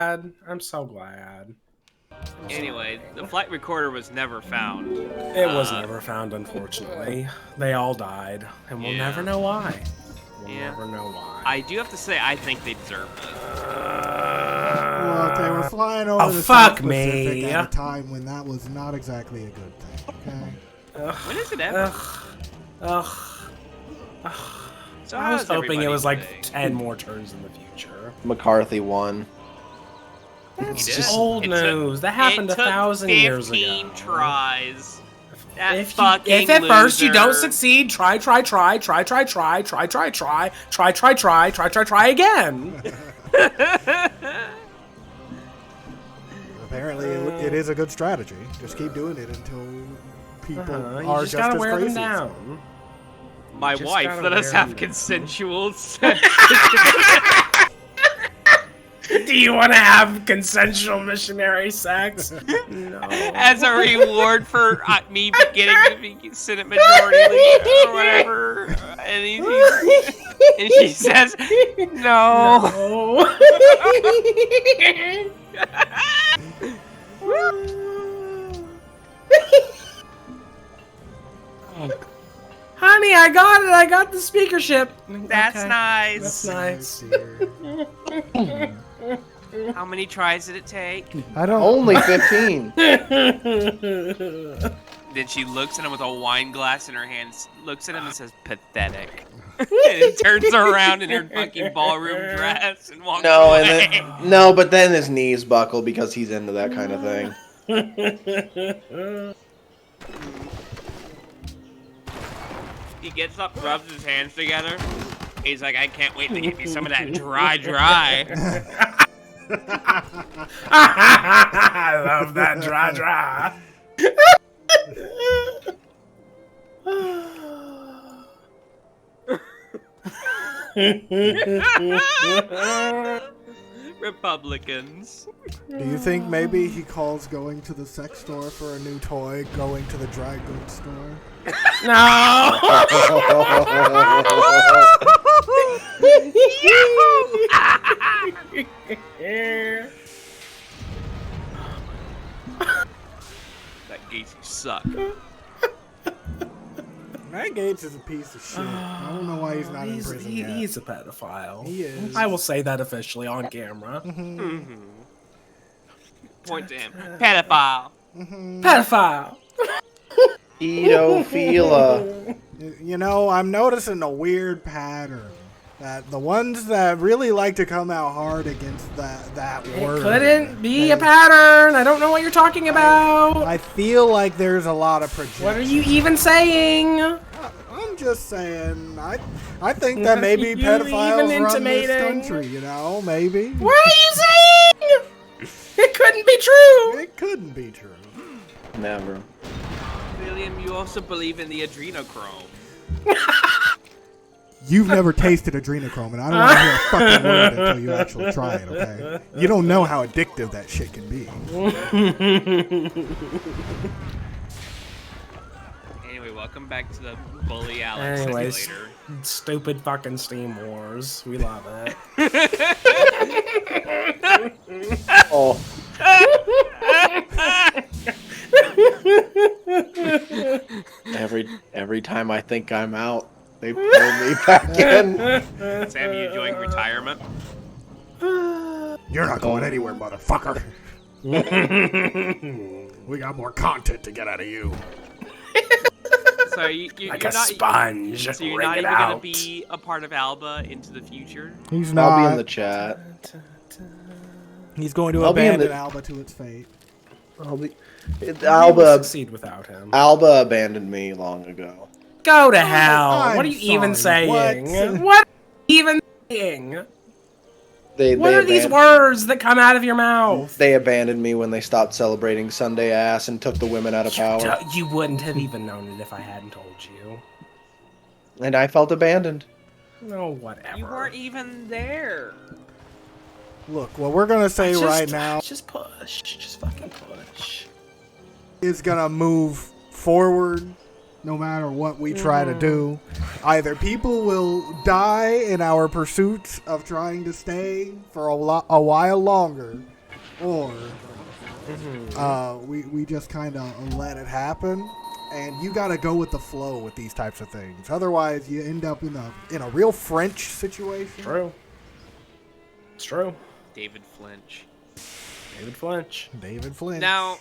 I'm so glad. Anyway, the flight recorder was never found. It was never found, unfortunately. They all died, and we'll never know why. We'll never know why. I do have to say, I think they deserved it. Look, they were flying over the South Pacific at a time when that was not exactly a good thing, okay? When is it ever? So I was hoping it was like 10 more turns in the future. McCarthy won. That's just old news. That happened 1,000 years ago. 15 tries. If at first you don't succeed, try again. Apparently, it is a good strategy. Just keep doing it until people are just gotta as wear crazy. them down. My wife let us have consensual sex. Do you want to have consensual missionary sex? No. As a reward for me getting to be Senate Majority Leader or whatever. And, and she says, no. Honey, I got it. I got the speakership. That's nice. That's nice. How many tries did it take? I don't. Only 15. Then she looks at him with a wine glass in her hands, looks at him and says, pathetic. And turns around in her fucking ballroom dress and walks away. But then his knees buckle because he's into that kind of thing. He gets up, rubs his hands together. He's like, I can't wait to get me some of that dry. I love that dry. Republicans. Do you think maybe he calls going to the sex store for a new toy going to the dry goods store? No! That Gates suck. Matt Gates is a piece of shit. I don't know why he's not in prison yet. He's a pedophile. He is. I will say that officially on camera. Point to him. Pedophile. Pedophile. Pedophilia. You know, I'm noticing a weird pattern. That the ones that really like to come out hard against that word. Couldn't be a pattern. I don't know what you're talking about. I feel like there's a lot of projection. What are you even saying? I'm just saying. I think that maybe pedophiles run this country. You know, maybe. What are you saying? It couldn't be true. It couldn't be true. Never. William, you also believe in the adrenochrome. You've never tasted adrenochrome, and I don't want to hear a fucking word until you actually try it, okay? You don't know how addictive that shit can be. Anyway, welcome back to the Bully Alex Anyways, simulator. stupid fucking Steam Wars. We love it. Oh. Every time I think I'm out, they pull me back in. Sam, you enjoying retirement? You're not going anywhere, motherfucker. We got more content to get out of you. So you're Like not, a sponge. So you're not even going to be a part of Alba into the future? He's not. I'll be in the chat. He's going to I'll be in abandon the- Alba to its fate. Alba succeed without him. Alba abandoned me long ago. Go to hell. I'm What are you even sorry, saying? what? What are you even saying? What are these words that come out of your mouth? They abandoned me when they stopped celebrating Sunday ass and took the women out of power. You wouldn't have even known it if I hadn't told you. And I felt abandoned. No, whatever. You weren't even there. Look, what we're going to say right now Just push. Just fucking push. is going to move forward no matter what we try to do. Either people will die in our pursuits of trying to stay for a while longer, or we just kind of let it happen. And you got to go with the flow with these types of things. Otherwise, you end up in a real French situation. True. It's true. David Flinch. David Flinch. David Flinch. Now,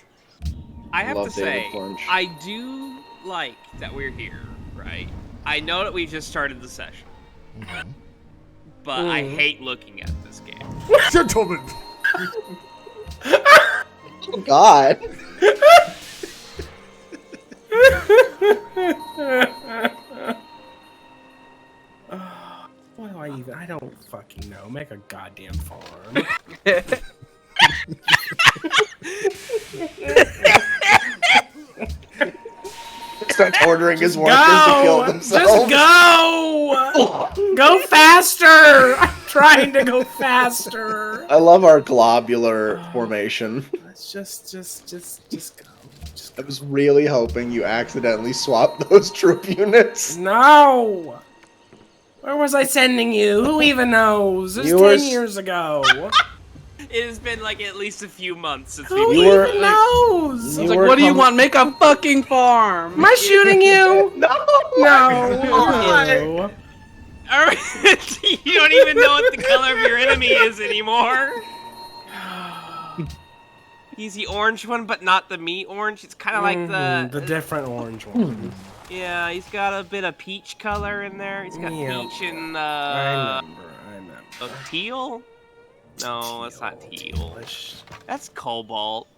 I have to Love David say, Flinch. I do like that we're here, right? I know that we just started the session, but I hate looking at this game. Gentlemen. Oh, God. What do I even? I don't fucking know. Make a goddamn farm. Starts ordering his workers to kill themselves. Just go! Go faster! I'm trying to go faster. I love our globular formation. Let's just go. I was really hoping you accidentally swapped those troop units. No! Where was I sending you? Who even knows? It was 10 years ago. It has been like at least a few months since Who we've even knows? I was like, what do you want? Make a fucking farm! Am I shooting you? No! No. You don't even know what the color of your enemy is anymore. He's the orange one, but not the meat orange. It's kind of like the different orange one. Yeah, he's got a bit of peach color in there. He's got peach and I remember. teal. No, that's not teal. That's cobalt.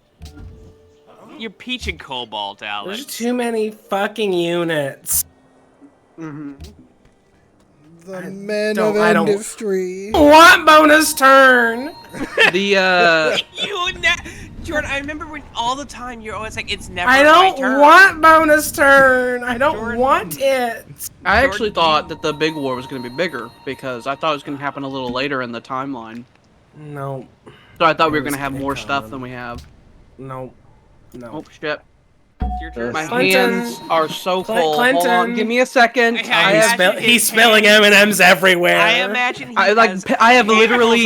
You're peach and cobalt, Alex. There's too many fucking units. The men of industry. What bonus turn? Jordan, I remember when all the time you're always like, it's never I my turn. don't want bonus turn. I don't want it. I actually thought that the big war was going to be bigger because I thought it was going to happen a little later in the timeline. No. So I thought we were going to have more stuff than we have. No. Oh, shit. Your turn. My Clinton. hands are so full. Clinton. Hold on, give me a second. He's spilling M&Ms everywhere. I imagine he I have literally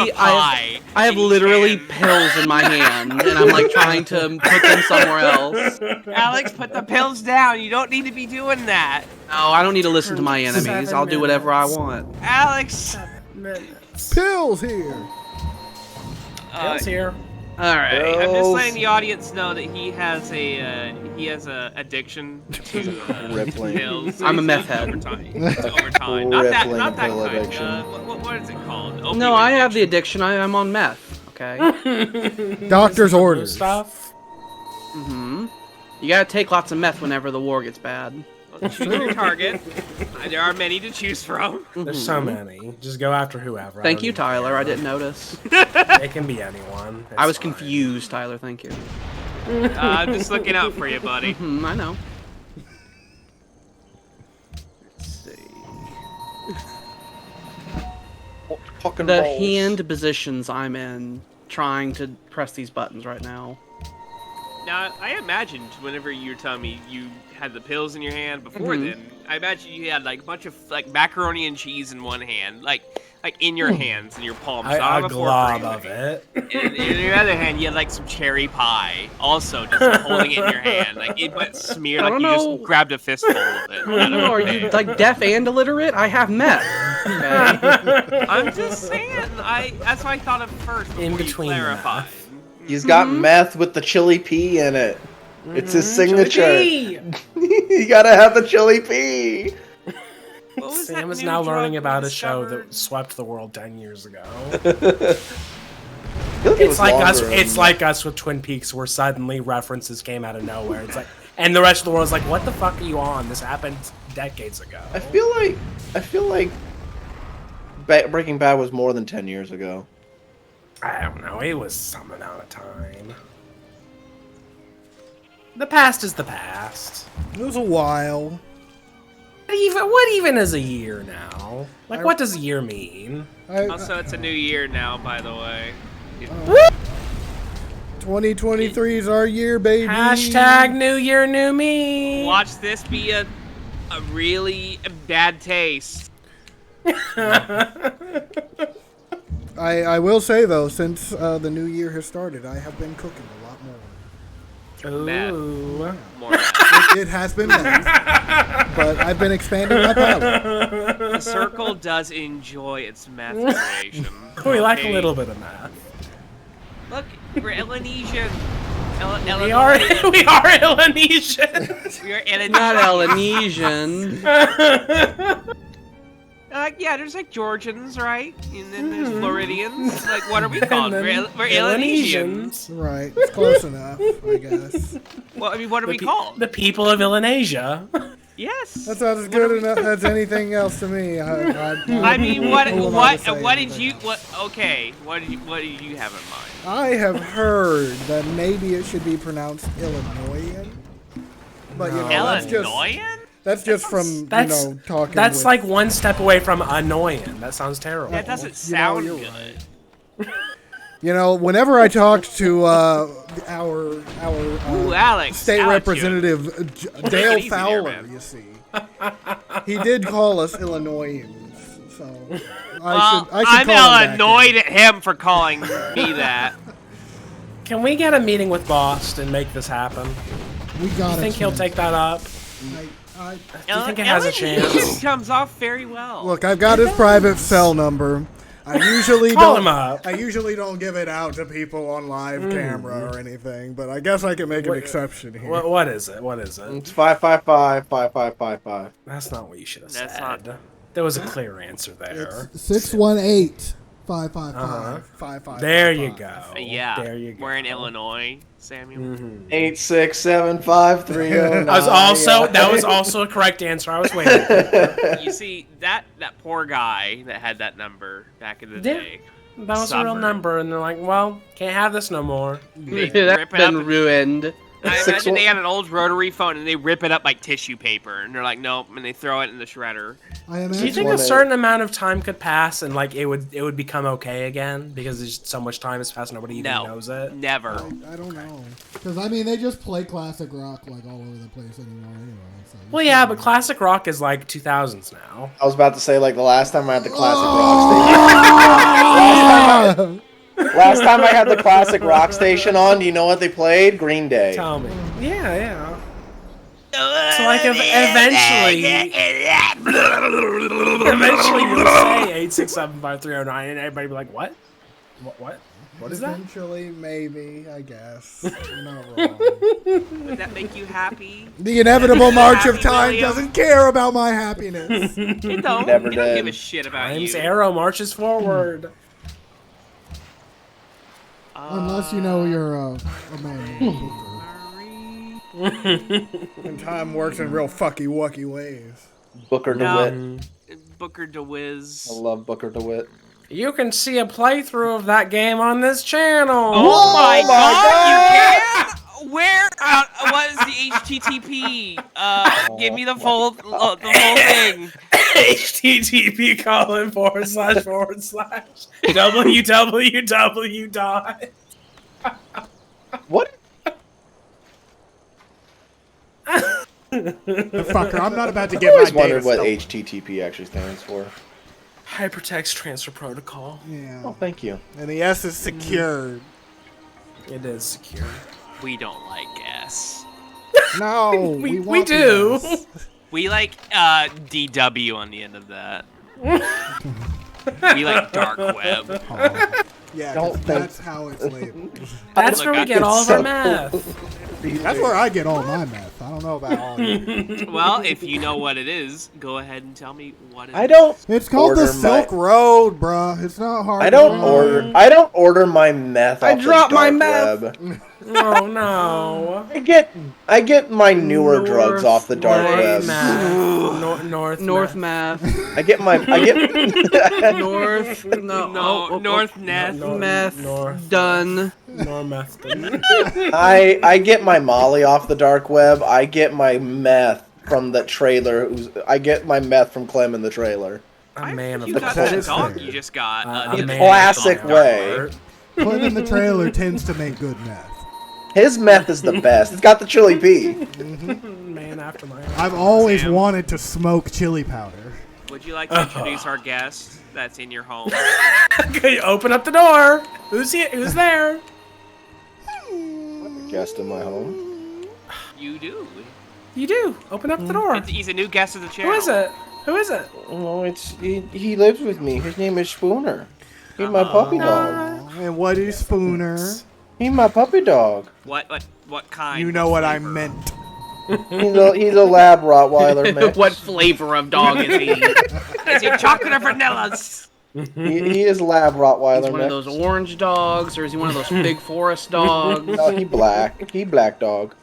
pills in my hand, and I'm like trying to put them somewhere else. Alex, put the pills down. You don't need to be doing that. No, I don't need to listen to my enemies. I'll do whatever I want. Alex. 7 minutes. Pills here. Pills here. All right. I'm just letting the audience know that he has a addiction to Rippling. pills. I'm a meth head. Overtime. Not that Rippling kind. pill addiction. What is it called? No, I have the addiction. I'm on meth. Okay. Doctor's orders. Stuff. You gotta take lots of meth whenever the war gets bad. Choose your target. There are many to choose from. There's so many. Just go after whoever. Thank you, Tyler. I didn't notice. It can be anyone. It's I was fine. confused, Tyler. Thank you. I'm just looking out for you, buddy. I know. Let's see. Fucking The balls. hand positions I'm in, trying to press these buttons right now. Now, I imagined whenever you were telling me you had the pills in your hand before then, I imagine you had like a bunch of like macaroni and cheese in one hand, like in your hands, in your palms, not on A the glob fork. of it. In your other hand, you had like some cherry pie, also just holding it in your hand, like it went smeared, I like you don't just know. grabbed a fistful of it. I don't know, are you like deaf and illiterate? I have meth. Okay. I'm just saying, that's what I thought of first before In between you the clarified. meth. He's got meth with the chili pea in it. It's his signature. You gotta have the chili pea. What was Sam that is new now drug learning we about a show discovered? that swept the world 10 years ago. I feel like it It's was like us. longer It's than like us with Twin Peaks, where suddenly references came out of nowhere. It's like, and the rest of the world's like, "What the fuck are you on? This happened decades ago." I feel like Breaking Bad was more than 10 years ago. I don't know. It was some amount of time. The past is the past. It was a while. What even is a year now? Like, what does a year mean? Also, it's a new year now, by the way. 2023 is our year, baby. Hashtag New Year, New Me. Watch this be a really bad taste. I will say though, since the new year has started, I have been cooking a lot more. Ooh. More math. It has been nice, but I've been expanding my palate. The circle does enjoy its math creation. We like a Okay. little bit of math. Look, we're Elenesian. We are Elenesian. We are Elenesian. Not Elenesian. Yeah, there's like Georgians, right? And then there's Floridians. Like, what are we called? We're Elenesians. Right, it's close enough, I guess. Well, I mean, what are we called? The people of Elanesia. Yes. That sounds as good enough as anything else to me. I mean, what did you have in mind? I have heard that maybe it should be pronounced Illinoisan, but you know, Illinoisan? that's just from talking. That's with, like one step away from annoying. That sounds terrible. That doesn't sound you're good. right. You know, whenever I talked to our Ooh, Alex. state Alex, representative it Dale easy there, Fowler, man. you see, he did call us Illinoisans. So Well, I should I'm call him annoyed at him for calling me that. Can we get a meeting with Bost and make this happen? We got Do you think he'll take that up? I, Do you think it has a chance? It comes off very well. look, I've got his private cell number. I usually Call don't. him up. I usually don't give it out to people on live camera or anything, but I guess I can make an exception here. What is it? What is it? It's 555-5555. That's not what you should have That's said. not- There was a clear answer there. 618-555-5555. There you go. Yeah, There you go. we're in Illinois, Samuel. 8675309. That was also a correct answer. I was waiting. You see, that poor guy that had that number back in the Yeah. day. That was a real Suffered. number, and they're like, "Well, can't have this no more." They That's rip it up. been ruined. I imagine they had an old rotary phone and they rip it up like tissue paper, and they're like, nope, and they throw it in the shredder. I Do you imagine. think a certain amount of time could pass and like it would become okay again because there's so much time has passed, nobody even No, knows it? never. I don't know. Because, I mean, they just play classic rock, like, all over the place anymore anyway. So Well, yeah, but classic rock is like 2000s now. I was about to say, like, the last time I had the classic rock station. Last time I had the classic rock station on, do you know what they played? Green Day. Tell me. Yeah. So like eventually you'll say 8675309 and everybody be like, what? What is that? Eventually, maybe, I guess. You're not wrong. Would that make you happy? The inevitable march of Happy, time William? doesn't care about my happiness. It don't. Never It don't did. give a shit about Time's you. arrow marches forward. Unless you know you're a man. And time works in real fucky-wucky ways. Booker No. DeWitt. Booker DeWiz. I love Booker DeWitt. You can see a playthrough of that game on this channel. Oh my my god, God. you can? Where? What is the HTTP? Give me the full thing. http://www. What? Fucker, I'm not about to I get my always data wondered what stolen. HTTP actually stands for. Hypertext Transfer Protocol. Yeah. Oh, thank you. And the S is secured. It is secure. We don't like S. No, We want do. the S. We like DW on the end of that. We like dark web. Yeah, Don't 'cause think- that's how it's labeled. That's Look, where we I- get all of our so math. That's where I get all my math. I don't know about all you. Well, if you know what it is, go ahead and tell me what it is. I don't. It's called the order Silk my- Road, bruh. It's not hard. I to don't find. order my meth. I off the dropped my dark meth. web. Oh no. I get my newer drugs off the dark North web. math. North math. I get North. No, North Neth. Meth. North. Done. North. I get my Molly off the dark web. I get my meth from the trailer. I get my meth from Clem in the trailer. A man of You the got That that is dog fair. you just got. a the man classic of the way. heart. Clem in the trailer tends to make good meth. His meth is the best. It's got the chili pea. Man after my heart. I've always Sam. wanted to smoke chili powder. Would you like to introduce our guest? that's in your home. Okay, open up the door. Who's here? Who's there? Guest in my home. You do. You do. Open up the door. He's a new guest of the channel. Who is it? Who is it? No, he lives with me. His name is Spooner. He's my puppy dog. And what is Spooner? He's my puppy dog. What kind? You know what I flavor? meant. He's a lab Rottweiler mix. What flavor of dog is he? Is he chocolate or vanillas? He is lab Rottweiler He's one of mix. those orange dogs, or is he one of those big forest dogs? No, he black. He black dog.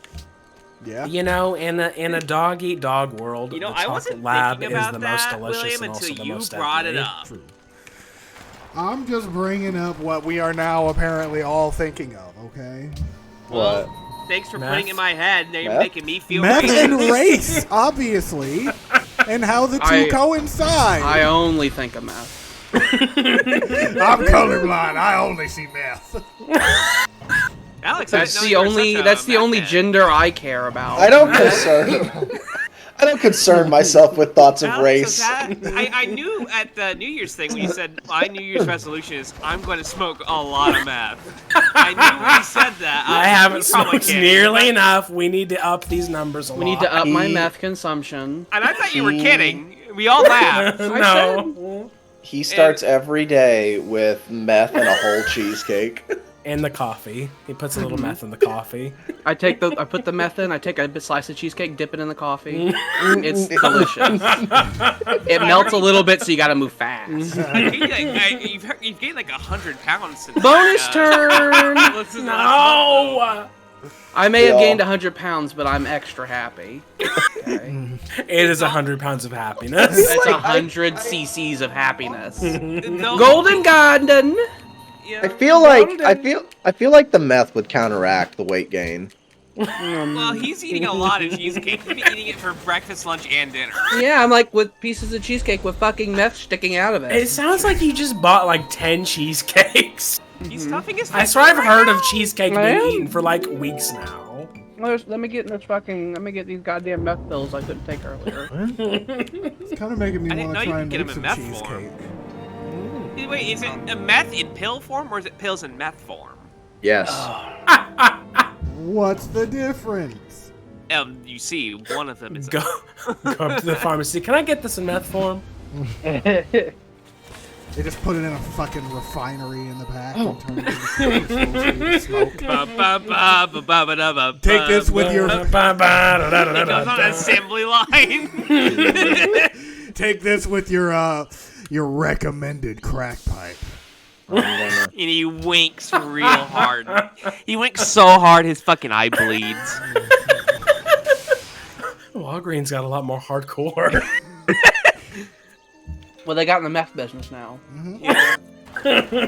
Yeah. You know, in a dog eat dog world, You know, the I chocolate wasn't lab thinking is about the most that, delicious William, and also until the you most brought it deadly. up. I'm just bringing up what we are now apparently all thinking of, okay? What? Thanks for Meth? putting it in my head. Now you're Meth? making me feel Meth racist. and race, obviously, and how the two I coincide. only think of meth. I'm colorblind. I only see meth. Alex, That's I didn't the know you were only. such a That's the meth only head. gender I care about. I don't concern myself with thoughts of Alex, race. I knew at the New Year's thing when you said my New Year's resolution is I'm going to smoke a lot of meth. I knew when you said that. I haven't you're probably smoked kidding, nearly but- enough. We need to up these numbers a lot. We need to up my He- meth consumption. And I thought you were kidding. We all laughed. No. He starts every day with meth and a whole cheesecake. And the coffee. He puts a little meth in the coffee. I put the meth in. I take a slice of cheesecake, dip it in the coffee. It's delicious. It melts a little bit, so you gotta move fast. You've gained like 100 pounds since. Bonus turn. Listen to No! I may have Yeah. gained 100 pounds, but I'm extra happy. Okay. It is 100 pounds of happiness. It's like, 100 cc's of happiness. No, Golden Garden. yeah. I feel like the meth would counteract the weight gain. Well, he's eating a lot of cheesecake. He's been eating it for breakfast, lunch, and dinner. Yeah, I'm like with pieces of cheesecake with fucking meth sticking out of It it. sounds like you just bought like 10 cheesecakes. He's stuffing his I face swear I've right heard now. of cheesecake I being am. eaten for like weeks now. Let me get these goddamn meth pills I couldn't take earlier. It's kind of making me I didn't want know to you try could and get make him some in meth cheesecake. form. Wait, is it a meth in pill form or is it pills in meth form? Yes. What's the difference? You see, one of them is. Go up to the pharmacy. Can I get this in meth form? They just put it in a fucking refinery in the back and turn it into smoke. Take this with your It goes on an assembly line. take this with your recommended crack pipe. And he winks real hard. He winks so hard his fucking eye bleeds. Walgreens got a lot more hardcore. Well, they got in the meth business now. Yeah.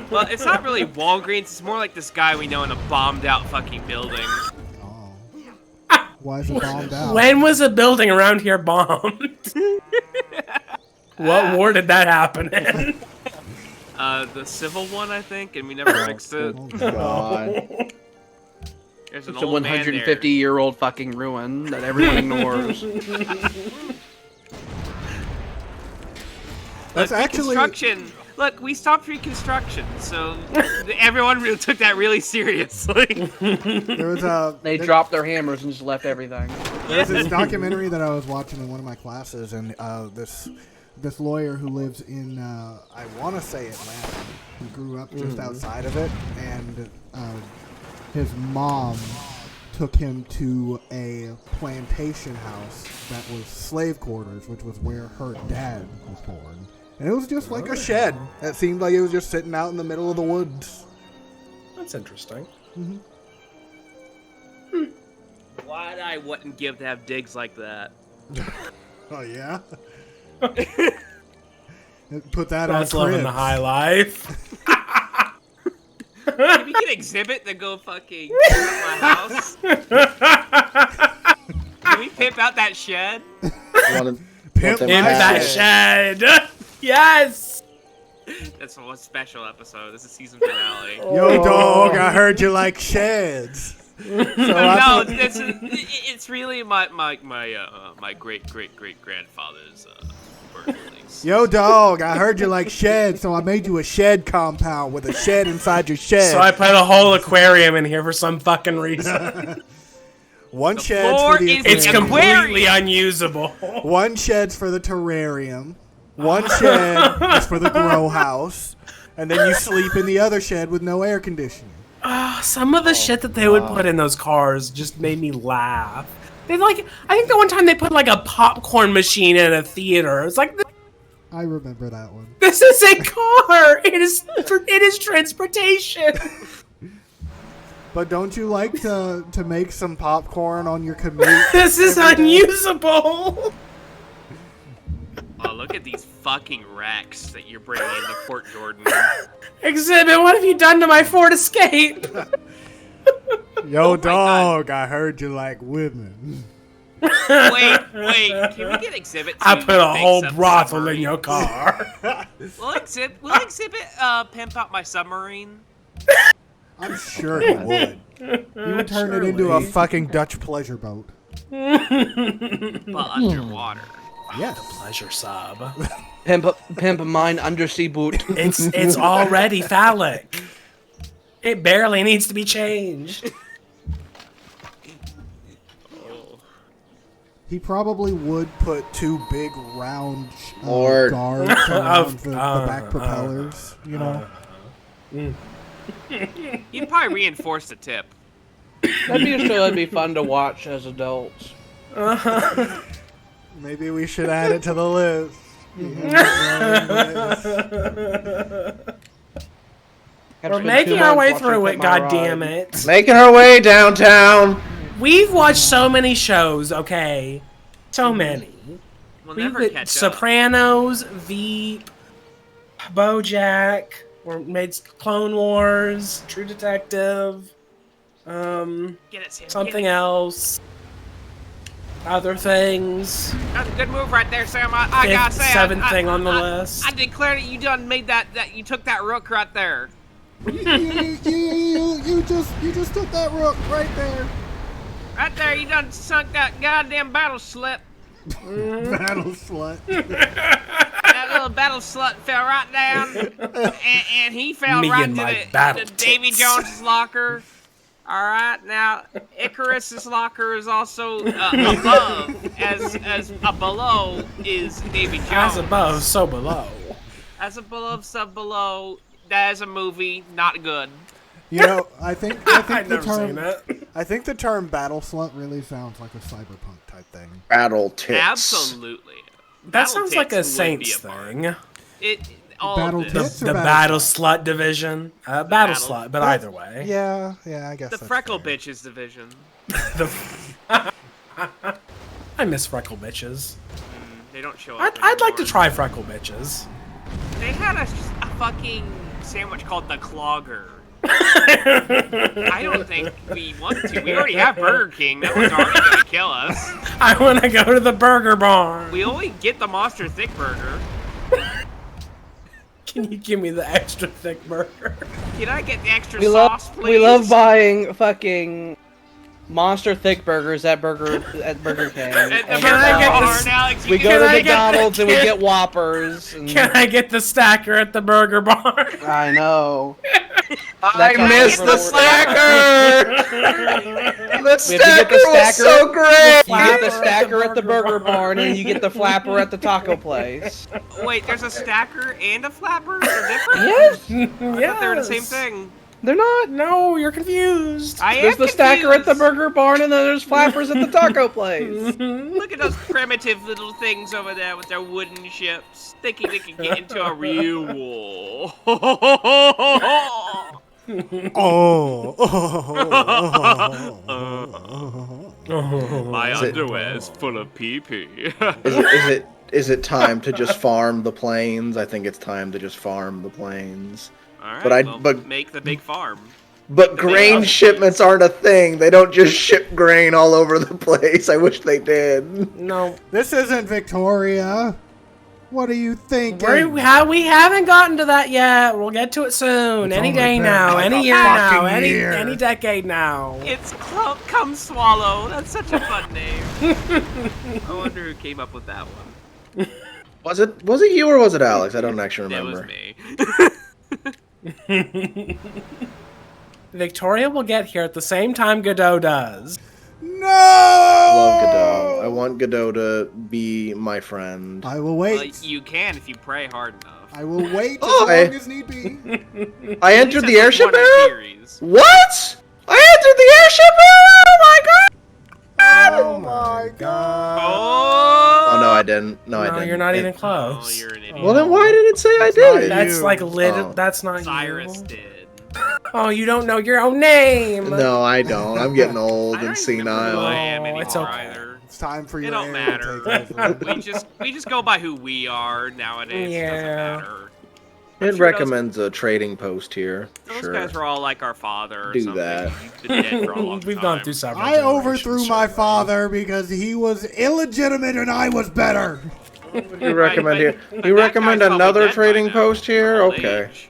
Well, it's not really Walgreens. It's more like this guy we know in a bombed out fucking building. Oh. Why is it bombed out? When was a building around here bombed? What war did that happen in? The civil one, I think, and we never fixed it. Oh, God. There's an It's a old man there. 150-year-old fucking ruin that everyone ignores. That's Look, actually reconstruction. Look, we stopped reconstruction, so everyone really took that really seriously. there was a They dropped their hammers and just left everything. There's this documentary that I was watching in one of my classes, and this lawyer who lives in I want to say Atlanta, who grew up just outside of it, and his mom took him to a plantation house that was slave quarters, which was where her dad was born. And it was just like a shed. It seemed like it was just sitting out in the middle of the woods. That's interesting. Why I wouldn't give to have digs like that? Oh yeah. Put that That's on living cribs. the high life. Maybe you can exhibit to go fucking my house. Can we pimp out that shed? Pimp In my that shed. shed. Yes. That's one special episode. This is season finale. Yo, dog, I heard you like sheds. So No, it's really my great grandfather's bird release. Yo, dog, I heard you like sheds, so I made you a shed compound with a shed inside your shed. So I put a whole aquarium in here for some fucking reason. One The shed's floor for the is aquarium. It's an completely unusable. One shed's for the terrarium. One shed is for the grow house. And then you sleep in the other shed with no air conditioning. Some of the shit that they would put in those cars just made me laugh. They I think the one time they put like a popcorn machine in a theater. It's like, I remember that one. this is a car. It is transportation. But don't you like to make some popcorn on your commute? This is every day? unusable. Oh, look at these fucking wrecks that you're bringing into Port Jordan. Exhibit, what have you done to my Ford Escape? Yo, God. dog, I heard you like women. Wait, can we get Exhibit to I put a fix whole up the brothel in submarine? your car. Will Exhibit pimp out my submarine? I'm sure he would. He would turn it into a fucking Dutch pleasure boat. But underwater. Yes. Pleasure sub. Pimp mine undersea boot. It's already phallic. It barely needs to be changed. He probably would put two big round Lord. guards around the back propellers, you know? You'd probably reinforce the tip. That'd be fun to watch as adults. Maybe we should add it to the list. We're making our way through it, goddammit. Making our way downtown. We've watched so many shows, okay? So many. We'll We've never got catch up. Sopranos, Veep, BoJack, we made Clone Wars, True Detective, Get it, Sam. something get it. else, other things. That's a good move right there, Sam. I gotta say, Seventh thing on the list. I declare that you done made that you took that rook right there. you just took that rook right there. Right there, you done sunk that goddamn battle slip. Battle slut. That little battle slut fell right down, and he fell Me right and my to battle Davy tits. Jones's locker. All right, now Icarus's locker is also above, as below is Davy Jones. As above, so below. As above, sub below. That is a movie, not good. You know, I think I've the never term seen it. I think the term battle slut really sounds like a cyberpunk type thing. Battle tits. Absolutely. That Battle sounds like a tits would be Saints part. thing. All Battle of The, this. tits or the battle battle slut division. Battle Battle- slut, but either way. Yeah, I guess The that's freckle fair. bitches division. I miss freckle bitches. They don't show up. I'd like to anymore. try freckle bitches. They had a fucking sandwich called the Clogger. I don't think we want to. We already have Burger King. That one's already gonna kill us. I want to go to the burger barn. We only get the Monster Thick Burger. Can you give me the extra thick burger? Can I get the extra We sauce, love please? we love buying fucking Monster Thick Burgers at Burger King. At the And Burger Can I get Barn, this- Alex. we You go can to I get the- McDonald's and we can- get Whoppers. And Can I get the stacker at the burger barn? I know. I missed the stacker. The We have to get the stacker was stacker. so great. You get the stacker at the Burger Barn and you get the flapper at the taco place. Wait, there's a stacker and a flapper? They're different? Yes, I thought they were the same thing. they're not. No, you're confused. I am There's the stacker at the confused. Burger Barn and then there's flappers at the taco place. Look at those primitive little things over there with their wooden ships, thinking they can get into a real war. My Is it- underwear is full of pee-pee. Is it time to just farm the plains? I think it's time to just farm the plains. All right, But make the big farm. But grain shipments aren't a thing. They don't just ship grain all over the place. I wish they did. No, This isn't Victoria. What are you thinking? we haven't gotten to that yet. We'll get to it soon. It's Any only day been now. like Any a year now. fucking Any year. any decade now. It's Come Swallow. That's such a fun name. I wonder who came up with that one. Was it you or was it Alex? I don't actually remember. It was me. Victoria will get here at the same time Godot does. No! I love Godot. I want Godot to be my friend. I will Well, wait. you can if you pray hard enough. I will wait as Oh, long as need be. I entered the At least airship that's one era? series. What? I entered the airship era? Oh my god! Oh my god. Oh no, I didn't. No, I No, didn't. you're not even Oh, close. you're an idiot. Well, then why did it say I not did? That's like Oh. that's not Cyrus you. did. Oh, you don't know your own name. No, I don't. I'm getting old I and don't even remember who I senile. am Oh, anymore it's okay. either. It's time for It your don't heir matter. to take over. We just go by who we are nowadays. It Yeah. doesn't matter. I'm It sure recommends a trading post here. Those Sure. guys were all like our father or Do something. that. He's been dead for a long We've time. gone through several. I overthrew generations, my certainly. father because he was illegitimate and I was better. You recommend here? But You that recommend guy's probably another dead by trading now. post here? Old Okay. age.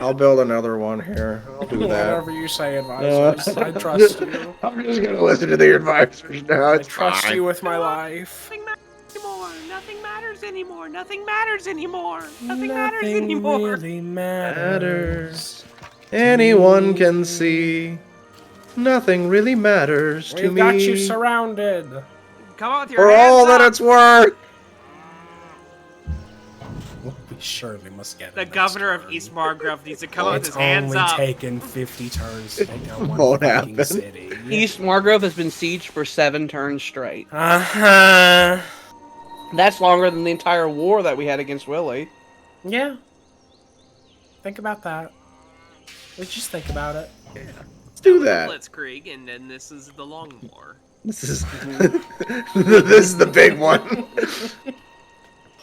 I'll build another one here. I'll do that. Whatever you say, advisors. I trust you. I'm just gonna listen to the advisors now. I It's trust fine. you with my life. Nothing matters anymore. Nothing matters anymore. Nothing matters Nothing anymore. really matters. Anyone can see. Nothing really matters to We've me. got you surrounded. Come on with your For hands all up. that it's worth. We surely must get The it next governor of turn. East Margrove needs to come up with It's his hands only up. taken 50 turns to take down one Won't fucking happen. city. East Margrove has been sieged for 7 turns straight. Uh-huh. That's longer than the entire war that we had against Willie. Yeah. Think about that. Let's just think about it. Let's do that. Blitzkrieg, and then this is the long war. This is this is the big one.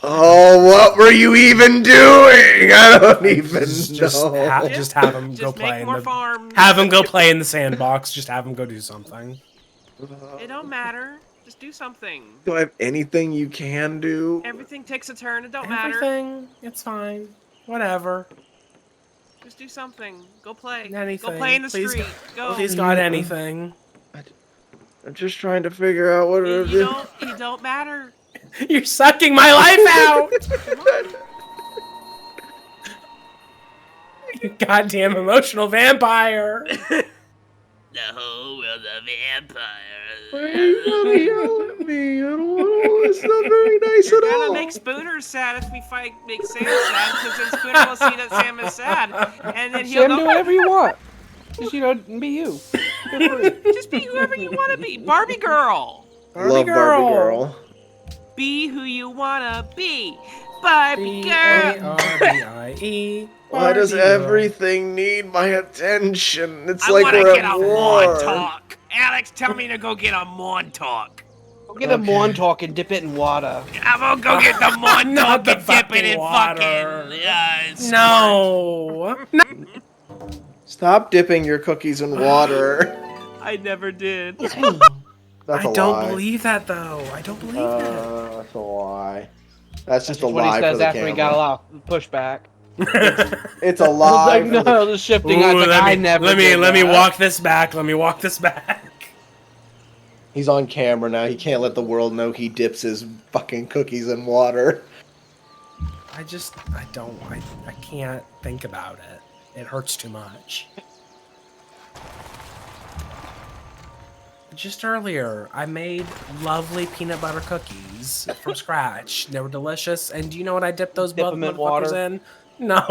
Oh, what were you even doing? I don't even Just know. just have him go Just play make in more the farms. have him go play in the sandbox. Just have him go do something. It don't matter. Just do something. Do I have anything you can do? Everything takes a turn. It don't matter. Everything, it's fine. Whatever. Just do something. Go play. Anything. Go play in the Please street. Go. Please got anything. I'm just trying to figure out what it You is. don't. It don't matter. You're sucking my life out. You goddamn emotional vampire. The whole world of vampires. Why are you gonna yell at me? I don't want to. It's not very nice You're at gonna all. make Spooner sad if we fight, make Sam sad, because then Spooner will see that Sam is sad, and then he'll Sam, do go, whatever you want. Just, be you. just be whoever you want to be. Barbie girl. Love Barbie girl. Be who you wanna be. Barbie girl. B-A-R-B-I-E. Why does Barbie girl. everything need my attention? It's I like wanna we're get at a war. Montauk. Alex, tell me to go get a Montauk. Go get a Montauk and dip it in water. I'm gonna go get the Not Montauk the and dip it fucking in water. fucking. No. Stop dipping your cookies in water. I never did. That's I a don't lie. believe that though. I don't believe that. That's a lie. That's just a That's what he lie for says the after he got a camera. lot of pushback. It's a lie. Like, no, the shifting. Ooh, I never let did me that. walk this back. Let me walk this back. He's on camera now. He can't let the world know he dips his fucking cookies in water. I can't think about it. It hurts too much. Just earlier, I made lovely peanut butter cookies from scratch. They were delicious. And do you know what I dipped those Dip 'em in motherfuckers water? in? No.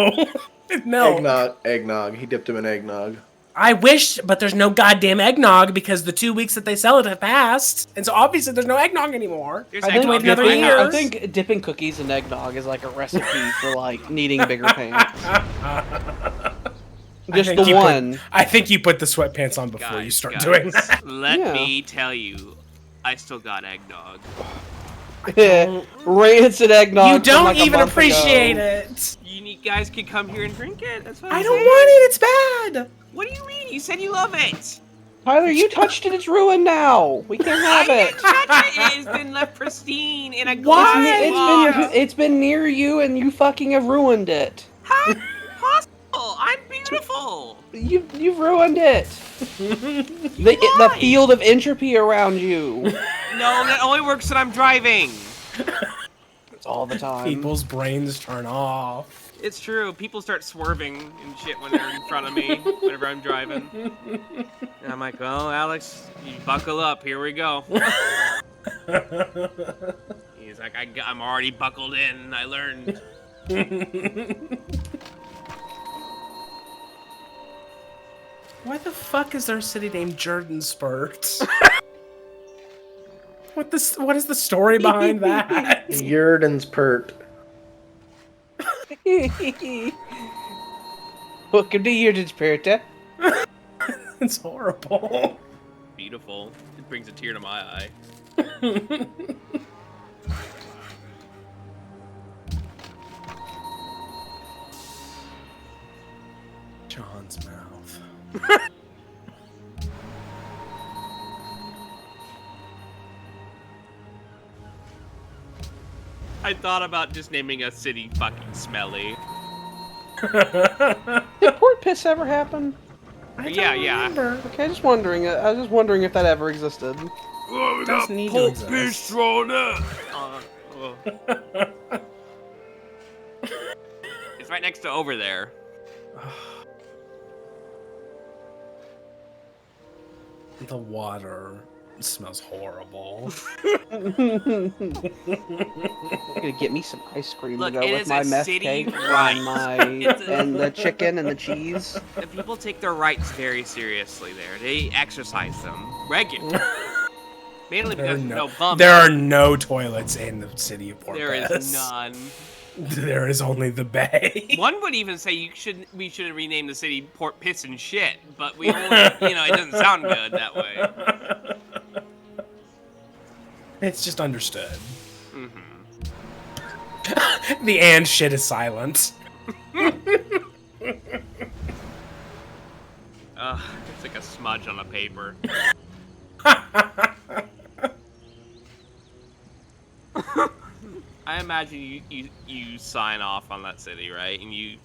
No. Eggnog. He dipped him in eggnog. I wish, but there's no goddamn eggnog because the 2 weeks that they sell it have passed. And so obviously there's no eggnog anymore. There's I have to wait eggnog another in my year. house. I think dipping cookies in eggnog is like a recipe for like needing bigger pants. Just the one. I think you put the sweatpants on before you start Guys, doing that. Let Yeah. me tell you, I still got eggnog. Rancid eggnog. You from don't like a even month appreciate ago. it. You guys can come here and drink it. That's what I I'm don't saying. want it. It's bad. What do you mean? You said you love it. Tyler, you touched it. It's ruined now. We can't have I it. didn't touch it. It has been left pristine in a Why? glass. It's been near you, and you fucking have ruined it. How possible? I'm beautiful. You've ruined it. The field of entropy around you. No, that only works when I'm driving. all the time. People's brains turn off. It's true. People start swerving and shit when they're in front of me whenever I'm driving. And I'm like, well, Alex, you buckle up. Here we go. He's like, I'm already buckled in. I learned. Why the fuck is there a city named Jordanspurt? What is the story behind that? Jordanspurt. Welcome to Jordanspurt. It's horrible. Beautiful. It brings a tear to my eye. John's mouth. I thought about just naming a city fucking Smelly. Did Port Piss ever happen? Yeah. Okay, I was just wondering if that ever existed. Oh, we Doesn't need to exist. Piss thrown up. It's right next to over there. The water smells horrible. Gonna get me some ice cream Look, to go it with is my a meth city cake right. and the chicken and the cheese. The people take their rights very seriously there. They exercise them regularly. Mainly because no bums. There are no toilets in the city of Port There is Piss. none. There is only the bay. One would even say we should rename the city Port Piss and Shit, but we only, it doesn't sound good that way. It's just understood. Mm-hmm. The and shit is silent. It's like a smudge on a paper. I imagine you sign off on that city, right? And you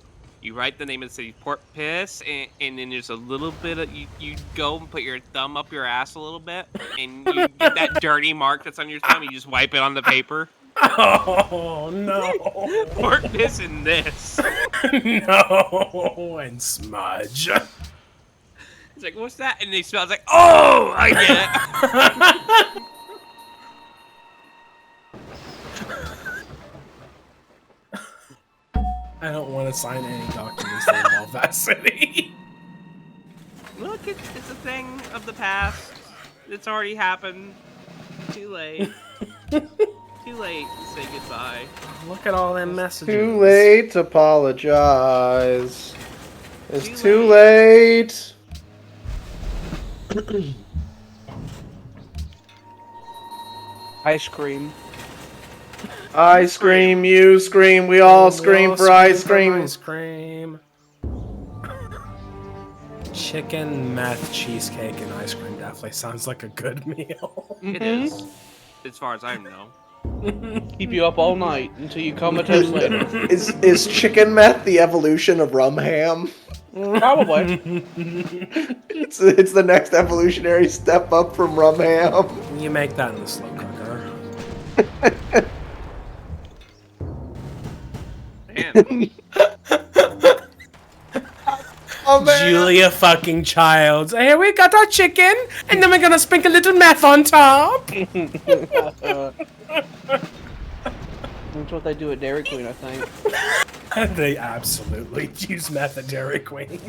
write the name of the city, Port Piss, and then there's a little bit of you go and put your thumb up your ass a little bit, and you get that dirty mark that's on your thumb. You just wipe it on the paper. Oh no! Port Piss in this. No, and smudge. It's like, what's that? And they smell. It's like, oh, I get it. I don't want to sign any documents that involve that city. Look, it's a thing of the past. It's already happened. Too late. Too late to say goodbye. Look at all them messages. Too late to apologize. It's too late. Ice cream. I scream, you scream, we all scream for ice cream. Ice cream. Chicken, meth, cheesecake, and ice cream definitely sounds like a good meal. It is, as far as I know. Keep you up all night until you comatose later. Is chicken meth the evolution of rum ham? Probably. It's the next evolutionary step up from rum ham. You make that in the slow cooker. Man. Oh, man. Julia fucking Childs. Hey, we got our chicken, and then we're gonna sprinkle a little meth on top. That's what they do at Dairy Queen, I think. They absolutely use meth at Dairy Queen.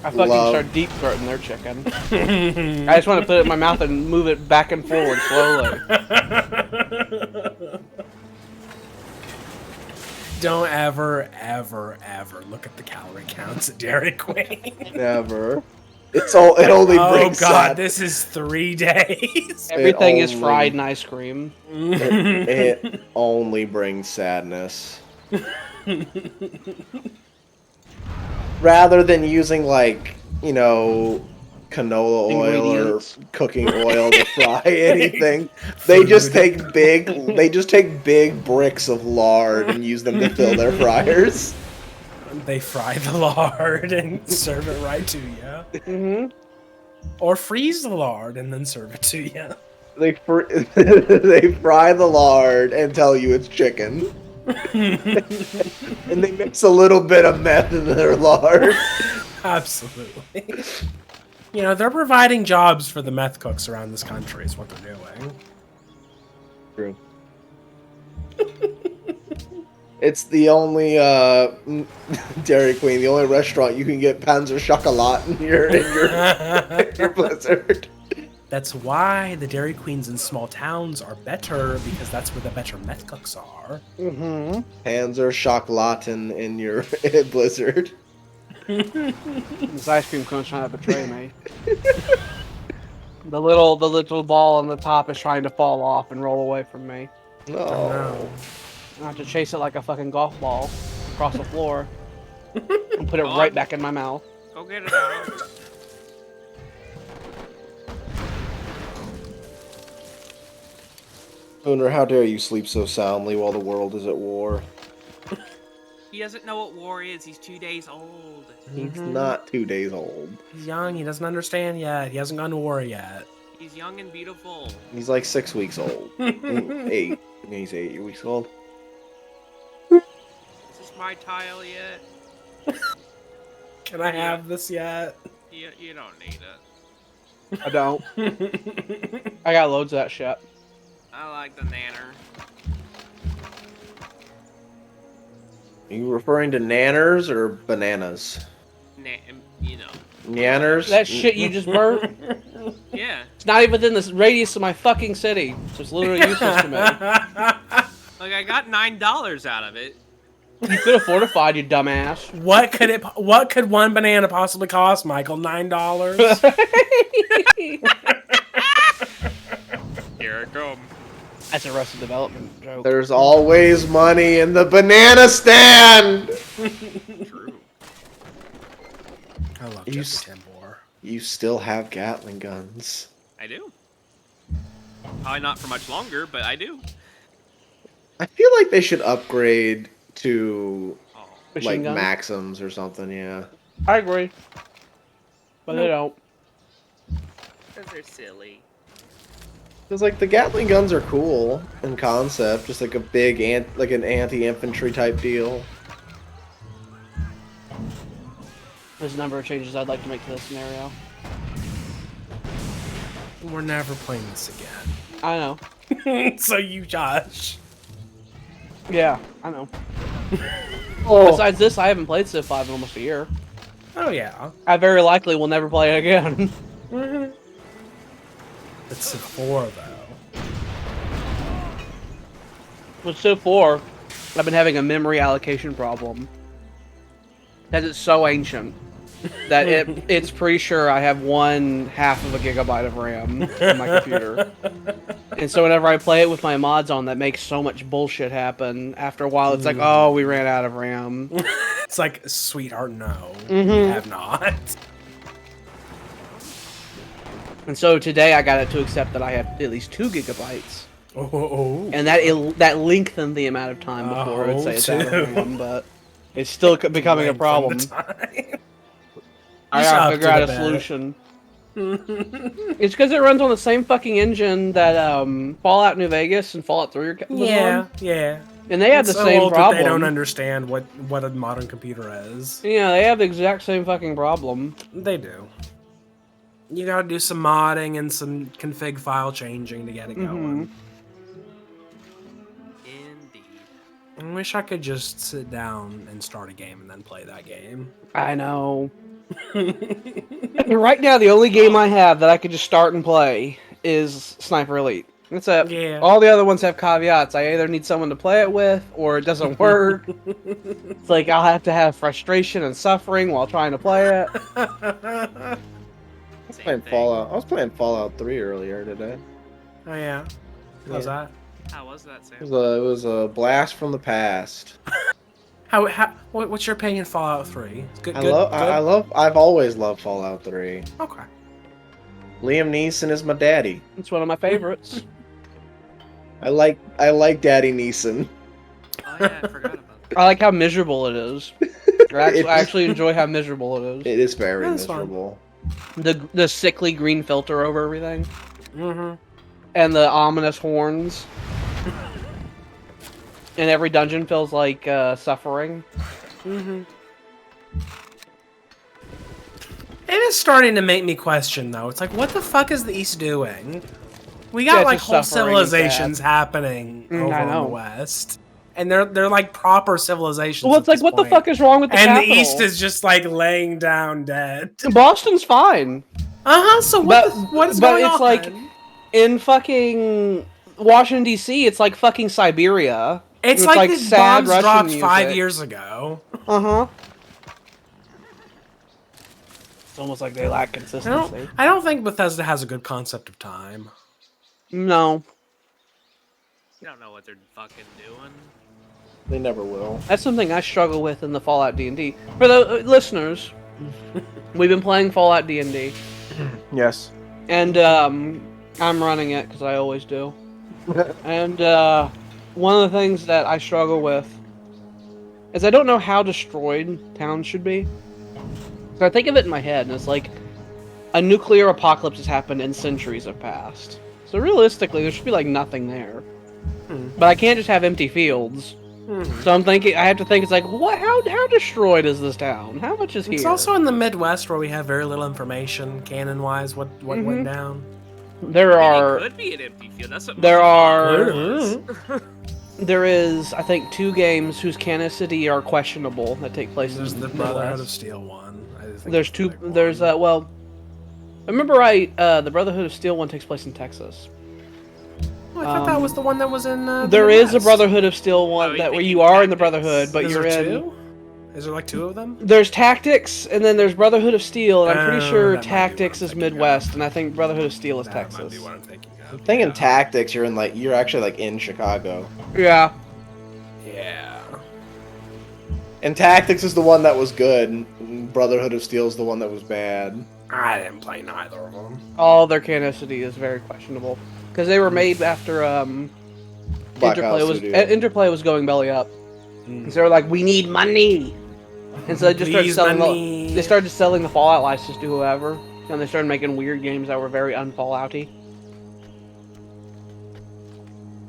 I fucking start deep throating their chicken. I just want to put it in my mouth and move it back and forward slowly. Don't ever, ever, ever look at the calorie counts at Dairy Queen. Never. It only brings Oh god, sad- this is 3 days. Everything is fried in ice cream. It only brings sadness. Rather than using canola oil Ingredients. or cooking oil to fry anything, they just take big bricks of lard and use them to fill their fryers. They fry the lard and serve it right to you. Mm-hmm. Or freeze the lard and then serve it to you. They fry the lard and tell you it's chicken. And they mix a little bit of meth in their lard. Absolutely. You know, they're providing jobs for the meth cooks around this country is what they're doing. True. It's the only Dairy Queen, the only restaurant you can get Panzer Chocolat in your Blizzard. That's why the Dairy Queens in small towns are better, because that's where the better meth cooks are. Mm-hmm. Panzer Chocolat in your Blizzard. This ice cream cone's trying to betray me. The little ball on the top is trying to fall off and roll away from me. No. I have to chase it like a fucking golf ball across the floor and put it right back in my mouth. Go get it out. Booner, how dare you sleep so soundly while the world is at war? He doesn't know what war is. He's 2 days old. He's not 2 days old. He's young, he doesn't understand yet. He hasn't gone to war yet. He's young and beautiful. He's like 6 weeks old. 8. He's 8 weeks old. Is this my tile yet? Can I have this yet? You don't need it. I don't. I got loads of that shit. I like the nanner. Are you referring to nanners or bananas? You know. Nanners? That shit you just burnt? Yeah. It's not even within the radius of my fucking city. So it's literally useless to me. Like, I got $9 out of it. You could have fortified, you dumbass. What could one banana possibly cost, Michael? $9? Here it comes. That's Arrested Development joke. There's always money in the banana stand! True. I love You Jeffrey Tambor. You still have Gatling guns. I do. Probably not for much longer, but I do. I feel like they should upgrade to Oh. Machine like gun? Maxims or something, yeah. I agree. But they don't. Because they're silly. Because like the Gatling guns are cool in concept, just like a big like an anti-infantry type deal. There's a number of changes I'd like to make to this scenario. We're never playing this again. I know. So you, Josh. Yeah, I know. Oh, Besides this, I haven't played Civ 5 in almost a year. Oh yeah. I very likely will never play it again. It's Civ 4 though. With Civ 4, I've been having a memory allocation problem. Because it's so ancient that it's pretty sure I have 1/2 of a gigabyte of RAM on my computer. And so whenever I play it with my mods on, that makes so much bullshit happen. After a while, it's like, oh, we ran out of RAM. It's like, sweetheart, no. Mhm. You have not. And so today I got it to accept that I have at least 2 gigabytes. Oh. And that lengthened the amount of time before it would say it's out of RAM, but it's still becoming a problem. I gotta figure out a solution. It's because it runs on the same fucking engine that Fallout New Vegas and Fallout 3 was on. Yeah. And they have the So same old that problem. They don't understand what a modern computer is. Yeah, they have the exact same fucking problem. They do. You gotta do some modding and some config file changing to get it going. Indeed. I wish I could just sit down and start a game and then play that game. I know. Right now, the only game I have that I could just start and play is Sniper Elite. That's it. Yeah. All the other ones have caveats. I either need someone to play it with, or it doesn't work. It's like I'll have to have frustration and suffering while trying to play it. I Same thing. I was playing Fallout 3 earlier today. Oh yeah. How's that? How was that, Sam? It was a blast from the past. What's your opinion of Fallout 3? Good. I've always loved Fallout 3. Okay. Liam Neeson is my daddy. It's one of my favorites. I like Daddy Neeson. Oh yeah, I forgot about that. I like how miserable it is. I actually enjoy how miserable it is. It is very That's fun. miserable. The sickly green filter over everything. Mm-hmm. And the ominous horns. And every dungeon feels like suffering. Mm-hmm. It is starting to make me question, though. It's like, what the fuck is the East doing? We got Yeah, like just whole suffering and civilizations sad. happening over I in the know. West, and they're like proper civilizations. Well, at it's like, this what the point. fuck is wrong with the And capital? the East is just like laying down dead. Boston's fine. So what is but going it's on? like in fucking Washington D.C., it's like fucking Siberia. It's like these sad bombs Russian dropped music. 5 years ago. It's almost like they lack consistency. I don't think Bethesda has a good concept of time. No, You don't know what they're fucking doing. They never will. that's something I struggle with in the Fallout D&D. For the listeners, we've been playing Fallout D&D, Yes. and I'm running it because I always do. And one of the things that I struggle with is I don't know how destroyed towns should be. So I think of it in my head, and it's like a nuclear apocalypse has happened and centuries have passed. So realistically, there should be like nothing there. But I can't just have empty fields. So I'm thinking, I have to think, it's like, what? How destroyed is this town? How much is here? It's also in the Midwest where we have very little information, canon-wise, what went down. There are. It could be an empty field. That's what There most are. was. There is, I think, 2 games whose canonicity are questionable that take place There's in the the Brotherhood of Midwest. Steel one. I think There's it's the 2. big one. There's well, I remember right. The Brotherhood of Steel one takes place in Texas. Oh, I thought that was the one that was in. The There is a Midwest. Brotherhood of Steel one Oh, that you where think you are in the Tactics? Brotherhood, but Is you're there in. 2? Is there like 2 of them? There's Tactics, and then there's Brotherhood of Steel, and I'm pretty Oh, sure that might be what Tactics I'm is thinking of. Midwest, and I think Brotherhood of Steel is That might Texas. be what I'm thinking of. I'm thinking tactics. You're actually like in Chicago. Yeah. Yeah. And tactics is the one that was good. And Brotherhood of Steel is the one that was bad. I didn't play neither of them. All their canonicity is very questionable because they were made after Black Interplay Ops was Studio. Interplay was going belly up. So they were like, we need money, and so they just started Please, selling. money. They started selling the Fallout license to whoever, and they started making weird games that were very un-Fallouty.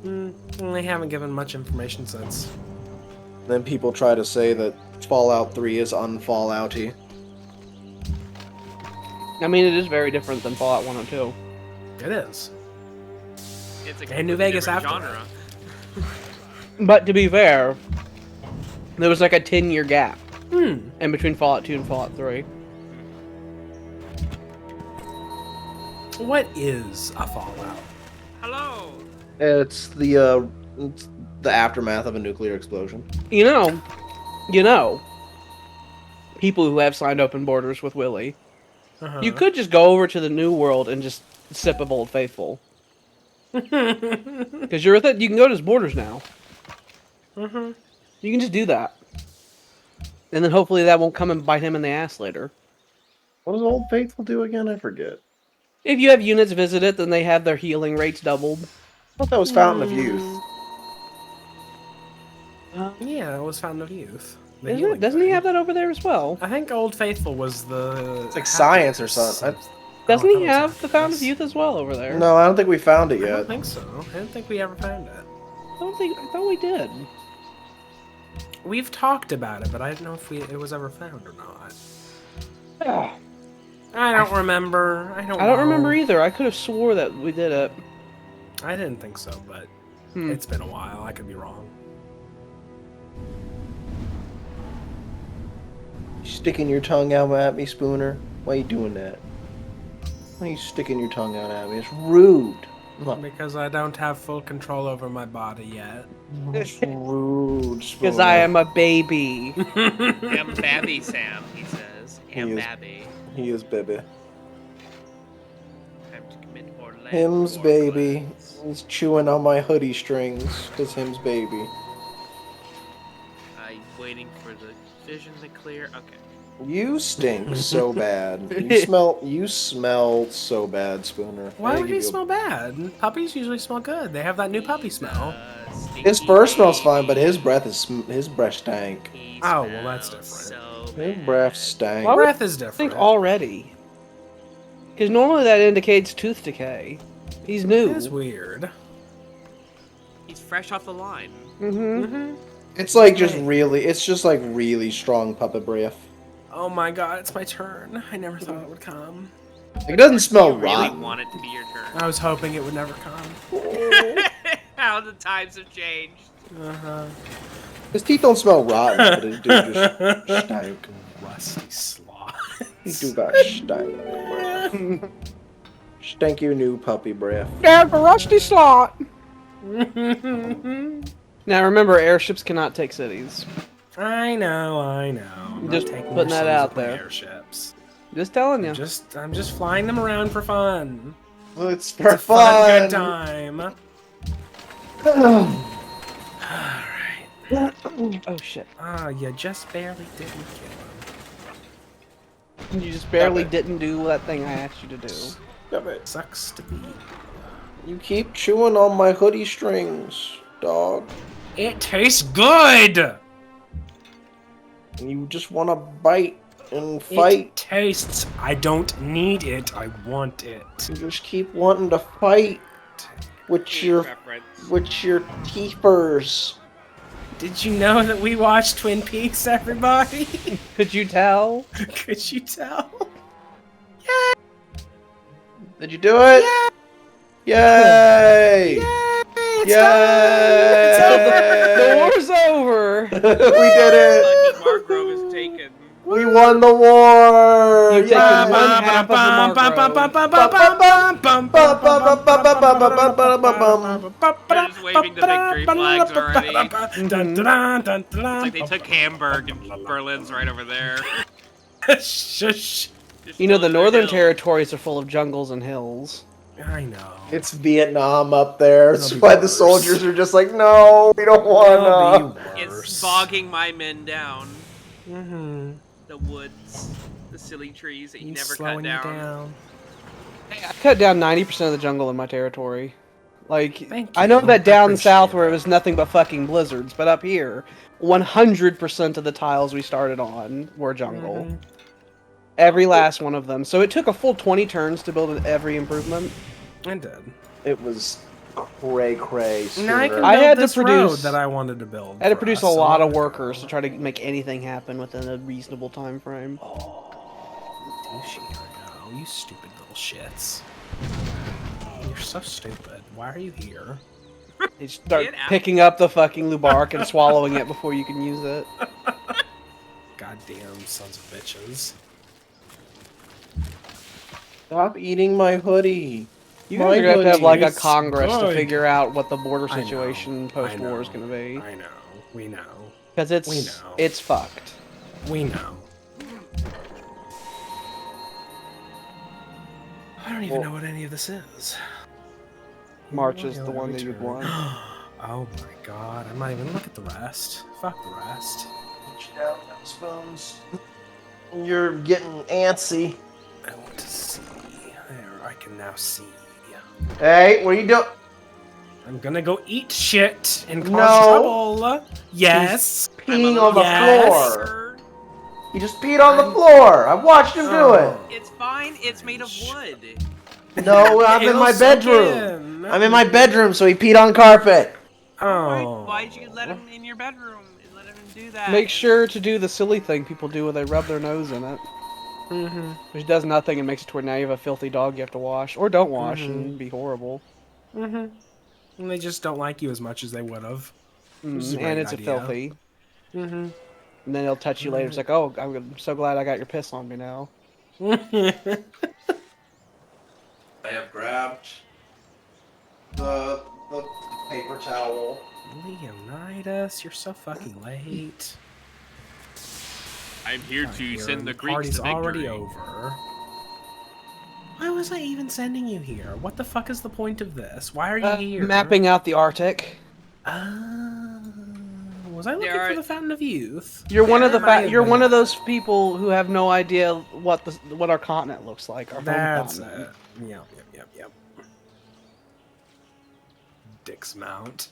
They haven't given much information since. Then people try to say that Fallout 3 is un-Fallouty. I mean, it is very different than Fallout 1 and 2. It is. It's a And New completely Vegas different after genre. But to be fair, there was like a 10-year gap in between Fallout 2 and Fallout 3. What is a Fallout? Hello. It's the aftermath of a nuclear explosion. You know, people who have signed open borders with Willie, you could just go over to the New World and just sip of Old Faithful. Because you're with it, you can go to his borders now. You can just do that. And then hopefully that won't come and bite him in the ass later. What does Old Faithful do again? I forget. If you have units visit it, then they have their healing rates doubled. I thought that was Fountain of Youth. Yeah, it was Fountain of Youth. The Isn't healing it? Doesn't he thing. have that over there as well? I think Old Faithful was the. It's like science or something. Doesn't Oh, he I thought it was have the Fountain of happiness. Youth as well over there? No, I don't think we found it I don't yet. think so. I don't think we ever found it. I thought we did. We've talked about it, but I don't know if it was ever found or not. Ah, I don't remember. I don't I don't know. remember either. I could have swore that we did it. I didn't think so, but it's been a while. I could be wrong. You sticking your tongue out at me, Spooner? Why are you doing that? Why are you sticking your tongue out at me? It's rude. Look, Because I don't have full control over my body yet. it's rude, Because I am a baby. Am Babby Sam, he says. Am is. Babby. He is baby. Time to commit more land. Him's more baby. plans. He's chewing on my hoodie strings. Cause him's baby. I'm waiting for the vision to clear. Okay. You stink so bad. You smell so bad, Spooner. Why I would give he you a- smell bad? Puppies usually smell good. They have that new puppy smell. His fur smells fine, but his breath stank. Oh, well, that's different. So His bad. breath stank. Why would- Breath is I different. think already. Because normally that indicates tooth decay. He's new. It is weird. He's fresh off the line. It's like just like really strong puppet breath. Oh my god, it's my turn. I never thought it would come. It doesn't smell You really rotten. want it to be your turn. I was hoping it would never come. How the times have changed. His teeth don't smell rotten, but it do just stank. Rusty slot. He do got stank. Stanky new puppy breath. There's a rusty slot. Now remember, airships cannot take cities. I know. I'm Just not taking putting that your out sons with my there. Airships. Just telling you. I'm just flying them around for fun. Well, it's for It's a fun, fun. good time. Alright. Oh shit. Ah, you just barely didn't kill him. You just barely didn't do that thing I asked you to do. Damn it. Sucks to be. You keep chewing on my hoodie strings, dog. It tastes good! And you just want to bite and fight. It tastes. I don't need it. I want it. You just keep wanting to fight with your teethers. Did you know that we watched Twin Peaks, everybody? Could you tell? Could you tell? Did you do it? Yeah! Yay! It's The war's over! We did it! Lucky Margrove is taken. We won the war! You've taken one half of the They're just waving the victory flags already. It's like they took Hamburg and Berlin's right over there. Shush. Just You know, the hills northern hills. territories are full of jungles and hills. I know. It's Vietnam up there. That's It'll be why the worse. soldiers are just like, no, we don't It'll wanna. be It's worse. bogging my men down. Mm-hmm. The woods, the silly trees that you He's never slowing cut you down. I cut down 90% of the jungle in my territory. Like, Thank I know you. that I down appreciate south where it that. was nothing but fucking blizzards, but up here, 100% of the tiles we started on were jungle. Mhm. Every last one of them. So it took a full 20 turns to build every improvement. I did. It was cray. Now I can build I had to this road produce- that I wanted to build. I had to for produce us a lot of long workers ago. to try to make anything happen within a reasonable time frame. Douchey, I know. You stupid little shits. You're so stupid. Why are you here? They start Get out. picking up the fucking lubark and swallowing it before you can use it. Goddamn sons of bitches. Stop eating my hoodie. You guys are gonna have to have hoodie like a is congress to good. figure out what the border I know, situation post-war is I gonna be. I know. We know. Because we know. it's fucked. We know. I don't even know what any of this is. March Oh, is yeah, the one that you'd return. want. Oh my god, I'm not even look at the rest. Fuck the rest. Spoons. You're getting antsy. I want to see. There, I can now see. Hey, what are you doing? I'm gonna go eat shit and cause No. trouble. Yes. Peeing on the Yes. floor. He just peed on the floor. I watched him do Oh. It's fine. It's made of wood. it. No, I'm in It'll my soak bedroom. in. I'm in my bedroom, so he peed on carpet. Oh. Why'd you let him in your bedroom and let him do that? Make sure to do the silly thing people do where they rub their nose in it. Mm-hmm. Which does nothing and makes it to where now you have a filthy dog you have to wash. Or don't wash and it'd be horrible. Mm-hmm. And they just don't like you as much as they would have. Which is a And great it's a idea. filthy. Mm-hmm. And then he'll touch you later. It's like, oh, I'm so glad I got your piss on me now. I have grabbed the paper towel. Leonidas, you're so fucking late. I'm here to Here, send and the Greeks party's to victory. already over. Why was I even sending you here? What the fuck is the point of this? Why are you here? Mapping out the Arctic. Was I looking There for are- the Fountain of Youth? You're one of the There might have you're been one of that. those people who have no idea what our continent looks like. Our home That's continent. it. Yep. Dick's Mount.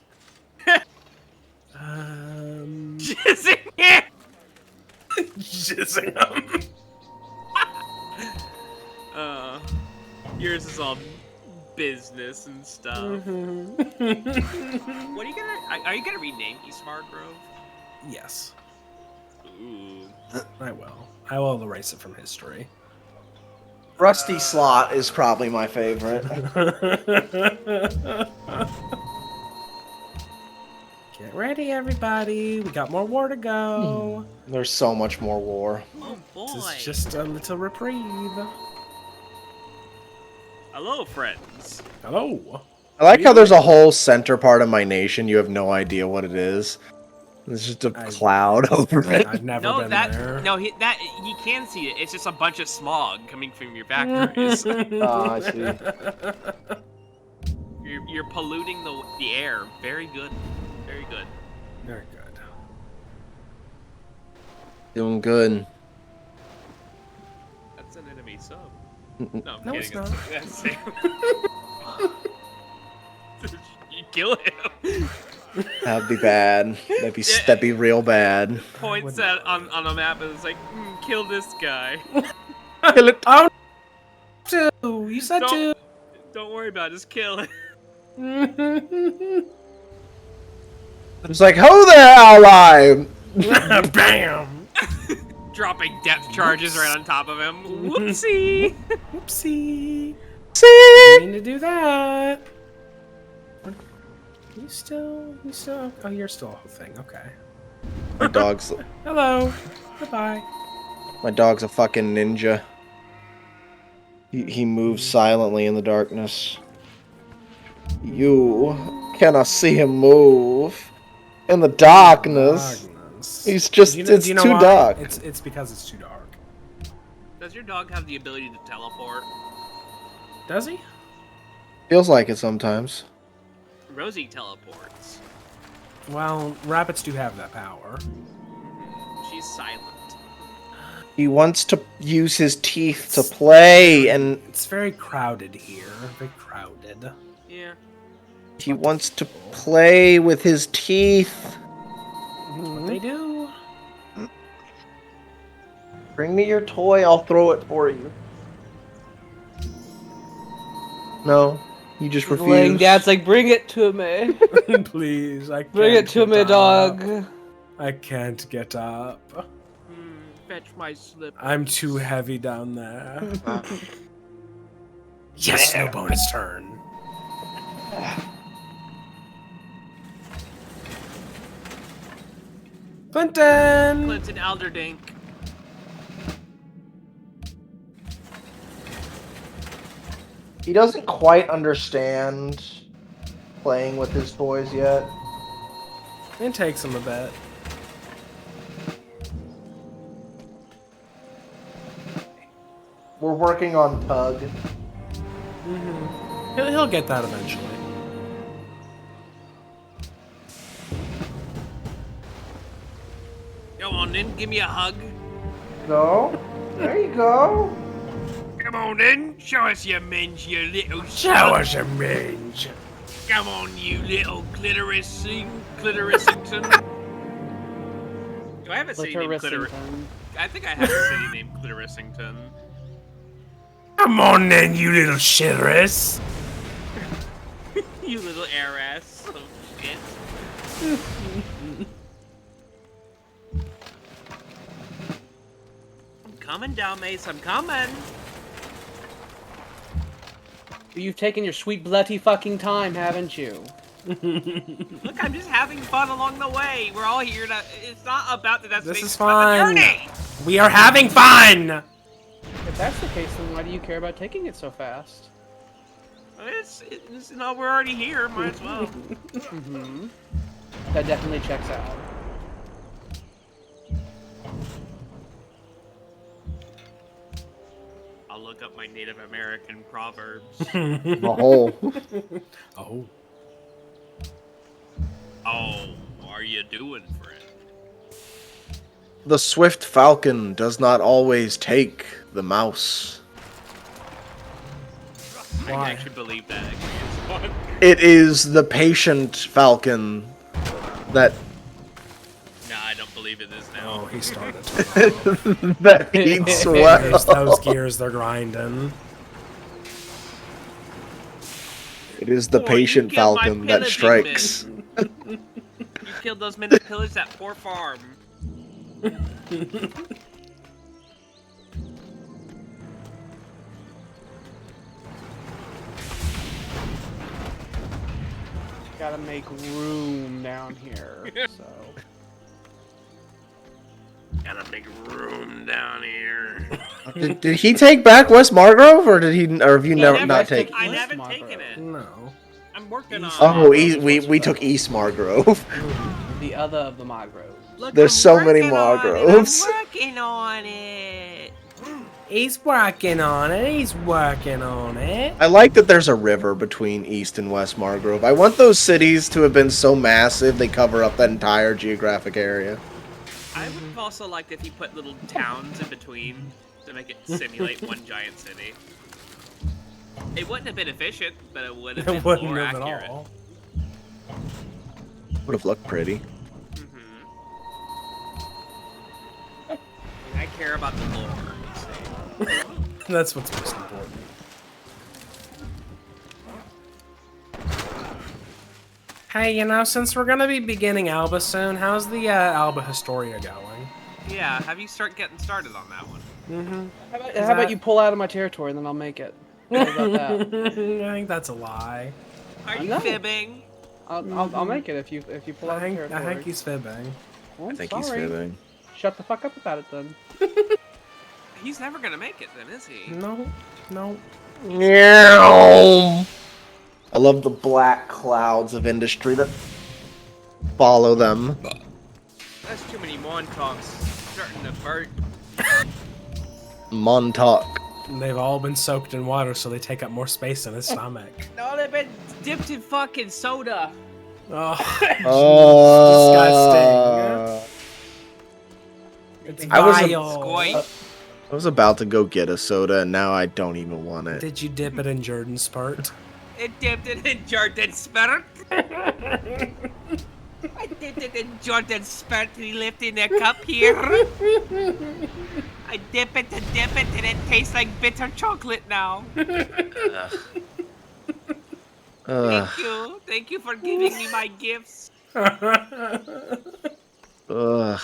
Jizzing it. Jizzing him. Yours is all business and stuff. Mm-hmm. What are you gonna? Are you gonna rename Eastmar Grove? Yes, Ooh. I will. I will erase it from history. Rusty Slot is probably my favorite. Get ready, everybody. We got more war to go. There's so much more war. Oh boy. This is just a little reprieve. Hello, friends. Hello. I like how there's a whole center part of my nation. You have no idea what it is. There's just a cloud over it. I've never No, been that there. no, he can see it. It's just a bunch of smog coming from your factories. I see. You're polluting the air. Very good. Very good. Very good. Doing good. That's an enemy sub. No, I'm No, kidding. it's not. That's you kill him. That'd be bad. That'd be real bad. Points at on a map and it's like, kill this guy. Kill it. Oh, two. You said two. Don't worry about it. Just kill it. It's like, ho there, ally! Bam. Dropping depth charges right on top of him. Whoopsie. Whoopsie. See? Didn't mean to do that. You still? Oh, you're still a whole thing. Okay. My dog's Hello. Goodbye. a fucking ninja. He moves silently in the darkness. You cannot see him move in the darkness. He's just it's Do you know too why? dark. It's because it's too dark. Does your dog have the ability to teleport? Does he? Feels like it sometimes. Rosie teleports. Well, rabbits do have that power. She's silent. He wants to use his teeth to play, and It's very crowded here. Very crowded. Yeah. he wants to play with his teeth. What they do? Bring me your toy, I'll throw it for you. No, you just Laying refuse. Dad's like, bring it to me. Please, I can't. Bring it to get me, up. dog. I can't get up. Fetch my slip. I'm too heavy down there. Yes, no bonus turn. Clinton! Clinton Alderdink. He doesn't quite understand playing with his toys yet. It takes him a bit. We're working on Tug. He'll get that eventually. Come on then, give me a hug. Go. There you go. Come on then, show us your minge, you little Show slut. us a mange. Come on, you little clitorisington. Do I have a city named Clitoris? I think I have a city named Clitorisington. Come on then, you little shitteress. You little heiress of shit. I'm coming down, Mace. I'm coming. You've taken your sweet bloody fucking time, haven't you? Look, I'm just having fun along the way. We're all here to. It's not about the destination. This is it's about the fun. journey. We are having fun! If that's the case, then why do you care about taking it so fast? It's no, we're already here. Might as well. Mm-hmm. That definitely checks out. I'll look up my Native American proverbs. The hole. Oh. Oh, what are you doing, friend? The swift falcon does not always take the mouse. I can actually believe that. Actually, it's fun. It is the patient falcon that Nah, I don't believe it is Oh, now. he started. that eats There's well. those gears they're grinding. It is the Oh, you patient killed my falcon that pillaging strikes. You killed those men that pillaged that poor farm. Gotta make room down here. So Gotta make room down here. Did he take back West Margrove, or did he? Or have you never not taken? I West haven't taken it. No. I'm working on Oh, it. we took East Margrove. the other of the Magroves. Look, There's I'm so many working on it, Margroves. I'm working on it. He's working on it. He's working on it. I like that there's a river between East and West Margrove. I want those cities to have been so massive they cover up that entire geographic area. I would have also liked if you put little towns in between to make it simulate one giant city. It wouldn't have been efficient, but it would have been It wouldn't more have at accurate. all. Would have looked pretty. I care about the lore. you see. That's what's most important. Hey, you know, since we're gonna be beginning Alba soon, how's the Alba Historia going? Yeah, have you getting started on that one? Mm-hmm. How about you pull out of my territory and then I'll make it? What about that? I think that's a lie. Are you know. fibbing? I'll make it if you pull out I of think territory. he's fibbing. Well, I think sorry. he's fibbing. Shut the fuck up about it then. He's never gonna make it then, is he? No, no. I love the black clouds of industry that follow them. That's too many Montauk's starting to burn. Montauk. They've all been soaked in water, so they take up more space in his stomach. No, they've been dipped in fucking soda. Oh, Oh, disgusting. It's I was a- vile. Squoit. I was about to go get a soda, and now I don't even want it. Did you dip it in Jordan's part? It dipped it in Jordan's spirit. I dipped it in Jordan's spirit. He lifted a cup here. I dip it, and it tastes like bitter chocolate now. Thank you for giving me my gifts. Ugh. You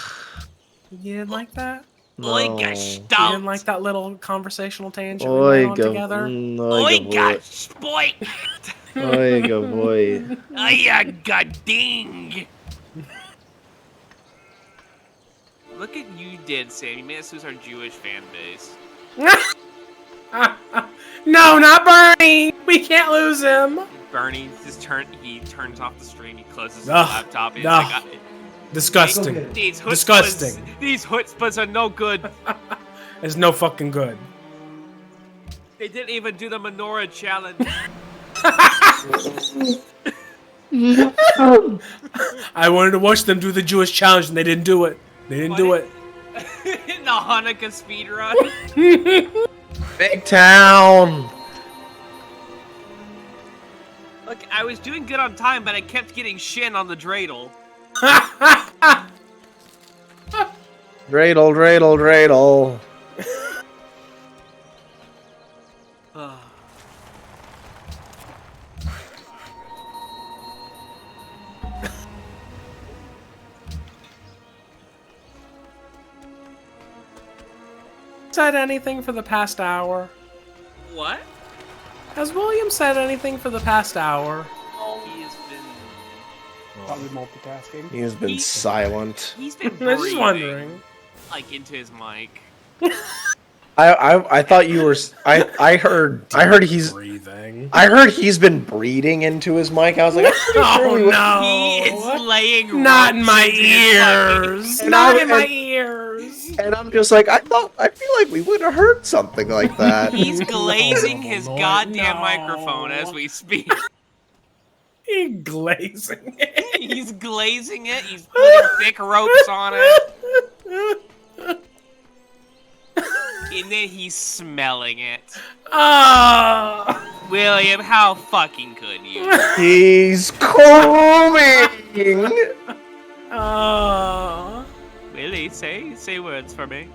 didn't like that? Oiga You stout. didn't like that little conversational tangent we went on together? Oiga spoik. Oiga boy. Oiga ding. Look at you did, Sam. You made us lose our Jewish fan base. No, not Bernie! We can't lose him! Bernie he turns off the stream, he closes his Ugh, laptop, and he's ugh. like, Disgusting. these chutzpahs, Disgusting. These chutzpahs are no good. It's no fucking good. They didn't even do the menorah challenge. I wanted to watch them do the Jewish challenge and they didn't do it. They didn't do it. In the Hanukkah speedrun. Big town. Look, I was doing good on time, but I kept getting shin on the dreidel. Dreidel, dreidel, dreidel. Said anything for the past hour? What? Has William said anything for the past hour? He has been... Probably multitasking. He has been silent. He's been I was just breathing, wondering. like, into his mic. I thought you were. I heard he's. Breathing. I heard he's been breathing into his mic. I was like, I'm pretty sure Oh we- no! He is laying Not in ropes my into his fucking- ears! And Not I- in my and- ears! And I'm just like, I feel like we would have heard something like that. He's glazing his Lord, goddamn no. microphone as we speak. He glazing it. He's glazing it. He's putting thick ropes on it. And then he's smelling it. Oh! William, how fucking could you? He's coming. Oh! Willie, say words for me.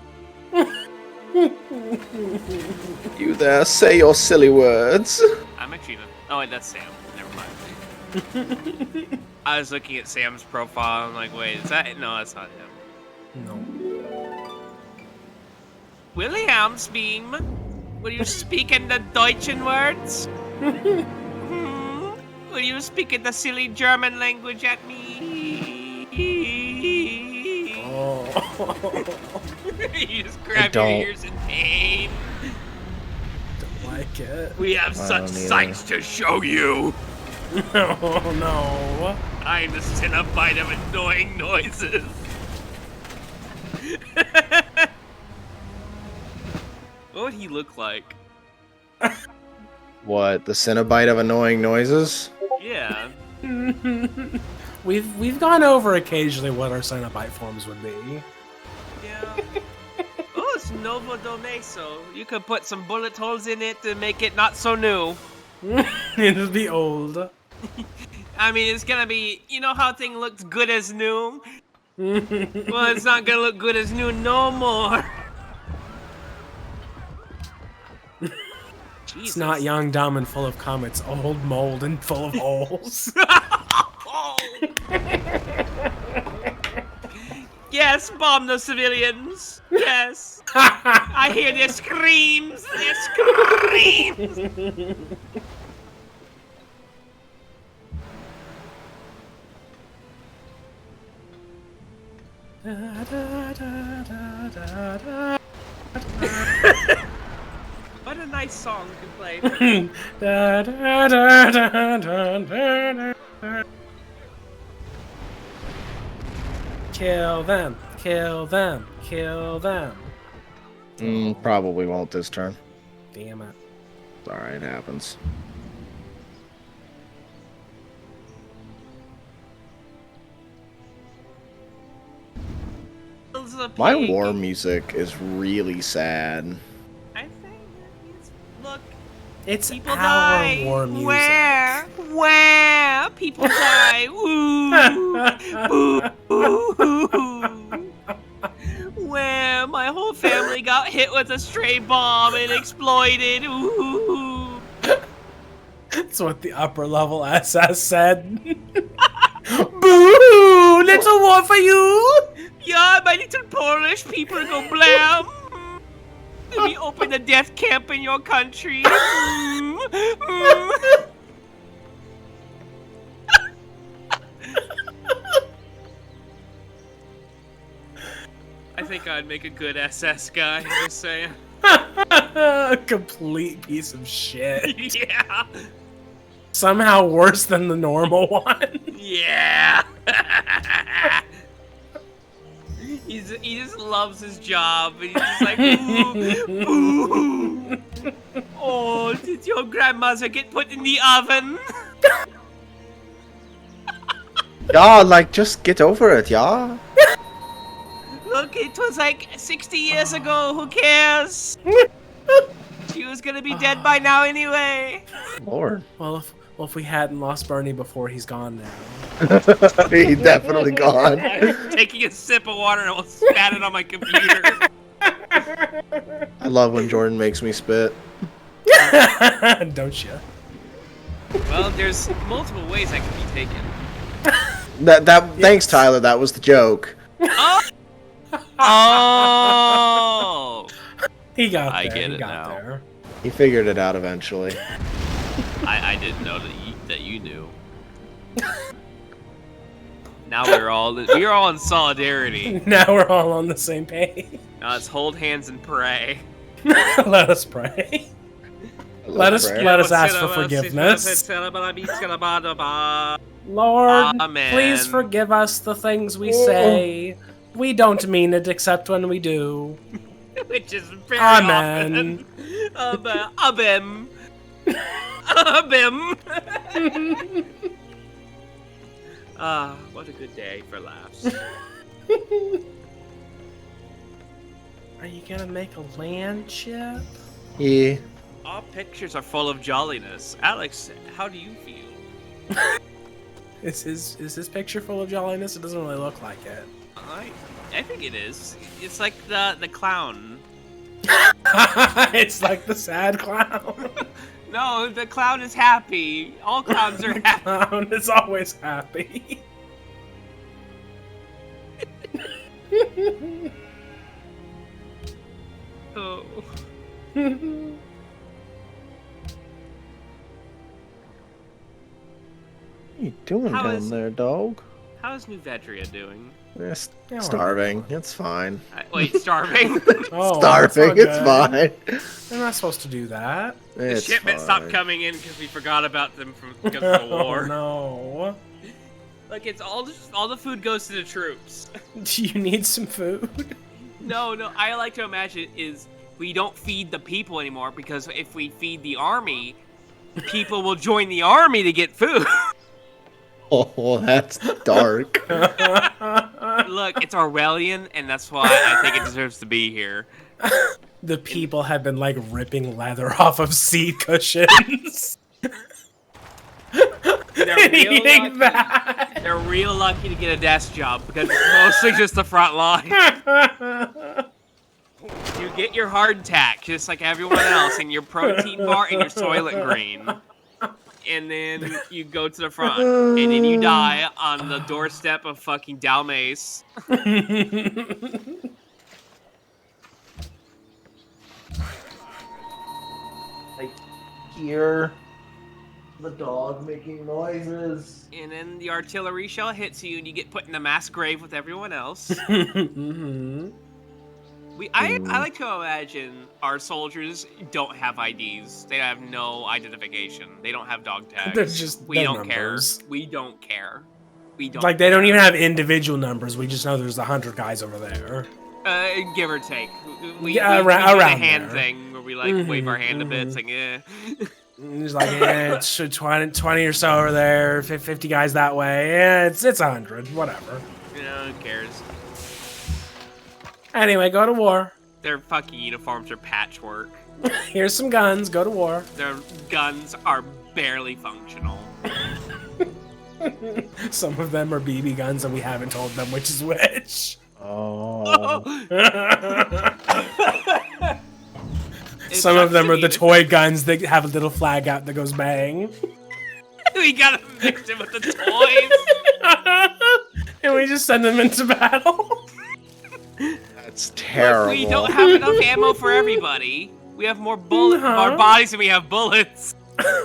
You there, say your silly words. I'm actually not. Oh, wait, that's Sam. Never mind. I was looking at Sam's profile. I'm like, wait, is that? No, that's not him. No. Williamsbeam, will you speak in the Deutschen words? Will you speak in the silly German language at me? Oh. You just grab your ears in pain. Don't like it. We have such sights to show you. Oh no. I'm the Cenobite of annoying noises. What would he look like? What, the Cenobite of annoying noises? Yeah. We've gone over occasionally what our Cenobite forms would be. Yeah. Oh, it's Novo Domeso. You could put some bullet holes in it to make it not so new. It'll be old. I mean, it's gonna be, you know how thing looks good as new? Well, it's not gonna look good as new no more. It's not young, dumb, and full of cum. It's old, mold, and full of holes. Yes, bomb the civilians. Yes. I hear their screams. Their screams. What a nice song to play. Kill them, kill them, kill them. Probably won't this turn. Damn it. Alright, it happens. My war music is really sad. I think it's, look, It's people our die. war music. Where people die. Ooh. Ooh. Where my whole family got hit with a stray bomb and exploded. Ooh. That's what the upper level SS said. Boo! Little war for you! Yeah, my little Polish people go blam. We open a death camp in your country. I think I'd make a good SS guy, just saying. A complete piece of shit. Yeah. Somehow worse than the normal one. Yeah. He just loves his job. And he's just like, ooh, ooh. Oh, did your grandmother get put in the oven? Yeah, like, just get over it, yeah? Look, it was like 60 years ago. Who cares? She was gonna be dead by now anyway. Lord. Well, if we hadn't lost Bernie before, he's gone now. He's definitely gone. Taking a sip of water and I almost spat it on my computer. I love when Jordan makes me spit. Don't you? Well, there's multiple ways I can be taken. Thanks, Tyler. That was the joke. Oh! Oh! He got there. I get he it got now. there. He figured it out eventually. I didn't know that you knew. Now we're all in solidarity. Now we're all on the same page. Now let's hold hands and pray. Let us pray. Let us ask for forgiveness. Lord, Amen. please forgive us the things we say. We don't mean it except when we do. Which is very Amen. often. Abim. Abim. Ah, what a good day for laughs. Are you gonna make a land ship? Yeah. All pictures are full of jolliness. Alex, how do you feel? Is his picture full of jolliness? It doesn't really look like it. I think it is. It's like the clown. It's like the sad clown. No, the clown is happy. All clowns are happy. Clown is always happy. Oh. What are you doing How down is- there, dog? How's New Vedria doing? Starving. It's fine. Wait, starving? Oh, Starving. that's not It's good. fine. They're not supposed to do that. The It's shipment fine. stopped coming in because we forgot about them because of the war. Oh, no. Like, it's all the food goes to the troops. Do you need some food? No, I like to imagine is we don't feed the people anymore because if we feed the army, people will join the army to get food. Oh, that's dark. Look, it's Orwellian, and that's why I think it deserves to be here. The people have been like ripping leather off of seat cushions. They're real Eating lucky. that. They're real lucky to get a desk job because it's mostly just the front line. You get your hardtack just like everyone else, and your protein bar and your Soylent Green. And then you go to the front, and then you die on the doorstep of fucking Dalmace. I hear the dog making noises. And then the artillery shell hits you, and you get put in a mass grave with everyone else. Mhm. I like to imagine our soldiers don't have IDs. They have no identification. They don't have dog tags. They're just we their don't numbers. care. We don't care. We don't. Like they don't even have individual numbers. We just know there's 100 guys over there. Give or take. We Yeah, do around the hand there. thing where we like wave our hand a bit. It's like, eh. And it's like, yeah, it's 20 or so over there, 50 guys that way. Yeah, it's 100, whatever. You know, who cares? Anyway, go to war. Their fucking uniforms are patchwork. Here's some guns. Go to war. Their guns are barely functional. Some of them are BB guns, and we haven't told them which is which. Oh. It Some of sucks them to are be the the- toy guns that have a little flag out that goes bang. We gotta mix it with the toys. And we just send them into battle. That's Look, terrible. we don't have enough ammo for everybody. We have more more bodies than we have bullets.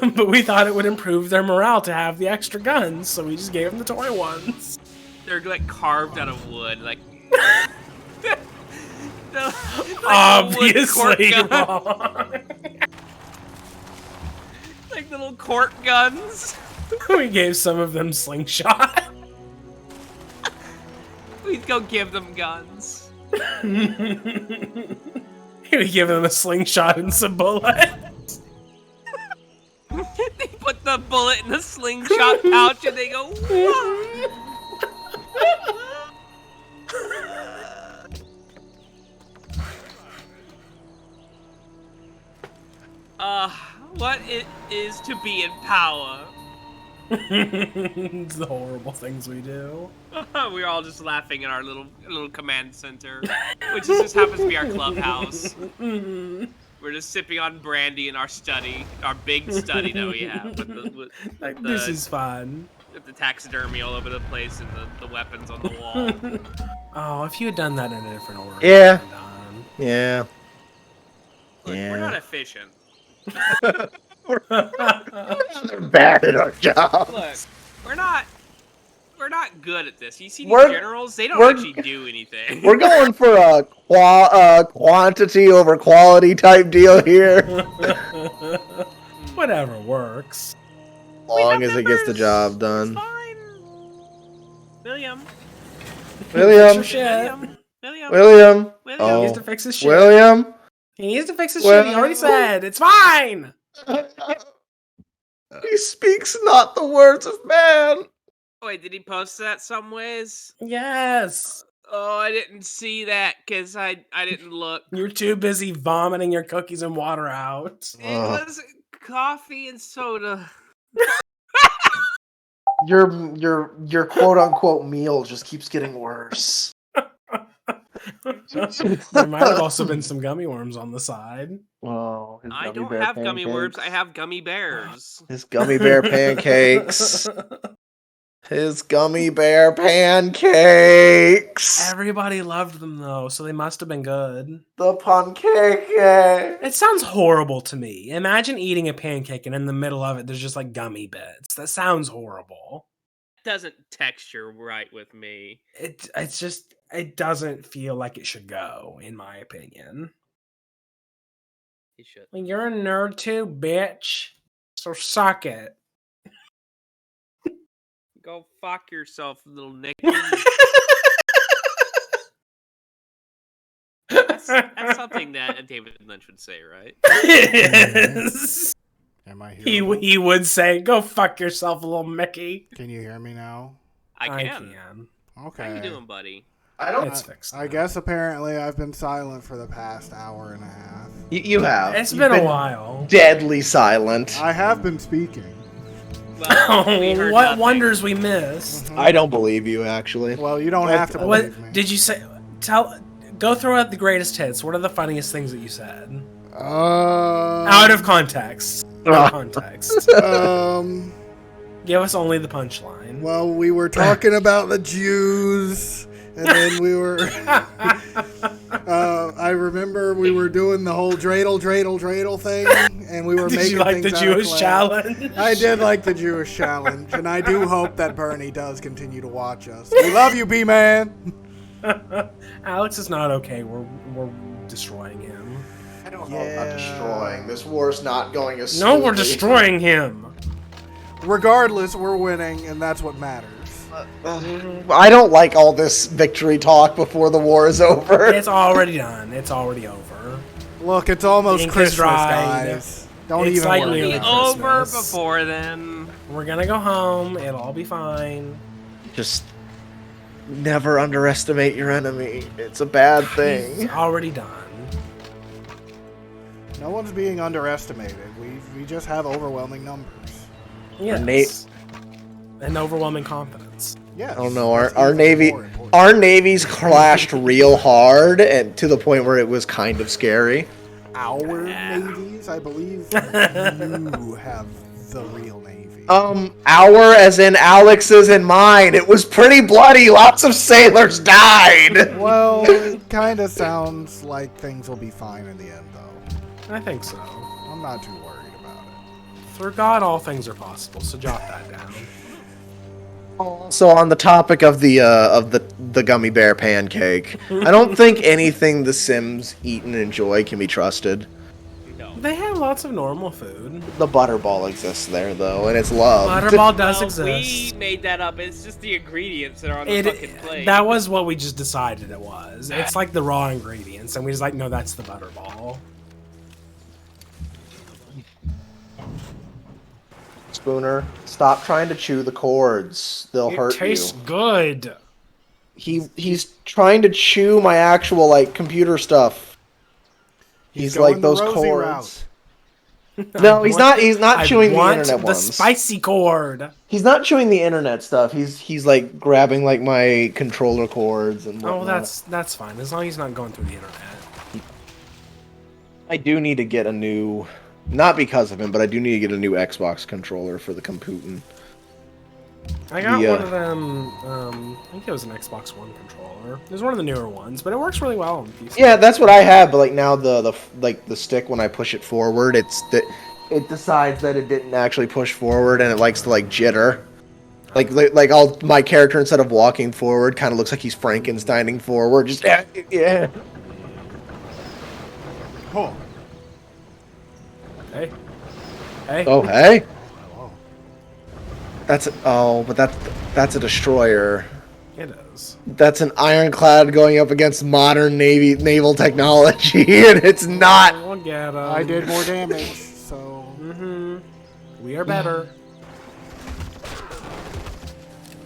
But we thought it would improve their morale to have the extra guns, so we just gave them the toy ones. They're like carved out of wood, like. Obviously wrong. Like little cork guns. We gave some of them slingshot. We'd go give them guns. We give them a slingshot and some bullets. They put the bullet in the slingshot pouch and they go. What it is to be in power. It's the horrible things we do. We're all just laughing in our little command center, which just happens to be our clubhouse. We're just sipping on brandy in our study, our big study that we have. With This is fun. with the taxidermy all over the place and the weapons on the wall. Oh, if you had done that in a different order. Yeah. it would have been done. Yeah. Look, Yeah. we're not efficient. They're bad at our job. Look, we're not good at this. You see these We're- generals? They don't we're- actually do anything. We're going for a quantity over quality type deal here. Whatever works. Long as it gets the job It's done. fine. William. William. Fix your shit. William. William. He Oh. needs to fix his shit. William. He needs to fix his shit. He already said it's fine. He speaks not the words of man. Wait, did he post that some ways? Yes. Oh, I didn't see that because I didn't look. You're too busy vomiting your cookies and water out. It was coffee and soda. Your quote unquote meal just keeps getting worse. There might have also been some gummy worms on the side. Oh, his I gummy don't bear have gummy worms. I pancakes. have gummy bears. His gummy bear pancakes. His gummy bear pancakes. Everybody loved them though, so they must have been good. The pancake. It sounds horrible to me. Imagine eating a pancake and in the middle of it there's just like gummy bits. That sounds horrible. Doesn't texture right with me. It's just it doesn't feel like it should go, in my opinion. You should. Well, you're a nerd too, bitch. So suck it. Go fuck yourself, little Nick. That's something that David Lynch would say, right? Yes. Am I here? He would say, "Go fuck yourself, little Mickey." Can you hear me now? I can. Okay. How you doing, buddy? I don't. It's fixed. I guess apparently I've been silent for the past hour and a half. You have. It's You've been a while. Deadly silent. I have been speaking. Well, we heard What nothing. wonders we missed? I don't believe you, actually. Well, you don't have to What believe me. did you say? Go throw out the greatest hits. What are the funniest things that you said? Out of context. Out of context. Give us only the punchline. Well, we were talking about the Jews, and then we were. I remember we were doing the whole dreidel thing, and we were Did making you like the things out of Jewish clay. challenge? I did like the Jewish challenge, and I do hope that Bernie does continue to watch us. We love you, B-Man. Alex is not okay. We're destroying him. I don't know about destroying. This war's not going as No, we're smoothly. destroying him. Regardless, we're winning, and that's what matters. I don't like all this victory talk before the war is over. It's already done. It's already over. Look, it's almost Ink is Christmas, dried. guys. Don't It's even like worry nearly Be about it. over Christmas. before then. We're gonna go home. It'll all be fine. Just never underestimate your enemy. It's a bad It's thing. already done. No one's being underestimated. We just have overwhelming numbers. Yes. And overwhelming confidence. Yes. I don't know. that's Our even navy, more important. our navies clashed real hard, and to the point where it was kind of scary. Our navies, I believe you have the real navy. Our as in Alex's and mine. It was pretty bloody. Lots of sailors died. Well, it kind of sounds like things will be fine in the end, though. I think so. I'm not too worried about it. Through God, all things are possible. So jot that down. So on the topic of the gummy bear pancake, I don't think anything the Sims eat and enjoy can be trusted. No. They have lots of normal food. The butterball exists there though, and it's loved. Butterball does Well, exist. we made that up. It's just the ingredients that are on the fucking plate. That was what we just decided it was. It's like the raw ingredients, and we just like, no, that's the butterball. Spooner, stop trying to chew the cords. They'll It hurt tastes you. good. He's trying to chew my actual like computer stuff. He's going like the those Rosie cords. No, he's not. He's not chewing the internet the ones. spicy cord. He's not chewing the internet stuff. He's like grabbing like my controller cords and whatnot. Oh, that's fine as long as he's not going through the internet. I do need to get a new, not because of him, but I do need to get a new Xbox controller for the computing. I got The, one of them. I think it was an Xbox One controller. It was one of the newer ones, but it works really well on PC. Yeah, that's what I have. But like now the stick, when I push it forward, it decides that it didn't actually push forward, and it likes to like jitter. Like my character, instead of walking forward, kind of looks like he's Frankensteining forward. Just yeah. Oh, Hey. Hey. Oh hey. hello. But that's a destroyer. It is. That's an ironclad going up against modern naval technology, and it's not. We'll get 'em. I did more damage, so... We are better.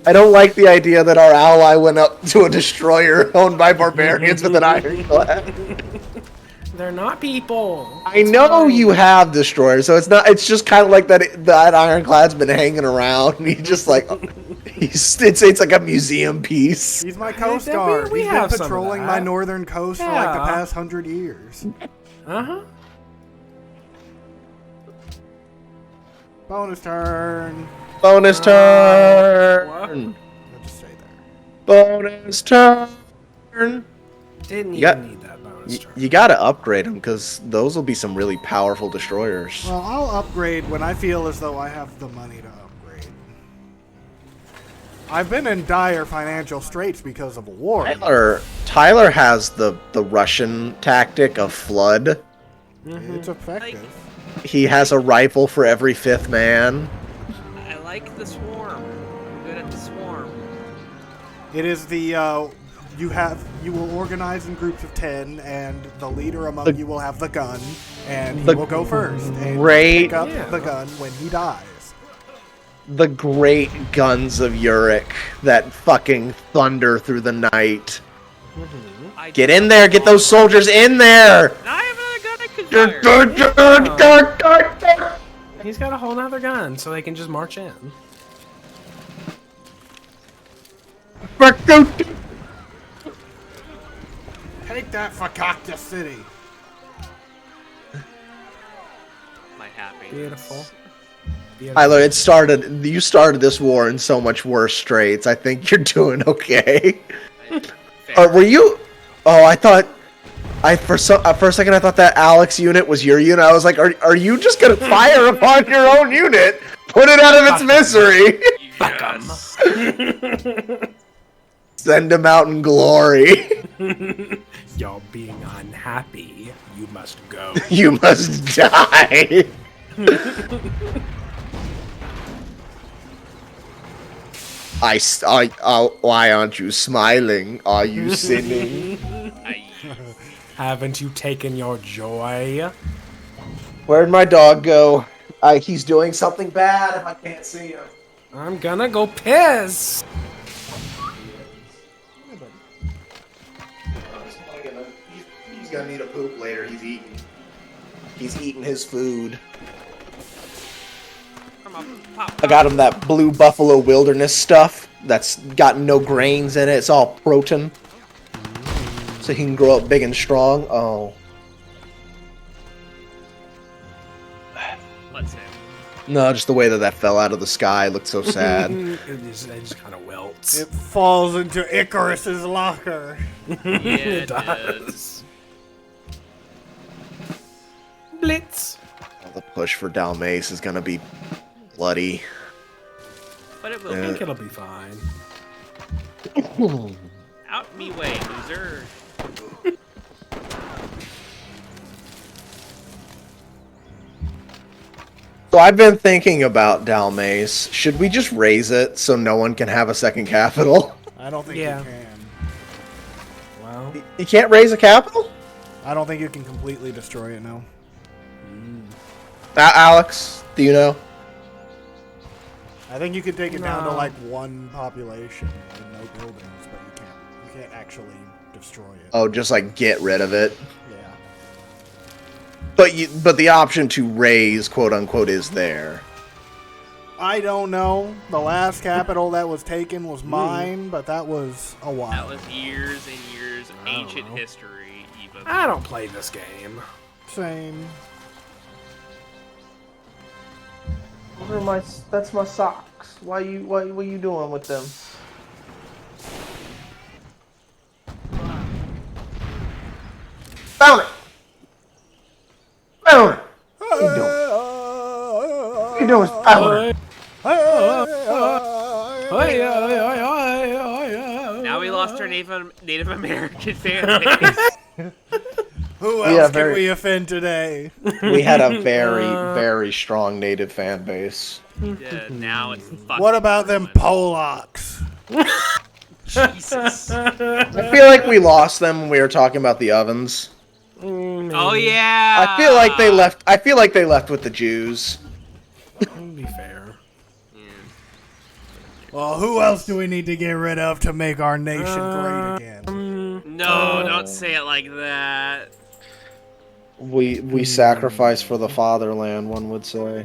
I don't like the idea that our ally went up to a destroyer owned by barbarians with an ironclad. They're not people. I know you have destroyers, so it's not. It's just kind of like that. That ironclad's been hanging around. And he just like It's like a museum piece. He's my Coast Guard. We He's have been some of patrolling that. my northern coast for like the past 100 years. Uh-huh. Bonus turn. Bonus turn. I'll just say there. Bonus turn. Didn't You even need that bonus turn. You gotta upgrade them because those will be some really powerful destroyers. Well, I'll upgrade when I feel as though I have the money to upgrade. I've been in dire financial straits because of a war. Tyler has the Russian tactic of flood. It's effective. He has a rifle for every 5th man. I like the swarm. I'm good at the swarm. It is the you will organize in groups of 10, and the leader among you will have the gun, and he will go first and pick up the gun when he dies. The great guns of Uric that fucking thunder through the night. Get in there, get those soldiers in there! I have a gun I can fire. He's got a whole nother gun, so they can just march in. Take that for Cactus City. My happiness. Beautiful. Tyler, you started this war in so much worse straits. I think you're doing okay. Were you? Oh, I thought. For a second I thought that Alex unit was your unit. I was like, are you just gonna fire upon your own unit? Put it out of its misery. Yes. Send him out in glory. Y'all being unhappy, you must go. You must die. Why aren't you smiling? Are you sinning? Haven't you taken your joy? Where'd my dog go? He's doing something bad if I can't see him. I'm gonna go piss. He's gonna need a poop later. He's eating his food. I got him that Blue Buffalo Wilderness stuff that's got no grains in it. It's all protein. So he can grow up big and strong. Oh. Let's say. No, just the way that fell out of the sky looked so sad. It just kind of welts. It falls into Icarus's locker. Yeah, It does. Blitz. The push for Dalmace is gonna be bloody. But it will I be. think it'll be fine. Out me way, loser. So I've been thinking about Dalmace. Should we just raise it so no one can have a second capital? I don't think you can. Well, You can't raise a capital? I don't think you can completely destroy it now. Alex, do you know? I think you could take it down to like one population and no buildings, but you can't actually destroy it. Oh, just like get rid of it. Yeah. But the option to raise, quote unquote, is there. I don't know. The last capital that was taken was mine, but that was a while. That was years and years of ancient know. history. Even. I don't play this game. Same. That's my socks. What you doing with them? Found it. Found it. What you doing? What you doing? Found it. Now we lost our Native American fan base. Who else can we offend today? We had a very, very strong native fan base. Yeah, now it's fucking What about them Polacks? Jesus. I feel like we lost them when we were talking about the ovens. Oh yeah. I feel like they left. I feel like they left with the Jews. To be fair. Well, who else do we need to get rid of to make our nation great again? No, don't say it like that. We sacrifice for the fatherland, one would say.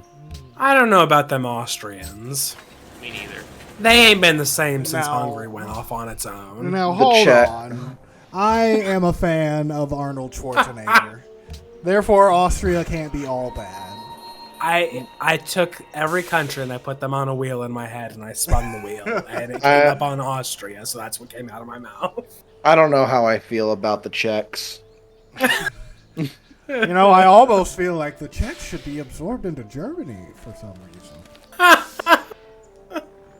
I don't know about them Austrians. Me neither. They ain't been the same since No. Hungary went off on its own. Now, hold on. I am a fan of Arnold Schwarzenegger. Therefore, Austria can't be all bad. I took every country and I put them on a wheel in my head and I spun the wheel and it came up on Austria, so that's what came out of my mouth. I don't know how I feel about the Czechs. You know, I almost feel like the Czechs should be absorbed into Germany for some reason.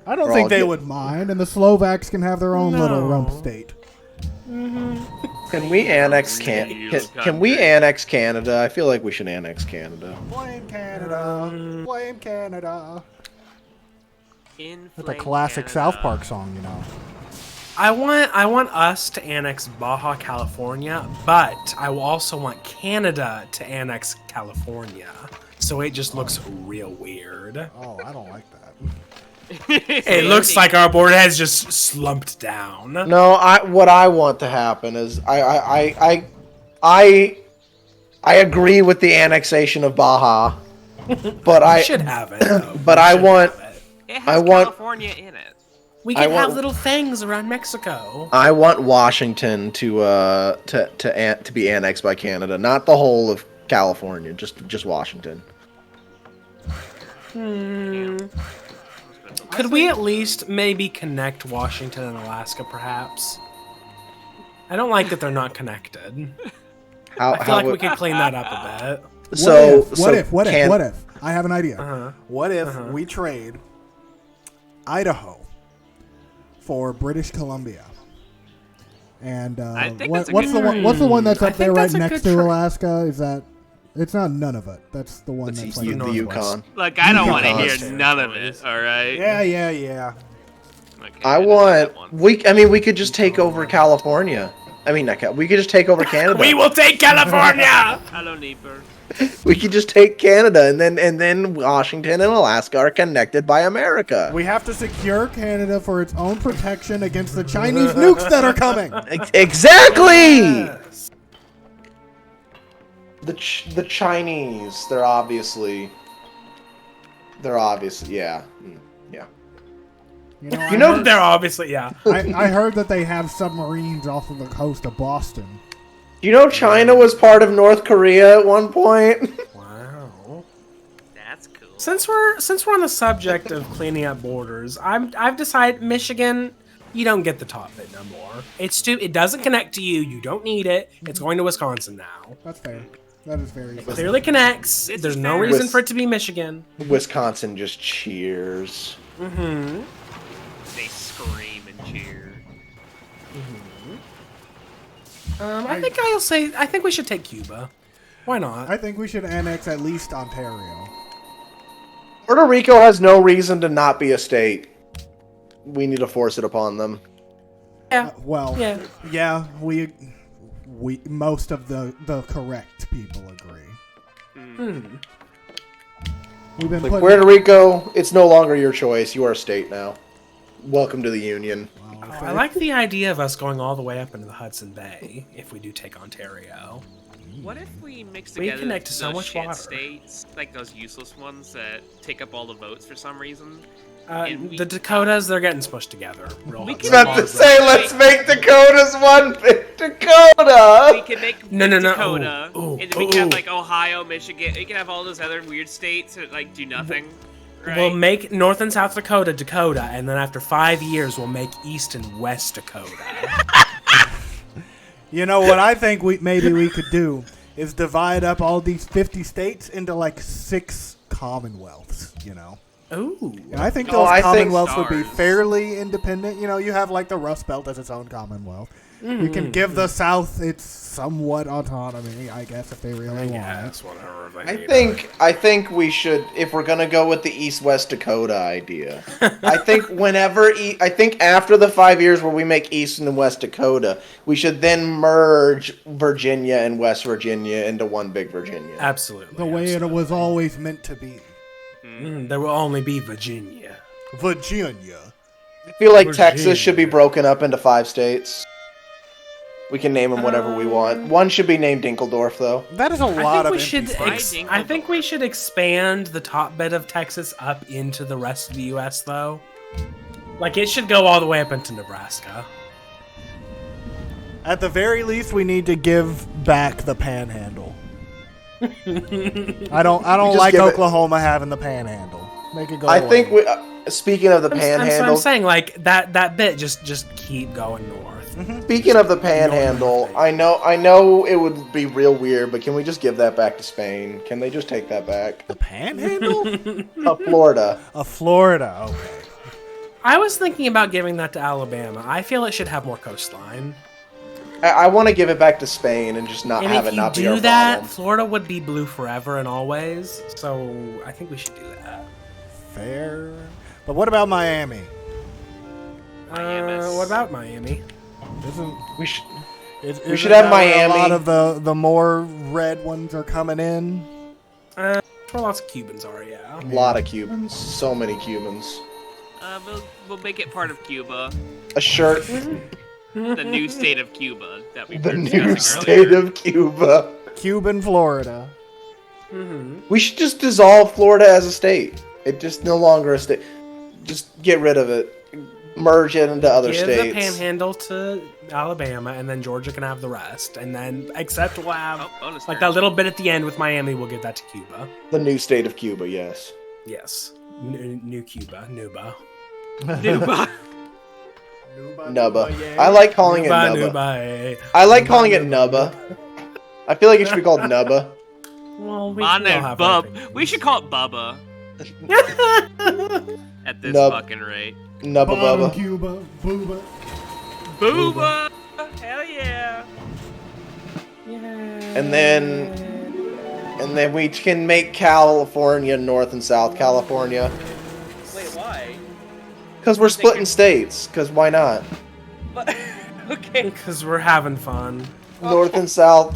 I don't think they would mind, and the Slovaks can have their own little rump state. Can we annex Can we annex Canada? I feel like we should annex Canada. Blame Canada. Blame Canada. In That's a classic South Park song, you know. I want us to annex Baja California, but I will also want Canada to annex California, so it just looks real weird. Oh, I don't like that. It looks like our border has just slumped down. No, what I want to happen is I agree with the annexation of Baja, but We should have it. Though. But We should have it. It has California in it. We can have little things around Mexico. I want Washington to be annexed by Canada, not the whole of California, just Washington. Could we at least maybe connect Washington and Alaska, perhaps? I don't like that they're not connected. I feel like we could clean that up a bit. What if? I have an idea. What if we trade Idaho for British Columbia? And what's the one that's up there right next to Alaska? Is that? It's not none of it. That's the one that's like the Yukon. Look, I don't want to hear none of it. All right. Yeah. Okay, we could just take over California. We could just take over Canada. We will take California. Hello, neighbor. We could just take Canada, and then Washington and Alaska are connected by America. We have to secure Canada for its own protection against the Chinese nukes that are coming. Exactly. Yes. The Chinese, they're obviously, yeah. You know, they're obviously, yeah. I heard that they have submarines off of the coast of Boston. You know, China was part of North Korea at one point. Wow, that's cool. Since we're on the subject of cleaning up borders, I've decided Michigan, you don't get the top bit no more. It doesn't connect to you. You don't need it. It's going to Wisconsin now. That's fair. That is very fair. Clearly connects. There's no reason for it to be Michigan. Wisconsin just cheers. Mm-hmm. They scream and cheer. I think we should take Cuba. Why not? I think we should annex at least Ontario. Puerto Rico has no reason to not be a state. We need to force it upon them. Yeah. Yeah, we most of the correct people agree. We've been Puerto Rico, it's no longer your choice. You are a state now. Welcome to the Union. I like the idea of us going all the way up into the Hudson Bay if we do take Ontario. What if we mix together connect to so those much shit water. states, like those useless ones that take up all the votes for some reason? The Dakotas, they're getting smushed together. Let's make Dakotas one big Dakota. We can make No. Dakota, Ooh, and then we can have like Ohio, Michigan. We can have all those other weird states that like do nothing. Right? We'll make North and South Dakota, and then after 5 years, we'll make East and West Dakota. You know what I think maybe we could do is divide up all these 50 states into like 6 commonwealths, you know? Ooh. And I think those commonwealths would be fairly independent. You know, you have like the Rust Belt as its own commonwealth. We can give the South its somewhat autonomy, I guess, if they really want it. I think we should, if we're gonna go with the East-West Dakota idea. I think after the 5 years where we make East and West Dakota, we should then merge Virginia and West Virginia into one big Virginia. Absolutely. The way it was always meant to be. There will only be Virginia. Virginia. I feel like Texas should be broken up into 5 states. We can name them whatever we want. One should be named Dinkeldorf, though. That is a lot of empty I think we should expand the top bit of Texas up into the rest of the U.S., though. Like, it should go all the way up into Nebraska. At the very least, we need to give back the Panhandle. I don't like Oklahoma having the Panhandle. Make it go away. I think we. Speaking of the Panhandle, I'm saying like that bit just keep going north. Speaking of the Panhandle, I know it would be real weird, but can we just give that back to Spain? Can they just take that back? The Panhandle? Florida. Florida. Okay. I was thinking about giving that to Alabama. I feel it should have more coastline. I want to give it back to Spain and just not have it not be our if you do that, problem. Florida would be blue forever and always. So I think we should do that. Fair. But what about Miami? What about Miami? We should have Miami. A lot of the more red ones are coming in. Where lots of Cubans are, yeah. A lot of Cubans. So many Cubans. We'll make it part of Cuba. A shirt. The new state of Cuba that we were The new discussing state earlier. of Cuba. Cuban Florida. We should just dissolve Florida as a state. It just no longer a state. Just get rid of it. Merge it into other Give states. the Panhandle to Alabama, and then Georgia can have the rest. And then, except we'll have bonus like turn. that little bit at the end with Miami. We'll give that to Cuba. The new state of Cuba, yes. Yes, new Cuba, Nuba. Nuba. Nubba. I like calling it Nubba. Nuba. I like calling it Nubba. I feel like it should be called Nubba. Well, we My can all name have our Bub. opinions. We should call it Bubba. At this Nub. fucking rate. Nubba Bubba. Cuba, Booba. Booba! Hell yeah! And then we can make California North and South California. Wait, why? Because we're splitting states. Because why not? Okay. Because we're having fun. North and South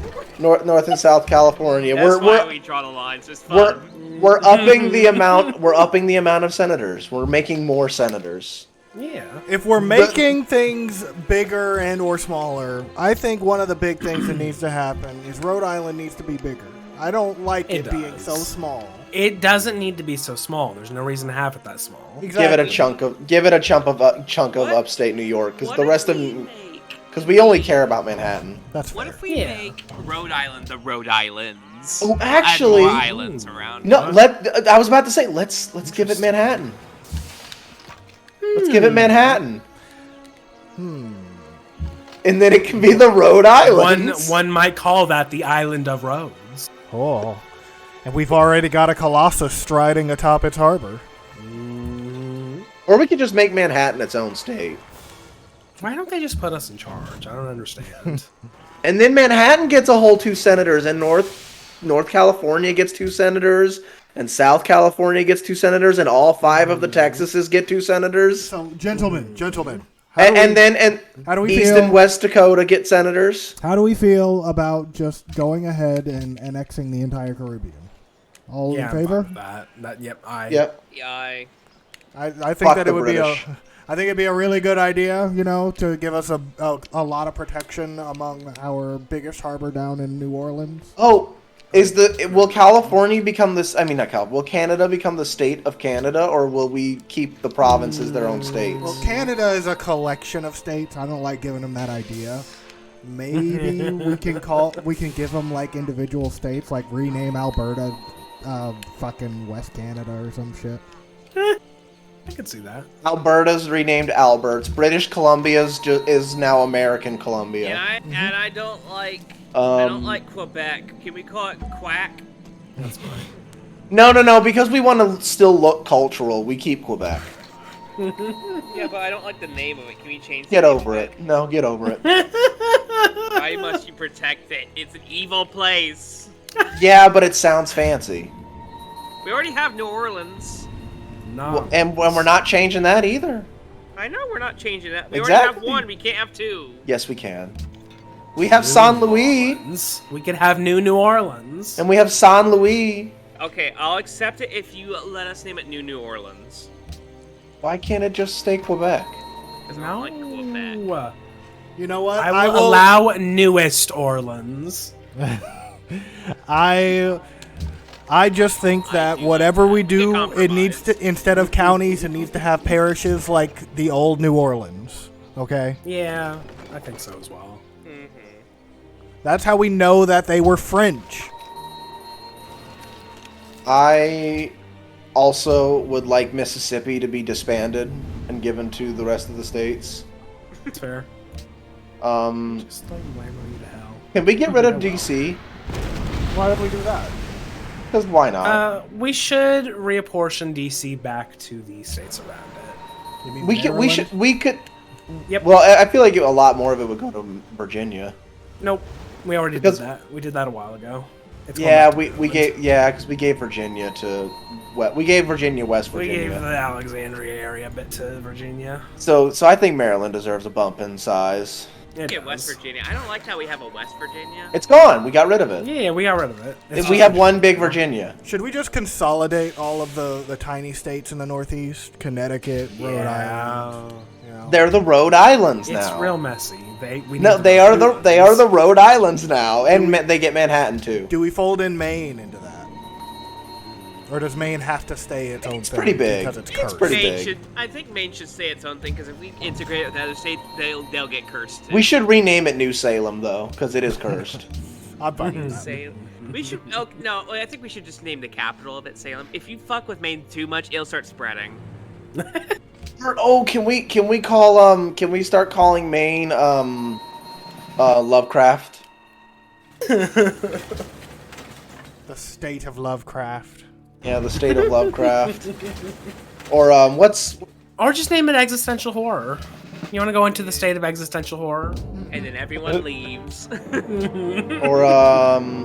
California. That's why we draw the lines. It's fun. We're upping the amount. We're upping the amount of senators. We're making more senators. Yeah. If we're making things bigger and or smaller, I think one of the big things that needs to happen is Rhode Island needs to be bigger. I don't like it being so small. It doesn't need to be so small. There's no reason to have it that small. Exactly. Give it a chunk of upstate New York, because the rest of because we only care about Manhattan. That's What fair. if we make Rhode Island the Rhode Islands? Oh, actually, Add more islands around. No, I was about to say let's give it Manhattan. Let's give it Manhattan. And then it can be the Rhode Islands. One might call that the Island of Rhodes. Oh. And we've already got a Colossus striding atop its harbor. Or we could just make Manhattan its own state. Why don't they just put us in charge? I don't understand. And then Manhattan gets a whole 2 senators, and North California gets 2 senators, and South California gets 2 senators, and all 5 of the Texases get 2 senators. So, gentlemen. And then how do we East feel? and West Dakota get senators. How do we feel about just going ahead and annexing the entire Caribbean? All in favor? Yep. Yep. Yeah, I think Fuck that the it would British. I think it'd be a really good idea, to give us a lot of protection among our biggest harbor down in New Orleans. Oh, will California become this? I mean, not Cal. Will Canada become the state of Canada, or will we keep the provinces their own states? Well, Canada is a collection of states. I don't like giving them that idea. Maybe we can give them like individual states, like rename Alberta, fucking West Canada or some shit. I could see that. Alberta's renamed Alberts. British Columbia is now American Columbia. and I don't like. I don't like Quebec. Can we call it Quack? That's fine. No, because we want to still look cultural. We keep Quebec. Yeah, but I don't like the name of it. Can we change? Get over it. No, get over it. Why must you protect it? It's an evil place. Yeah, but it sounds fancy. We already have New Orleans. No. Well, and we're not changing that either. I know we're not changing that. We Exactly. already have one. We can't have 2. Yes, we can. We have San Luis, We could have New Orleans. and we have San Luis. Okay, I'll accept it if you let us name it New Orleans. Why can't it just stay Quebec? Because I don't like Quebec. You know what? I will allow newest Orleans. I just think that whatever we do, it needs to, instead of counties, it needs to have parishes like the old New Orleans. Okay? Yeah, I think so as well. That's how we know that they were French. I also would like Mississippi to be disbanded and given to the rest of the states. That's fair. Just like Lambo to hell. Can we get rid of DC? Why would we do that? Because why not? We should reapportion DC back to the states around it. You mean We could. Yep. Well, I feel like a lot more of it would go to Virginia. Nope. We already did that. We did that a while ago. Because we gave Virginia to we gave Virginia West Virginia. We gave the Alexandria area a bit to Virginia. So I think Maryland deserves a bump in size. Yeah, West Virginia. I don't like how we have a West Virginia. It's gone. We got rid of it. Yeah, we got rid of it. We have one big Virginia. Should we just consolidate all of the tiny states in the Northeast? Connecticut, Rhode Island. They're the Rhode Islands now. It's real messy. They are the Rhode Islands now, and they get Manhattan too. Do we fold in Maine into that? Or does Maine have to stay its own thing? It's pretty big. Because it's cursed? Pretty big. I think Maine should stay its own thing, because if we integrate it with other states, they'll get cursed too. We should rename it New Salem, though, because it is cursed. I'm fine with that. Salem. We should. Oh, no, I think we should just name the capital of it Salem. If you fuck with Maine too much, it'll start spreading. Oh, can we start calling Maine Lovecraft? The state of Lovecraft. Yeah, the state of Lovecraft. Or Or just name it existential horror. You want to go into the state of existential horror? And then everyone leaves. Or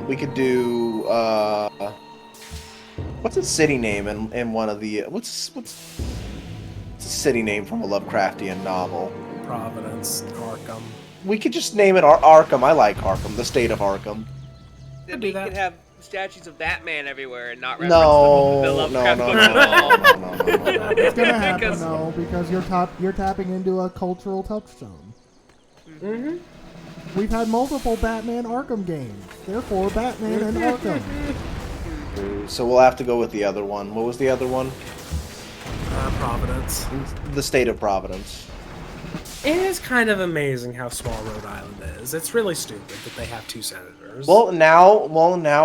we could do what's a city name in one of the what's a city name from a Lovecraftian novel? Providence, Arkham. We could just name it Arkham. I like Arkham, the state of Arkham. Then do we that. could have statues of Batman everywhere and not reference No, the no, Lovecraft no, book. no. It's gonna happen, Because- though, because you're tapping into a cultural touchstone. Mm-hmm. We've had multiple Batman Arkham games. Therefore, Batman and Arkham. So we'll have to go with the other one. What was the other one? Providence. The state of Providence. It is kind of amazing how small Rhode Island is. It's really stupid that they have 2 senators. Well, now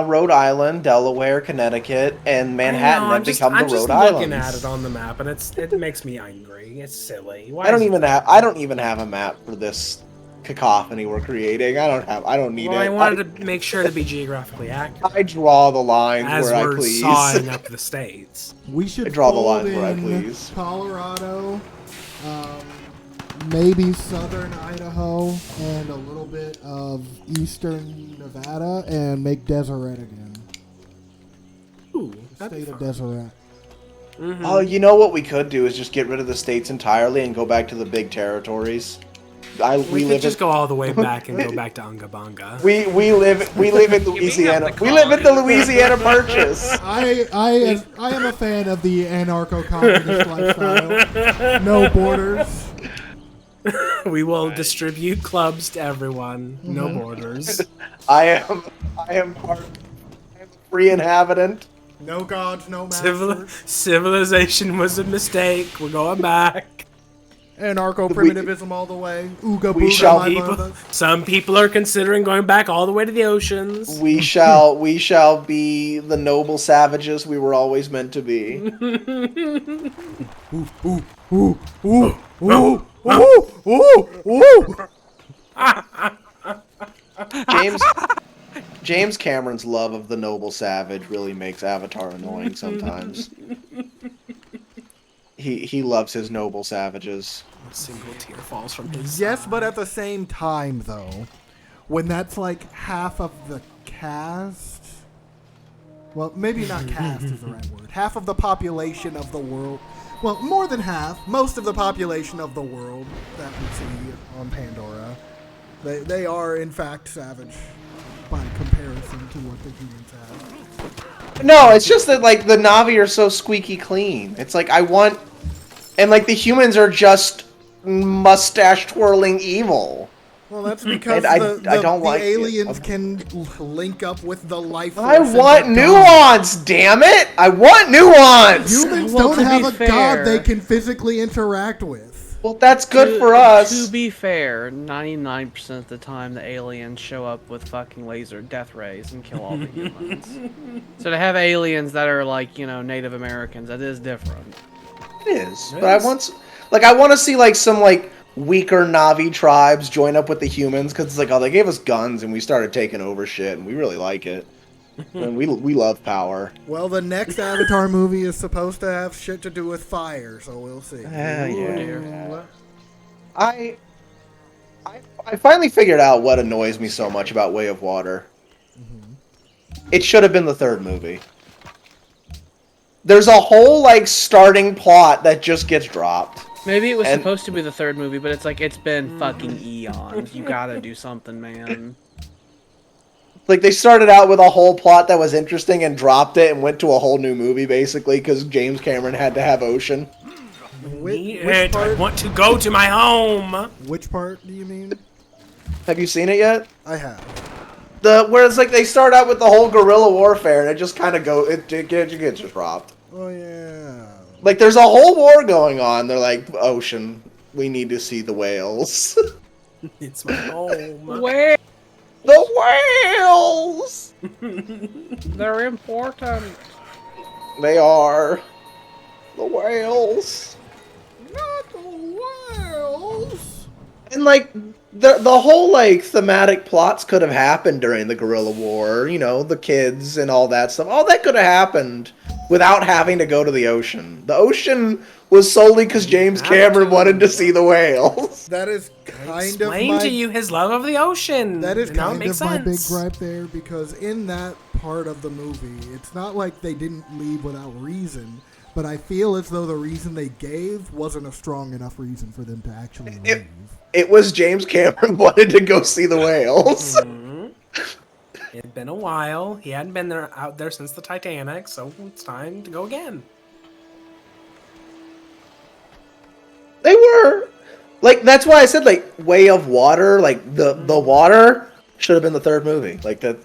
Rhode Island, Delaware, Connecticut, and Manhattan have become the Rhode Islands. I'm just looking at it on the map, and it makes me angry. It's silly. I don't even have a map for this cacophony we're creating. I don't need it. I wanted to make sure to be geographically accurate. I draw the lines as where I we're please. sawing up the states. We should I draw the fold lines where I in please. Colorado, maybe southern Idaho, and a little bit of eastern Nevada, and make Deseret again. Ooh, The state of Deseret. Mm-hmm. Oh, you know what we could do is just get rid of the states entirely and go back to the big territories. We could just go all the way back and go back to Ungabanga. We live in Louisiana. We live in the Louisiana Purchase. I am a fan of the anarcho-communist lifestyle. No borders. We will distribute clubs to everyone. No borders. I am a free inhabitant. No gods, no masters. Civilization was a mistake. We're going back. Anarcho-primitivism all the way. Ooga We booga, shall my be- brother. Some people are considering going back all the way to the oceans. We shall be the noble savages we were always meant to be. James Cameron's love of the noble savage really makes Avatar annoying sometimes. He loves his noble savages. A single tear falls from his Yes, side. but at the same time, though, when that's like half of the cast, well, maybe not cast is the right word, half of the population of the world, well, more than half, most of the population of the world that we see on Pandora, they are in fact savage by comparison to what the humans have. No, it's just that like the Na'vi are so squeaky clean. It's like and like the humans are just mustache twirling evil. Well, that's because I the don't like aliens can link up with the life force. I want nuance, damn it! I want nuance! Humans don't have a god they can physically interact with. Well, that's good for us. To be fair, 99% of the time the aliens show up with fucking laser death rays and kill all the humans. So to have aliens that are like, you know, Native Americans, that is different. It is. But I want to see like some like weaker Na'vi tribes join up with the humans, because it's like, oh, they gave us guns and we started taking over shit and we really like it. And we love power. Well, the next Avatar movie is supposed to have shit to do with fire, so we'll see. Yeah. I finally figured out what annoys me so much about Way of Water. It should have been the third movie. There's a whole like starting plot that just gets dropped. Maybe it was supposed to be the third movie, but it's like, it's been fucking eons. You gotta do something, man. Like, they started out with a whole plot that was interesting and dropped it and went to a whole new movie, basically, because James Cameron had to have Ocean. Which part? I want to go to my home! Which part do you mean? Have you seen it yet? I have. Where it's like they start out with the whole guerrilla warfare and it just kind of it gets just dropped. Oh, yeah. Like, there's a whole war going on. They're like, Ocean, we need to see the whales. It's my home. Where? The whales! They're important. They are. The whales. Not the whales! And, like, the whole, like, thematic plots could have happened during the guerrilla war. You know, the kids and all that stuff. All that could have happened without having to go to the ocean. The ocean was solely because James Cameron wanted to see the whales. That is kind of Explain to you his love of the ocean. That is kind of my big sense. gripe there, because in that part of the movie, it's not like they didn't leave without reason, but I feel as though the reason they gave wasn't a strong enough reason for them to actually leave. It was James Cameron wanted to go see the whales. It had been a while. He hadn't been out there since the Titanic, so it's time to go again. They were like, that's why I said like Way of Water, like the water should have been the third movie. Like that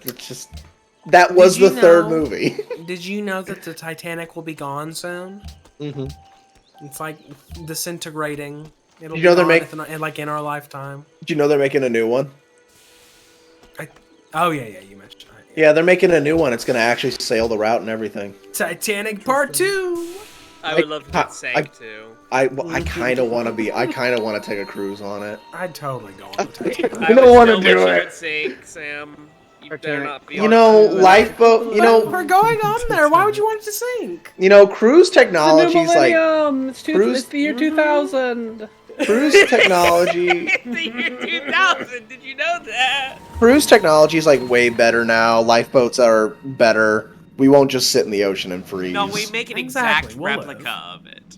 was the third movie. Did you know that the Titanic will be gone soon? Mm-hmm. It's like disintegrating. It'll you know be they're making like in our lifetime. Do you know they're making a new one? Oh yeah, you mentioned it. Yeah, they're making a new one. It's gonna actually sail the route and everything. Titanic Part 2. I would love to get sank too. I kind of want to take a cruise on it. I'd totally go on the Titanic. I don't want to do it. Sink, Sam. You better not be. You know, lifeboat. You know, we're going on there. Why would you want it to sink? You know, cruise technology is like it's the year 2000. Cruise technology. The year 2000. Did you know that? Cruise technology is like way better now. Lifeboats are better. We won't just sit in the ocean and freeze. No, we make an exact replica of it.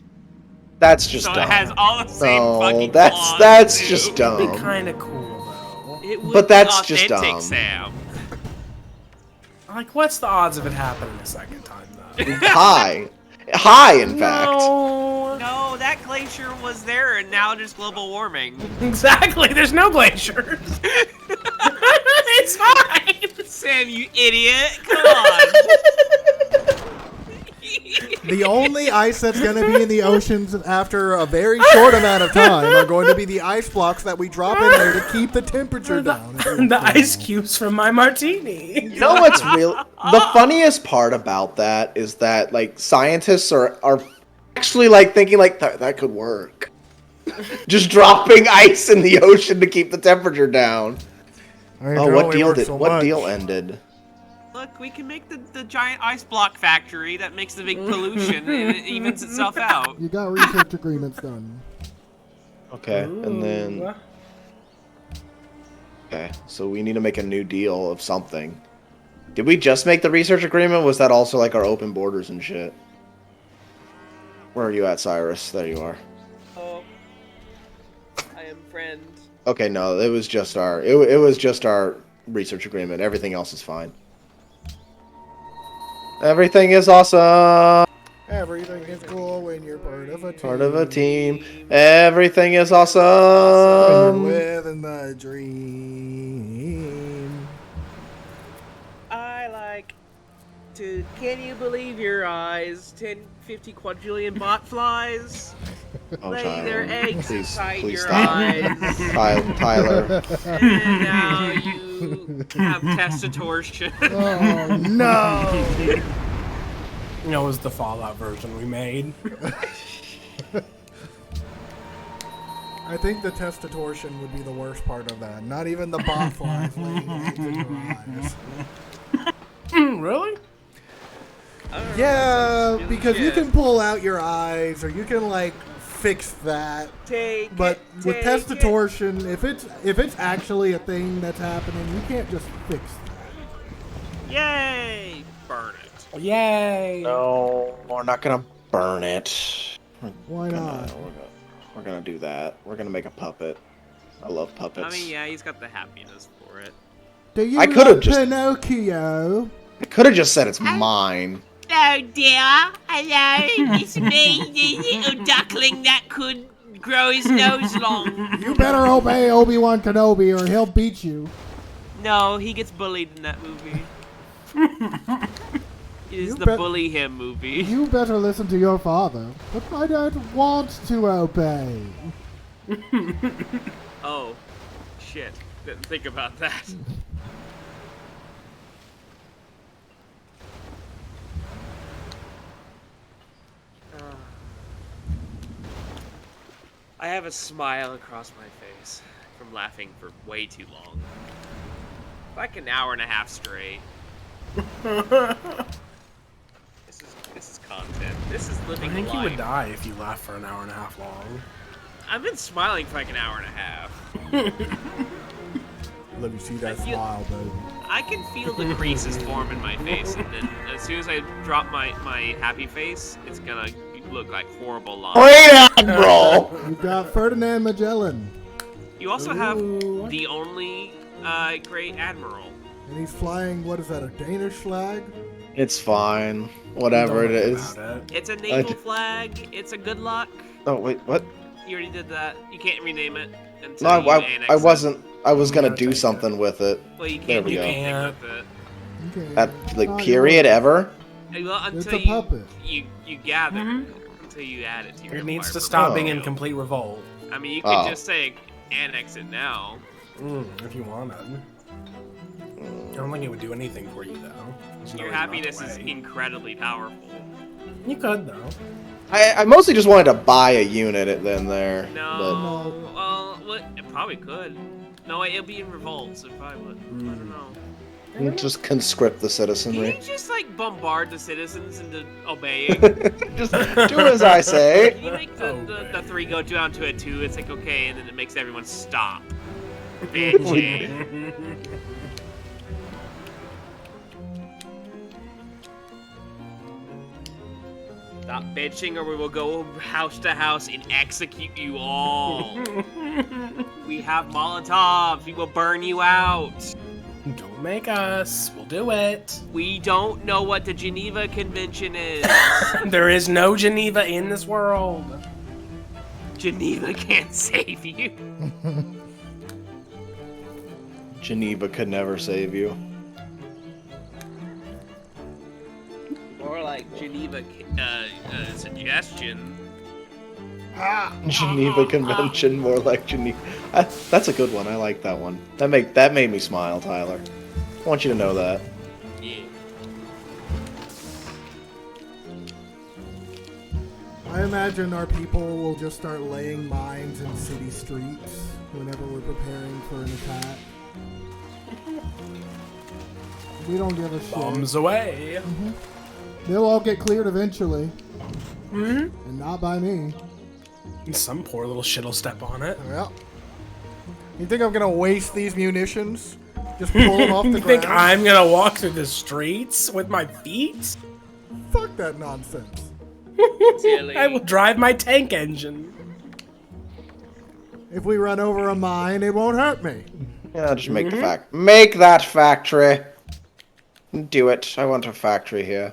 That's just so dumb. It has all the same fucking that's just dumb. It'd be kind of cool though. It would but that's be just dumb. Sam. Like, what's the odds of it happening a second time though? High, in fact. No, that glacier was there, and now there's global warming. Exactly, there's no glaciers. It's fine. Sam, you idiot! Come on. The only ice that's going to be in the oceans after a very short amount of time are going to be the ice blocks that we drop in there to keep the temperature down. The ice cubes from my martini. You know what's real? The funniest part about that is that like scientists are actually like thinking like that could work. Just dropping ice in the ocean to keep the temperature down. What deal ended? Look, we can make the giant ice block factory that makes the big pollution and it evens itself out. You got research agreements done. Okay, and then... Okay, so we need to make a new deal of something. Did we just make the research agreement? Was that also like our open borders and shit? Where are you at, Cyrus? There you are. Oh, I am friend. Okay, no, it was just our it was just our research agreement. Everything else is fine. Everything is awesome. Everything is cool when you're part of a team. Part of a team. Everything is When awesome. you're living the dream. I like to. Can you believe your eyes? 10-50 quadrillion bot flies. Oh, Lay Tyler. their eggs Please, inside please your stop. eyes. Tyler. And now you have testotortion. Oh, no. You know, it was the Fallout version we made. I think the testotortion would be the worst part of that. Not even the bot flies laying eggs in your eyes. Really? Yeah, because you can pull out your eyes, or you can like fix that. But with testotortion, if it's actually a thing that's happening, you can't just fix that. Yay! Burn it. Yay! No, we're not gonna burn it. Why not? We're gonna do that. We're gonna make a puppet. I love puppets. I mean, yeah, he's got the happiness for it. Do you I could've just- Pinocchio? I could have just said it's mine. Hello, dear. Hello, it's me, the little duckling that could grow his nose long. You better obey Obi-Wan Kenobi, or he'll beat you. No, he gets bullied in that movie. It is You the bet- bully him movie. You better listen to your father. But I don't want to obey. Oh, shit. Didn't think about that. I have a smile across my face from laughing for way too long. Like an hour and a half straight. This is content. This is I living think life. you would die if you laughed for an hour and a half long. I've been smiling for like an hour and a half. Let me see that I feel- smile, baby. I can feel the creases form in my face, and then as soon as I drop my happy face, it's gonna look like horrible lines. Great Admiral! You've got Ferdinand Magellan, You also have Ooh. the only great admiral. and he's flying, what is that, a Danish flag? It's fine. Whatever it Don't worry is. about it. It's a naval flag. It's a good luck. Oh, wait, what? You already did that. You can't rename it until No, you annex I it. wasn't. I was gonna Yeah, do take something with it. Well, you There can't we do go. anything Can't. with it. Okay. At, like, Not period, yours. ever? Well, It's until a puppet. you gather until you add it to your It needs to empire stop Oh. being in portfolio. complete revolt. I mean, you could Oh. just say annex it now. If you wanted. I don't think it would do anything for you, though. There's no Your reason not happiness to is wait. incredibly powerful. You could, though. I mostly just wanted to buy a unit then there. No. Well, it probably could. No, wait, it'll be in revolt, so it probably would. I don't know. But just conscript the Can citizenry. you just like bombard the citizens into obeying? Just do as I say. Can you make the 3 go down to a 2? It's like okay, and then it makes everyone stop. Bitching. Stop bitching, or we will go house to house and execute you all. We have Molotovs. We will burn you out. Don't make us. We'll do it. We don't know what the Geneva Convention is. There is no Geneva in this world. Geneva can't save you. Geneva could never save you. Or like Geneva suggestion. Geneva Convention, more like Geneva. That's a good one. I like that one. That made me smile, Tyler. I want you to know that. Yeah. I imagine our people will just start laying mines in city streets whenever we're preparing for an attack. We don't give a shit. Bombs away. They'll all get cleared eventually. And not by me. Some poor little shit'll step on it. Well, you think I'm gonna waste these munitions? Just pull them off the You ground? think I'm gonna walk through the streets with my feet? Fuck that nonsense. Silly. I will drive my tank engine. If we run over a mine, it won't hurt me. Yeah, just make the make that factory. Do it. I want a factory here.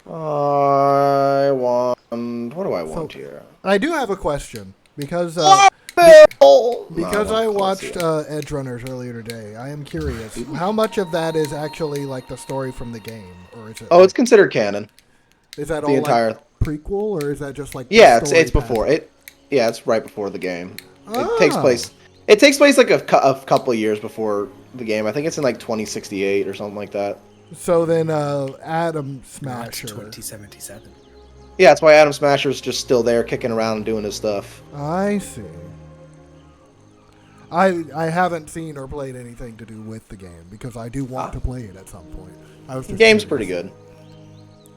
I want. What do I want here? I do have a question because Because I watched Edge Runners earlier today. I am curious how much of that is actually like the story from the game, or is it? Oh, it's considered canon. Is that the all entire like prequel, or is that just like? Yeah, the story it's before pattern? it. Yeah, it's right before the game. Oh. It takes place. It takes place like a couple of years before the game. I think it's in like 2068 or something like that. So then, Adam March Smasher. 2077. Yeah, that's why Adam Smasher's just still there, kicking around and doing his stuff. I see. I haven't seen or played anything to do with the game because I do want to play it at some point. The game's pretty good.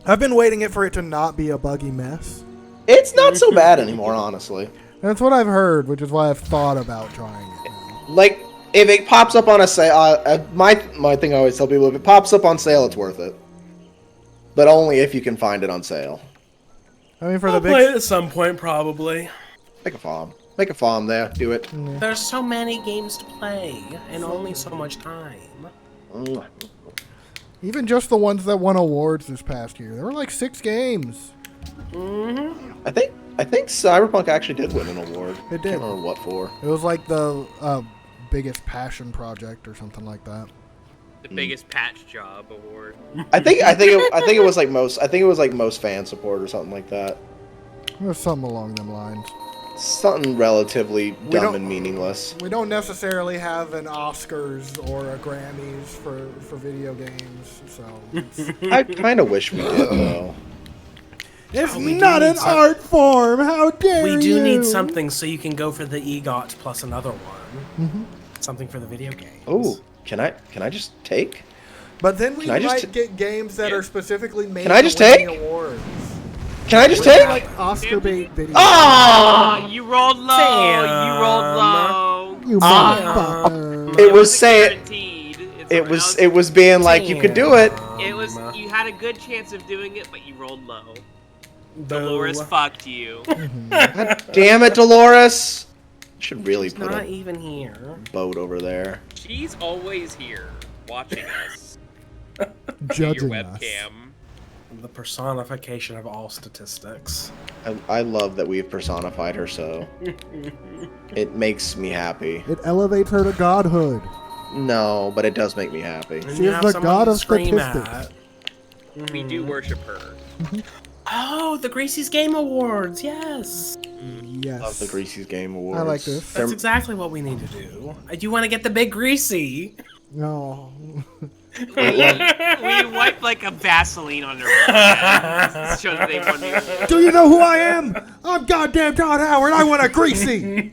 I've been waiting for it to not be a buggy mess. It's not so bad anymore, honestly. That's what I've heard, which is why I've thought about trying it now. Like, if it pops up on a sale, my thing I always tell people, if it pops up on sale, it's worth it. But only if you can find it on sale. I mean, for I'll the play it big... at some point, probably. Make a farm. Make a farm there. Do it. There's so many games to play, and only so much time. Even just the ones that won awards this past year. There were like 6 games. I think Cyberpunk actually did win an award. It did. I can't remember what for. It was like the biggest passion project or something like that. The biggest patch job award. I think it was like most fan support or something like that. It was something along them lines. Something relatively dumb don't- and meaningless. We don't necessarily have an Oscars or a Grammys for video games, so... I kind of wish we did though. It's we do not need an some- art form! How dare you! We do need something so you can go for the EGOT plus another one. Something for the video games. Oh, can I just take? But then we Can I just might get games that are specifically made Can I just for winning take? awards. Can I just With, take? like Oscar bait video. Oh, you rolled low. Damn. You rolled low. You motherfucker! It was saying. Guaranteed. It was being like you could do it. It was. You had a good chance of doing it, but you rolled low. Boo. Dolores fucked you. God damn it, Dolores! Should really put Not a even here. boat over there. She's always here, watching us. Judging Your us. webcam. The personification of all statistics. I love that we've personified her so. It makes me happy. It elevates her to godhood. No, but it does make me happy. And She you is have the someone god to of scream statistics. at. We do worship her. Oh, the Gracie's Game Awards, yes! Yes. Love the Greasy's Game Awards. I like this. That's exactly what we need to do. You want to get the big Greasy. No. We wipe like a Vaseline on their forehead. Show that they won the award. Do you know who I am? I'm goddamn Todd Howard. I want a greasy.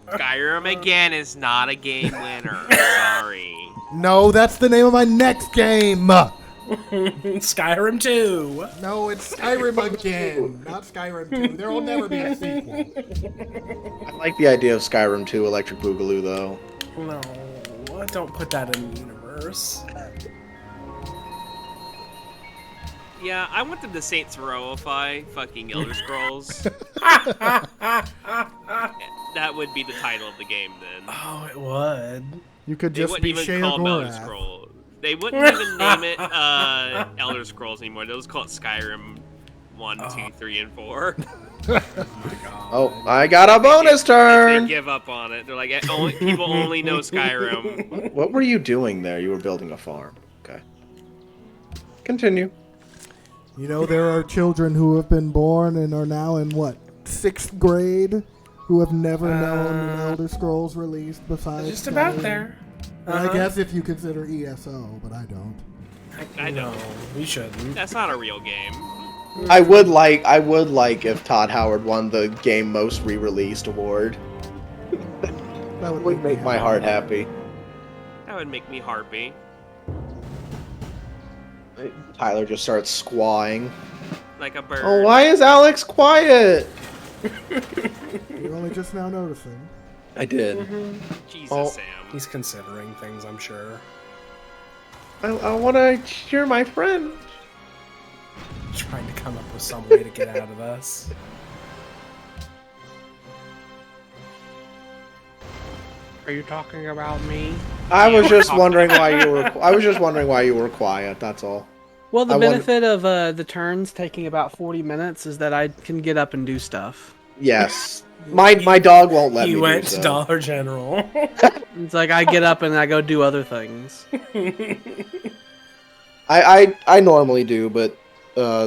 Skyrim again is not a game winner. Sorry. No, that's the name of my next game. Skyrim 2. No, it's Skyrim again, not Skyrim 2. There will never be a sequel. I like the idea of Skyrim 2 Electric Boogaloo though. No, don't put that in the universe. Yeah, I want them to Saints Rowify fucking Elder Scrolls. That would be the title of the game then. Oh, it would. You could They just wouldn't be even Shea call them Elder Gorath. Scrolls. They wouldn't even name it Elder Scrolls anymore. They'll just call it Skyrim 1, 2, 3, and 4. Oh, I got a bonus They turn! give up on it. They're like, people only know Skyrim. What were you doing there? You were building a farm. Okay. Continue. You know, there are children who have been born and are now in, what, 6th grade? Who have never known an Elder Scrolls released besides Just about Skyrim. there. And I guess if you consider ESO, but I don't. I No, don't. we shouldn't. That's not a real game. I would like if Todd Howard won the Game Most Re-Released award. That Would make my heart happy. That would make me harpy. Tyler just starts squawing. Like a bird. Oh, why is Alex quiet? You're only just now noticing. I did. Jesus, Oh. Sam. He's considering things, I'm sure. I want to cheer my friend. Trying to come up with some way to get out of this. Are you talking about me? I was just wondering why you were. I was just wondering why you were quiet. That's all. Well, the benefit of the turns taking about 40 minutes is that I can get up and do stuff. Yes. My dog won't let me do so. He went to Dollar General. It's like I get up and I go do other things. I normally do, but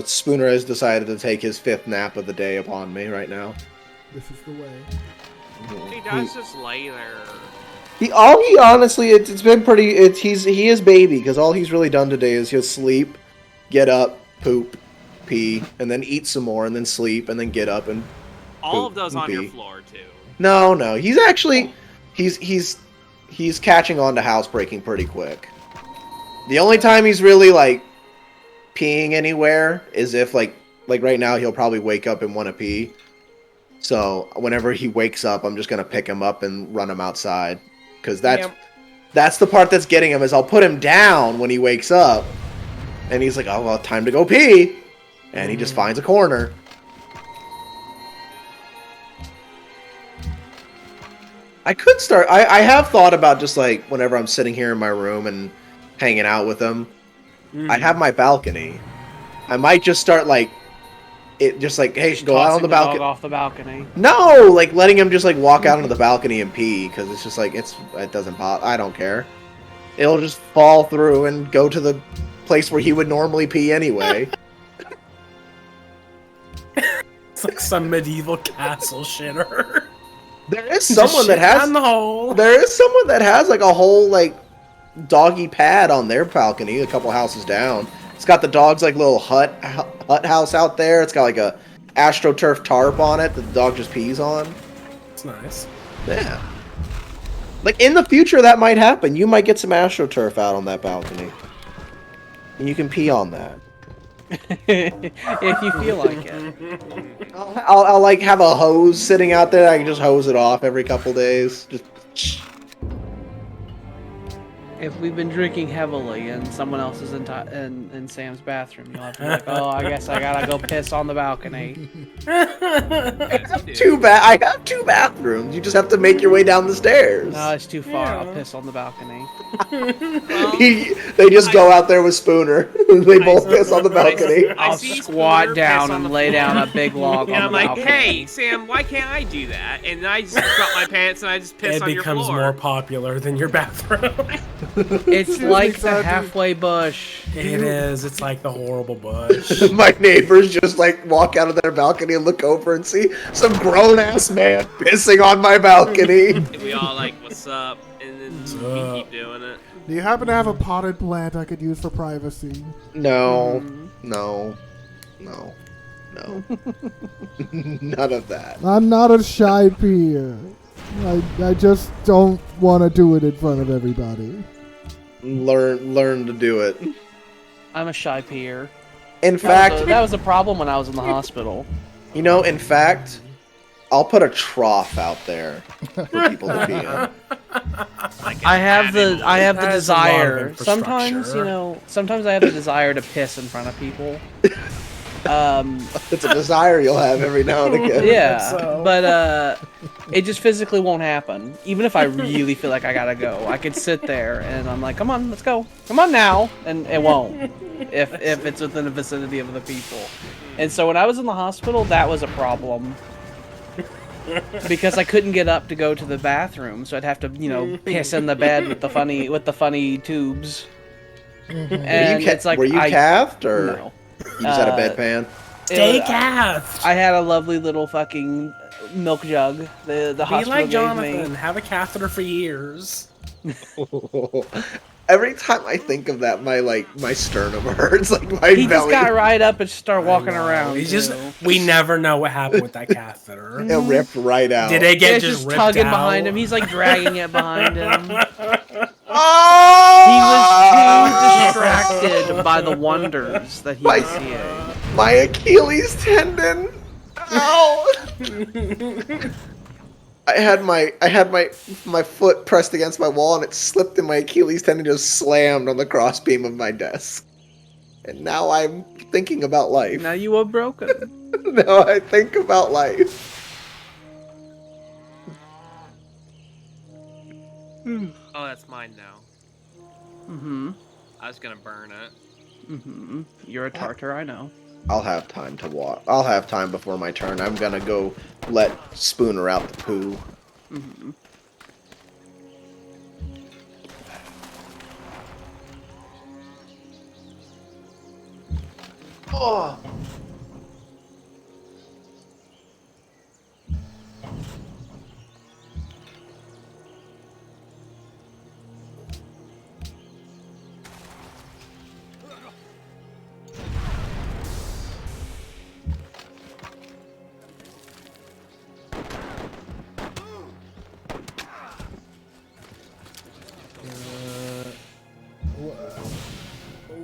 Spooner has decided to take his 5th nap of the day upon me right now. This is the way. He does just lay there. He honestly, it's been pretty. He is baby because all he's really done today is he'll sleep, get up, poop, pee, and then eat some more, and then sleep, and then get up and all of those on pee. your floor too. No, he's actually he's catching on to housebreaking pretty quick. The only time he's really like peeing anywhere is if like right now he'll probably wake up and want to pee. So whenever he wakes up, I'm just gonna pick him up and run him outside, because that's the part that's getting him. Is I'll put him down when he wakes up, and he's like, "Oh well, time to go pee," and he just finds a corner. I could start. I have thought about just like whenever I'm sitting here in my room and hanging out with him, I'd have my balcony. I might just start like. It just like, hey, go out on the balcony. Dog off the balcony. No, like letting him just like walk out onto the balcony and pee, because it's just like it doesn't bother. I don't care. It'll just fall through and go to the place where he would normally pee anyway. It's like some medieval castle shitter. There is someone that has down the hole. There is someone that has like a whole like doggy pad on their balcony, a couple houses down. It's got the dog's like little hut house out there. It's got like a AstroTurf tarp on it that the dog just pees on. It's nice. Yeah. Like in the future that might happen. You might get some AstroTurf out on that balcony. And you can pee on that. If you feel like it. I'll like have a hose sitting out there. I can just hose it off every couple days. Just If we've been drinking heavily and someone else is in Sam's bathroom, you'll have to be like, oh, I guess I gotta go piss on the balcony. I have two bathrooms. You just have to make your way down the stairs. No, it's too far. I'll piss on the balcony. They just go out there with Spooner. They both piss on the balcony. I'll squat down and lay down a big log on the balcony. I'm like, hey, Sam, why can't I do that? And I just drop my pants and I just piss on your floor. It becomes more popular than your bathroom. It's like the halfway bush. It is. It's like the horrible bush. My neighbors just like walk out of their balcony and look over and see some grown-ass man pissing on my balcony. And we all like, what's up? And then we keep doing it. Do you happen to have a potted plant I could use for privacy? No. None of that. I'm not a shy peer. I just don't want to do it in front of everybody. Learn to do it. I'm a shy peer. In fact, that was a problem when I was in the hospital. You know, in fact, I'll put a trough out there for people to pee in. I have the desire. Sometimes I have the desire to piss in front of people. It's a desire you'll have every now and again. Yeah, but it just physically won't happen. Even if I really feel like I gotta go, I could sit there and I'm like, come on, let's go. Come on now. And it won't if it's within the vicinity of the people. And so when I was in the hospital, that was a problem. Because I couldn't get up to go to the bathroom, so I'd have to, piss in the bed with the funny tubes. And it's like, were you calved or no. You just had a bedpan? Stay calved. I had a lovely little fucking milk jug. The hospital Be like gave Jonathan. me. Have a catheter for years. Every time I think of that, my sternum hurts. Like my He belly. just got right up and started walking around. We never know what happened with that catheter. It ripped right out. Did it get It's just ripped tugging out? behind him. He's like dragging it behind him. Oh! He was too distracted by the wonders that he was seeing. My Achilles tendon. Ow! I had my foot pressed against my wall and it slipped and my Achilles tendon just slammed on the crossbeam of my desk. And now I'm thinking about life. Now you are broken. Now I think about life. Oh, that's mine now. Mm-hmm. I was gonna burn it. Mm-hmm. You're a Tartar, I know. I'll have time to walk. I'll have time before my turn. I'm gonna go let Spooner out the poo. Mm-hmm. Oh.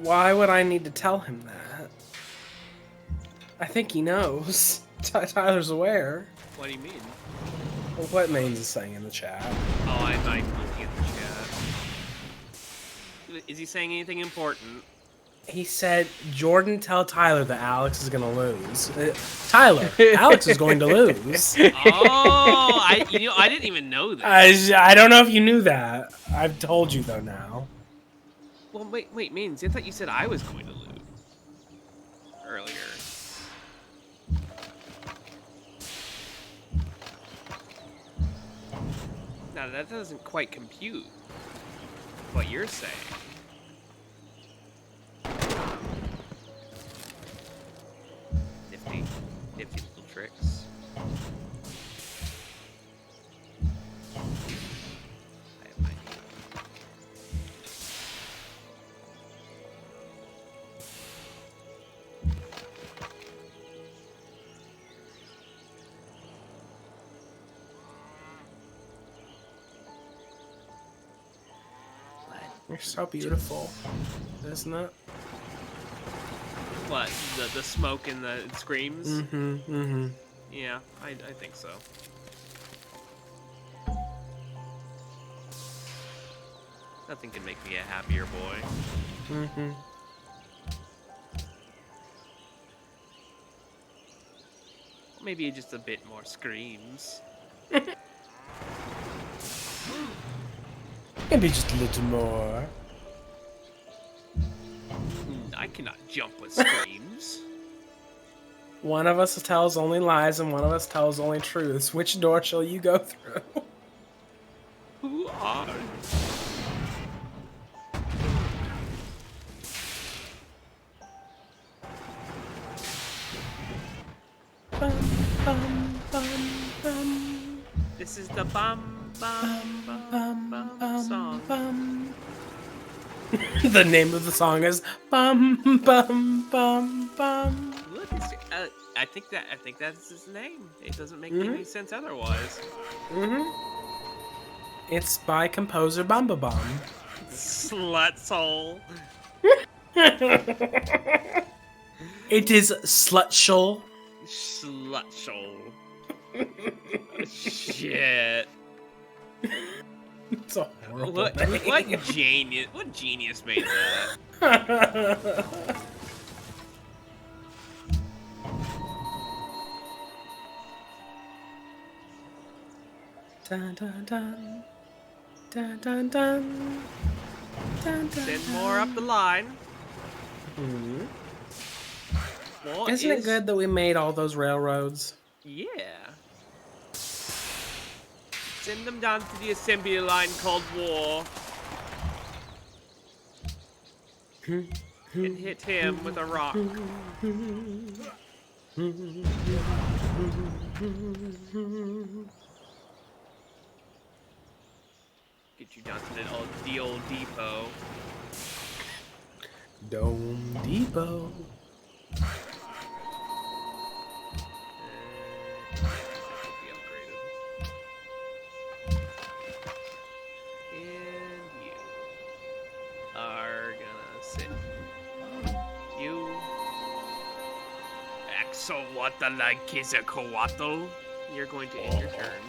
Why would I need to tell him that? I think he knows. Tyler's aware. What do you mean? Well, what Mains is saying in the chat. Oh, I'm looking at the chat. Is he saying anything important? He said, Jordan, tell Tyler that Alex is going to lose. Tyler, Alex is going to lose. Oh, I didn't even know that. I don't know if you knew that. I've told you, though, now. Well, wait, Means, I thought you said I was going to lose earlier. Now, that doesn't quite compute what you're saying. Nifty little tricks. I have my idea. You're so beautiful, isn't it? What? The smoke and the screams? Mm-hmm, mm-hmm. Yeah, I think so. Nothing can make me a happier boy. Mm-hmm. Maybe just a bit more screams. Maybe just a little more. I cannot jump with screams. One of us tells only lies and one of us tells only truths. Which door shall you go through? Who are Bum, bum, bum, bum. This is the bum bum bum bum song. Bum. The name of the song is Bum Bum Bum Bum. Look, I think that's his name. It doesn't make any sense otherwise. It's by composer Bumba Bum. Slut soul. It is Slutshul. Slut soul. Shit. It's a horrible name. What genius made that? Dun, dun, dun. Dun, dun, dun. Dun, dun, Send more up the line. Isn't it good that we made all those railroads? Yeah. Send them down to the assembly line called war. And hit him with a rock. Get you down to the old depot. Dome Depot. Be upgraded. And you are gonna sit. You Axolotl. You're going to end your turn.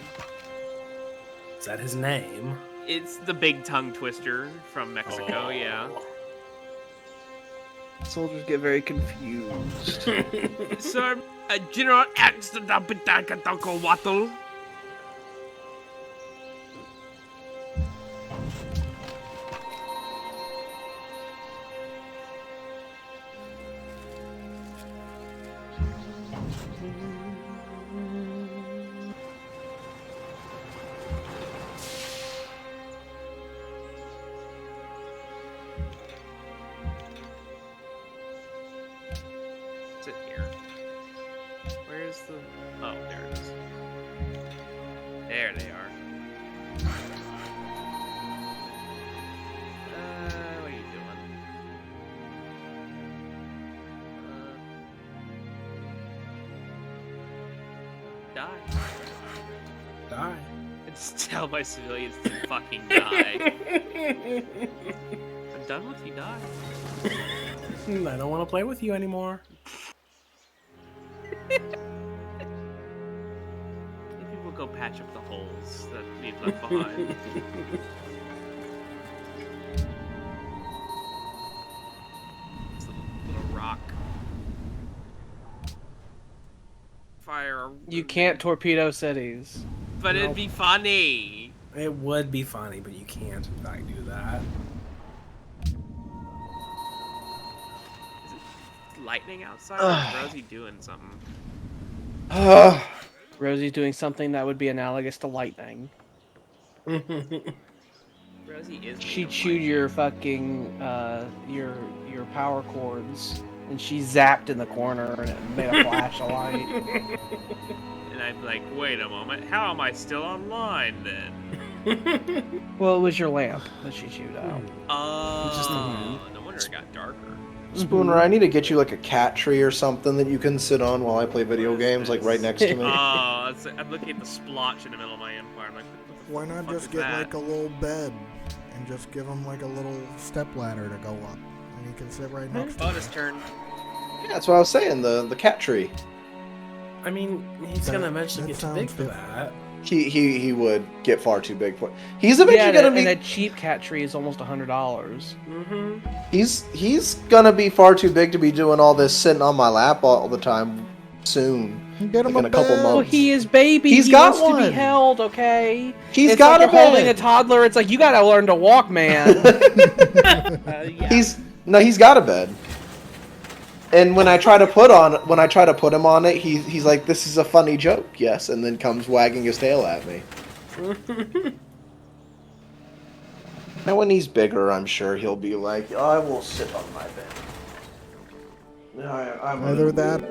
Is that his name? It's the big tongue twister from Mexico, yeah. Soldiers get very confused. Sir, General Axolotl. There they are. What are you doing? Die. Die. Just tell my civilians to fucking die. I'm done with you, die. I don't want to play with you anymore. Maybe we'll go patch up the holes that we've left behind. It's a little rock. Fire. You can't torpedo cities. But it'd be funny. It would be funny, but you can't, in fact, do that. Is it lightning outside? Or is Rosie doing something? Rosie's doing something that would be analogous to lightning. Rosie is. She chewed your fucking your power cords, and she zapped in the corner, and it made a flash of light. And I'm like, wait a moment, how am I still online then? Well, it was your lamp that she chewed out. Oh, no wonder it got darker. Spooner, I need to get you like a cat tree or something that you can sit on while I play video games, like right next to me. Oh, I'm looking at the splotch in the middle of my empire. I'm like, Why not fuck just is get that? like a little bed and just give him like a little step ladder to go up, and he can sit right next to Bonus turn. Yeah, that's what I was saying, the cat tree. I mean, he's That- gonna eventually that get too big sounds for different. that. He would get far too big for it. He's eventually Yeah, gonna and be a cheap cat tree is almost $100. he's gonna be far too big to be doing all this sitting on my lap all the time soon. Get him Like in a a couple bed. Well, months. he is baby. He's He got wants to one. be held, okay? He's It's got like a you're holding a bed. toddler. It's like you gotta learn to walk, man. Yeah. He's got a bed. And when I try to put him on it, he's like, "This is a funny joke, yes," and then comes wagging his tail at me. Now when he's bigger, I'm sure he'll be like, "I will sit on my bed." I'm Either that.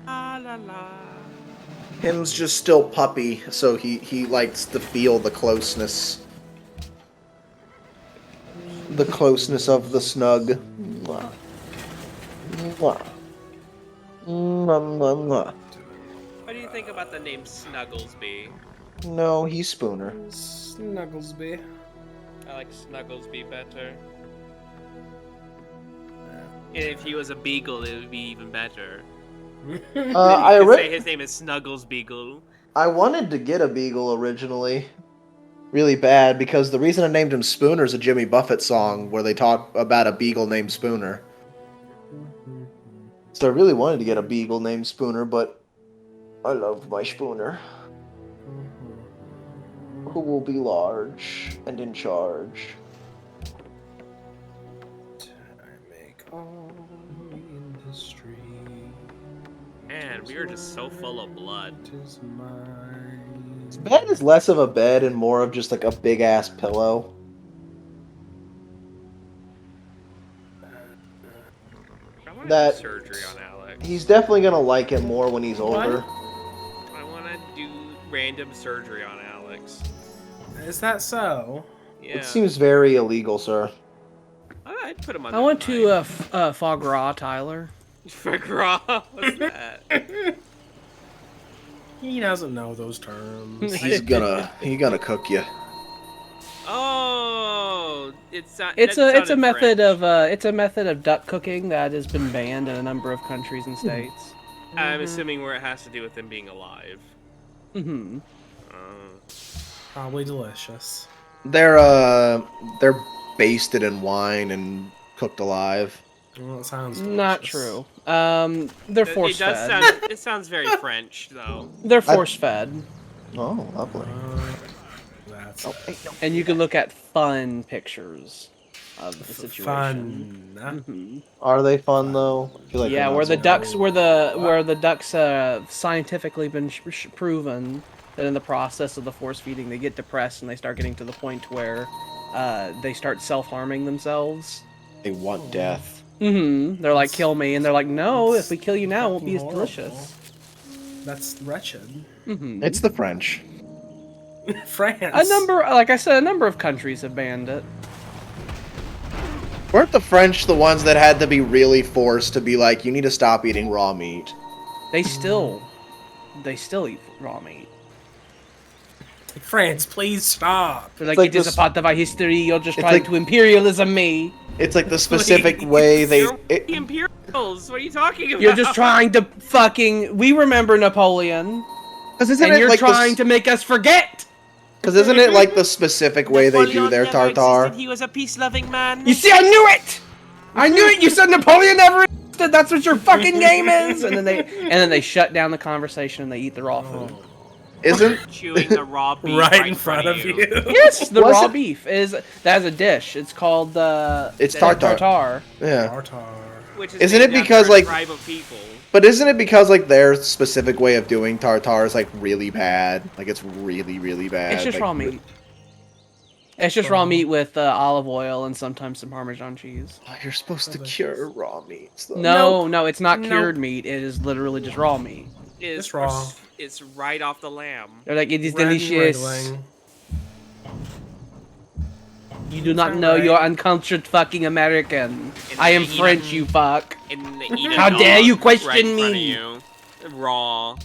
La la la. Him's just still puppy, so he likes to feel the closeness. The closeness of the snug. Mwah. Mwah. Mwah, mwah, mwah. What do you think about the name Snugglesby? No, he's Spooner. Snugglesby. I like Snugglesby better. If he was a beagle, it would be even better. I You could say his name is Snuggles Beagle. wanted to get a beagle originally, really bad, because the reason I named him Spooner is a Jimmy Buffett song where they talk about a beagle named Spooner. So I really wanted to get a beagle named Spooner, but I love my Spooner, who will be large and in charge. I make all the industry. Man, we are just so full of blood. Is mine. His bed is less of a bed and more of just like a big ass pillow. I want to That- do surgery on Alex. He's definitely gonna like it more when he's older. I want to do random surgery on Alex. Is that so? Yeah. It seems very illegal, sir. I'd put him on. I went to foie gras, Tyler. For gras. What's that? He doesn't know those terms. He's gonna cook you. Oh, It's that a sounded method French. of duck cooking that has been banned in a number of countries and states. I'm assuming where it has to do with him being alive. Mm-hmm. Probably delicious. They're basted in wine and cooked alive. Well, it sounds delicious. Not true. They're force It does fed. sound. It sounds very French, though. They're force fed, Oh, lovely. That's and you can look at fun pictures of the situation. fun. Mhm. Are they fun though? I feel like Yeah, they're not where the so ducks, fun. where the ducks scientifically been proven that in the process of the force feeding they get depressed and they start getting to the point where they start self-harming themselves. They want death. They're like, kill me, and they're like, no, if we kill you now, it won't be as Horrible. delicious. That's wretched. It's the French. France. Like I said, a number of countries have banned it. Weren't the French the ones that had to be really forced to be like, you need to stop eating raw meat? They still eat raw meat. France, please stop. They're like, like it is this- a part of our history. You're just it's trying like- to imperialism me. It's like the specific way they... You're the Imperials. What are you talking about? You're just trying to fucking. We remember Napoleon, Because isn't and it you're like trying to make us forget. Because isn't it like the specific way they do their tartar? He was a peace-loving man. You see, I knew it. I knew it. You said Napoleon never existed. That's what your fucking game is. And then they shut down the conversation and they eat the raw food. Isn't... Chewing the raw beef Right in front of you. Yes, the Was raw it- beef is that's a dish. It's called It's tartar. tartar. Yeah. Tartar. Which is Isn't it named because, after a like- tribe of people? But isn't it because, like, their specific way of doing tartar is, like, really bad? Like, it's really, really bad. It's just like, raw meat. It's just raw meat with olive oil and sometimes some Parmesan cheese. Oh, you're supposed to cure raw meats, though. No, it's not Nope. cured meat. It is literally just raw meat. It's raw. It's right off the lamb. They're like, it is Red delicious. wriggling. You do not It's know alright. you're uncultured fucking American. I am they eat French, it- you fuck. And they eat a How dare dog you question right in front of me. you. Raw.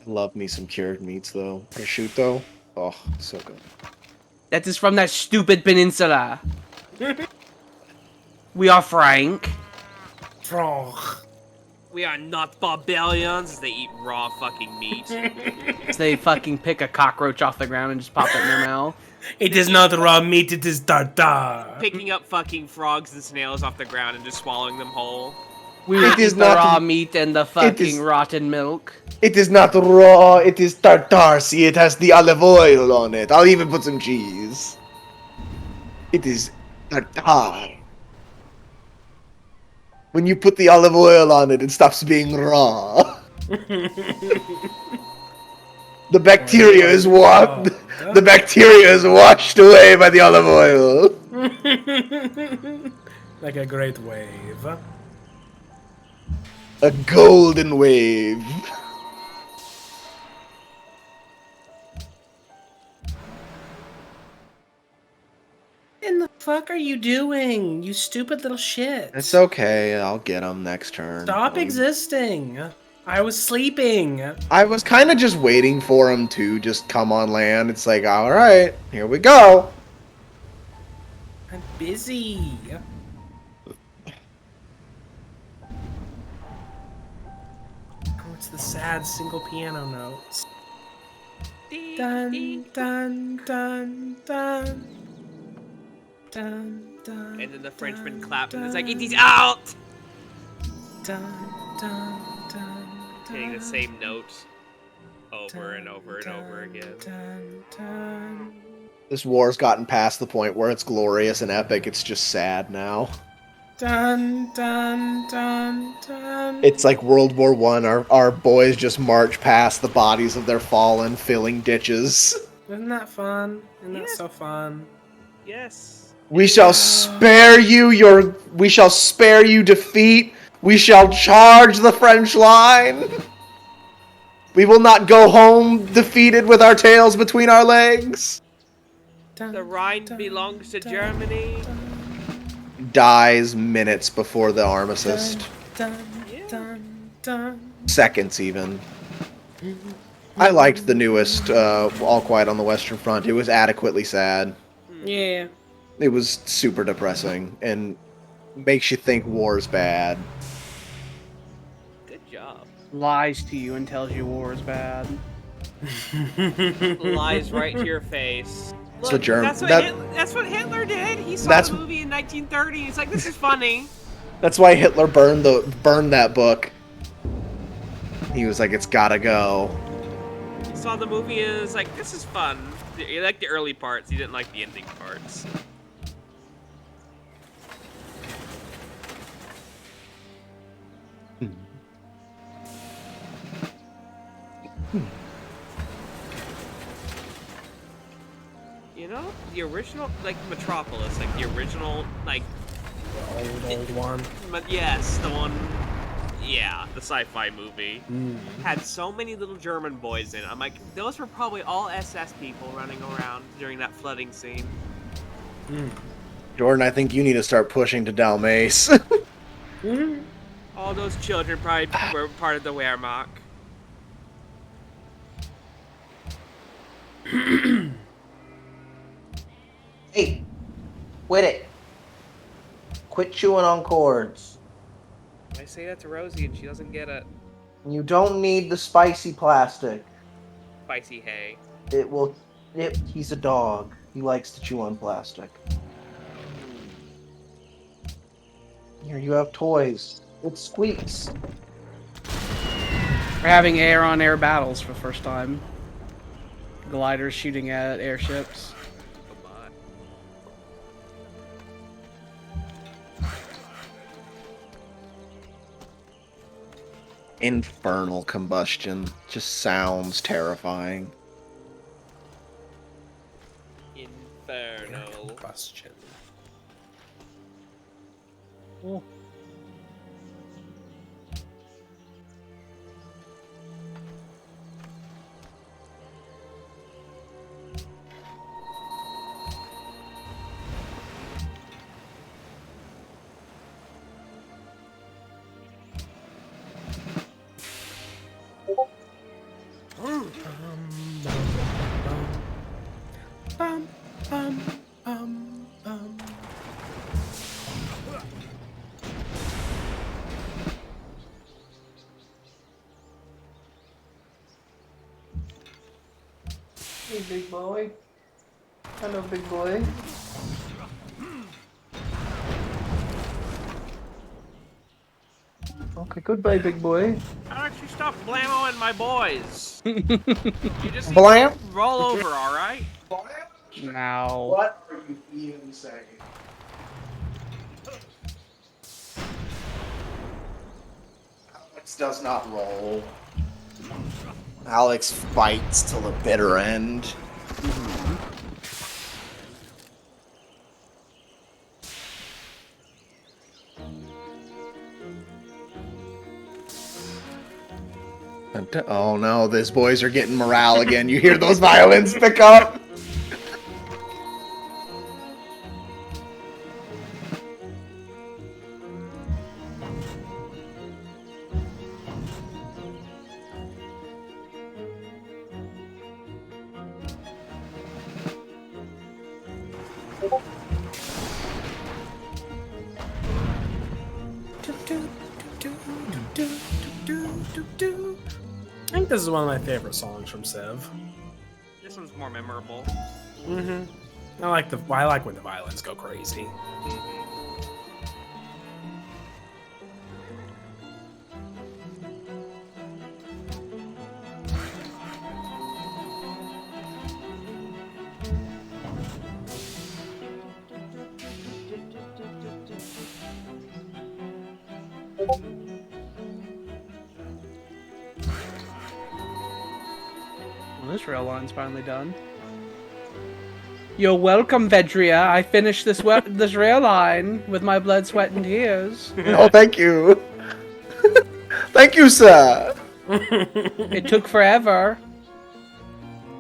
Love me some cured meats, though. Prosciutto. Oh, so good. That is from that stupid peninsula. We are Frank. Franc. We are not barbarians. They eat raw fucking meat. So they fucking pick a cockroach off the ground and just pop it in their mouth. It is not raw meat, it is tartar. Picking up fucking frogs and snails off the ground and just swallowing them whole. We It will is eat the not- raw meat and the fucking is- rotten milk. It is not raw, it is tartar. See, it has the olive oil on it. I'll even put some cheese. It is tartar. When you put the olive oil on it, it stops being raw. The bacteria is the bacteria is washed away by the olive oil. Like a great wave. A golden wave. In the fuck are you doing? You stupid little shit. It's okay, I'll get him next turn. Stop existing. I was sleeping. I was kind of just waiting for him to just come on land. It's like, alright, here we go. I'm busy. Oh, it's the sad single piano notes. Dun, dun, dun, dun. Dun, dun, And then the Frenchman dun, clapped and it's like, dun, it is out! dun, dun, dun, Hitting the dun, same note over and over and over again. dun, dun. This war's gotten past the point where it's glorious and epic, it's just sad now. Dun, dun, dun, dun. It's like World War I, our boys just march past the bodies of their fallen, filling ditches. Isn't that fun? Isn't that so fun? Yes. We shall spare you defeat. We shall charge the French line. We will not go home defeated with our tails between our legs. Dun, The Rhine dun, belongs to dun, Germany. Dies minutes before the armistice. Dun, dun, dun. Seconds even. I liked the newest All Quiet on the Western Front. It was adequately sad. Yeah. It was super depressing and makes you think war's bad. Good job. Lies to you and tells you war is bad. Lies right to your face. So Look, Germ- that's what Hitler did. He saw That's- the movie in 1930. He's like, this is funny. That's why Hitler burned that book. He was like, it's gotta go. He saw the movie and was like, this is fun. He liked the early parts. He didn't like the ending parts. You know, the original, like, Metropolis, like, the original, like, old one. But yes, the one. Yeah, the sci-fi movie had so many little German boys in it. I'm like, those were probably all SS people running around during that flooding scene. Jordan, I think you need to start pushing to Dalmace. All those children probably were part of the Wehrmacht. Hey, quit it. Quit chewing on cords. I say that to Rosie and she doesn't get it. You don't need the spicy plastic. Spicy hay. It will. He's a dog. He likes to chew on plastic. Here, you have toys. It squeaks. We're having air-on-air battles for the first time. Gliders shooting at airships. Infernal combustion. Just sounds terrifying. Inferno. Question. Hey, big boy. Hello, big boy. Okay, goodbye, big boy. How don't you stop blammoing my boys? You just need Blam? to roll over, alright? Now. What are you even saying? Alex does not roll. Alex fights till the bitter end. Oh no, these boys are getting morale again. You hear those violins pick up? I think this is one of my favorite songs from Civ. This one's more memorable. I like when the violins go crazy. Well, this rail line's finally done. You're welcome, Vedria. I finished this this rail line with my blood, sweat, and tears. Oh, thank you. Thank you, sir. It took forever.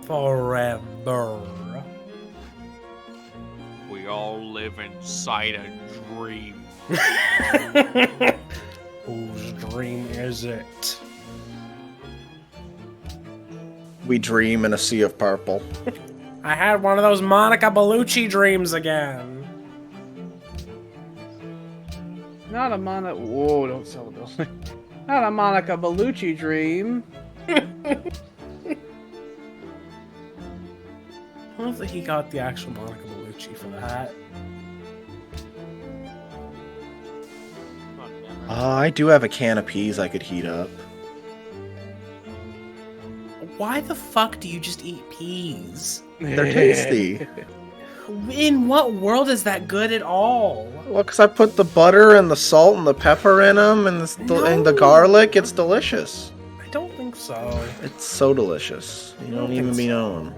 Forever. We all live inside a dream. Whose dream is it? We dream in a sea of purple. I had one of those Monica Bellucci dreams again. Not a Monica. Whoa! Don't sell the building. Not a Monica Bellucci dream. I don't think he got the actual Monica Bellucci for that. I do have a can of peas I could heat up. Why the fuck do you just eat peas? They're tasty. In what world is that good at all? Well, because I put the butter and the salt and the pepper in them and the garlic. It's delicious. I don't think so. It's so delicious. You don't even be known.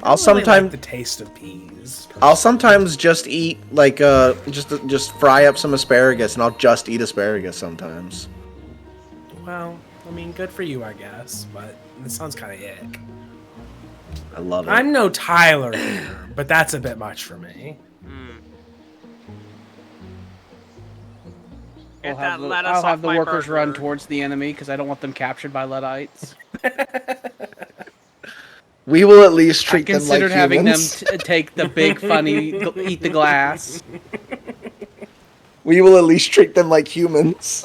I I'll sometimes like the taste of peas. I'll sometimes just eat like just fry up some asparagus, and I'll just eat asparagus sometimes. Well, I mean, good for you, I guess, but it sounds kind of ick. I love it. I'm no Tyler here, but that's a bit much for me. I'll have the workers run towards the enemy because I don't want them captured by luddites. We will at least treat them like humans. I considered having them take the big funny, eat the glass. We will at least treat them like humans.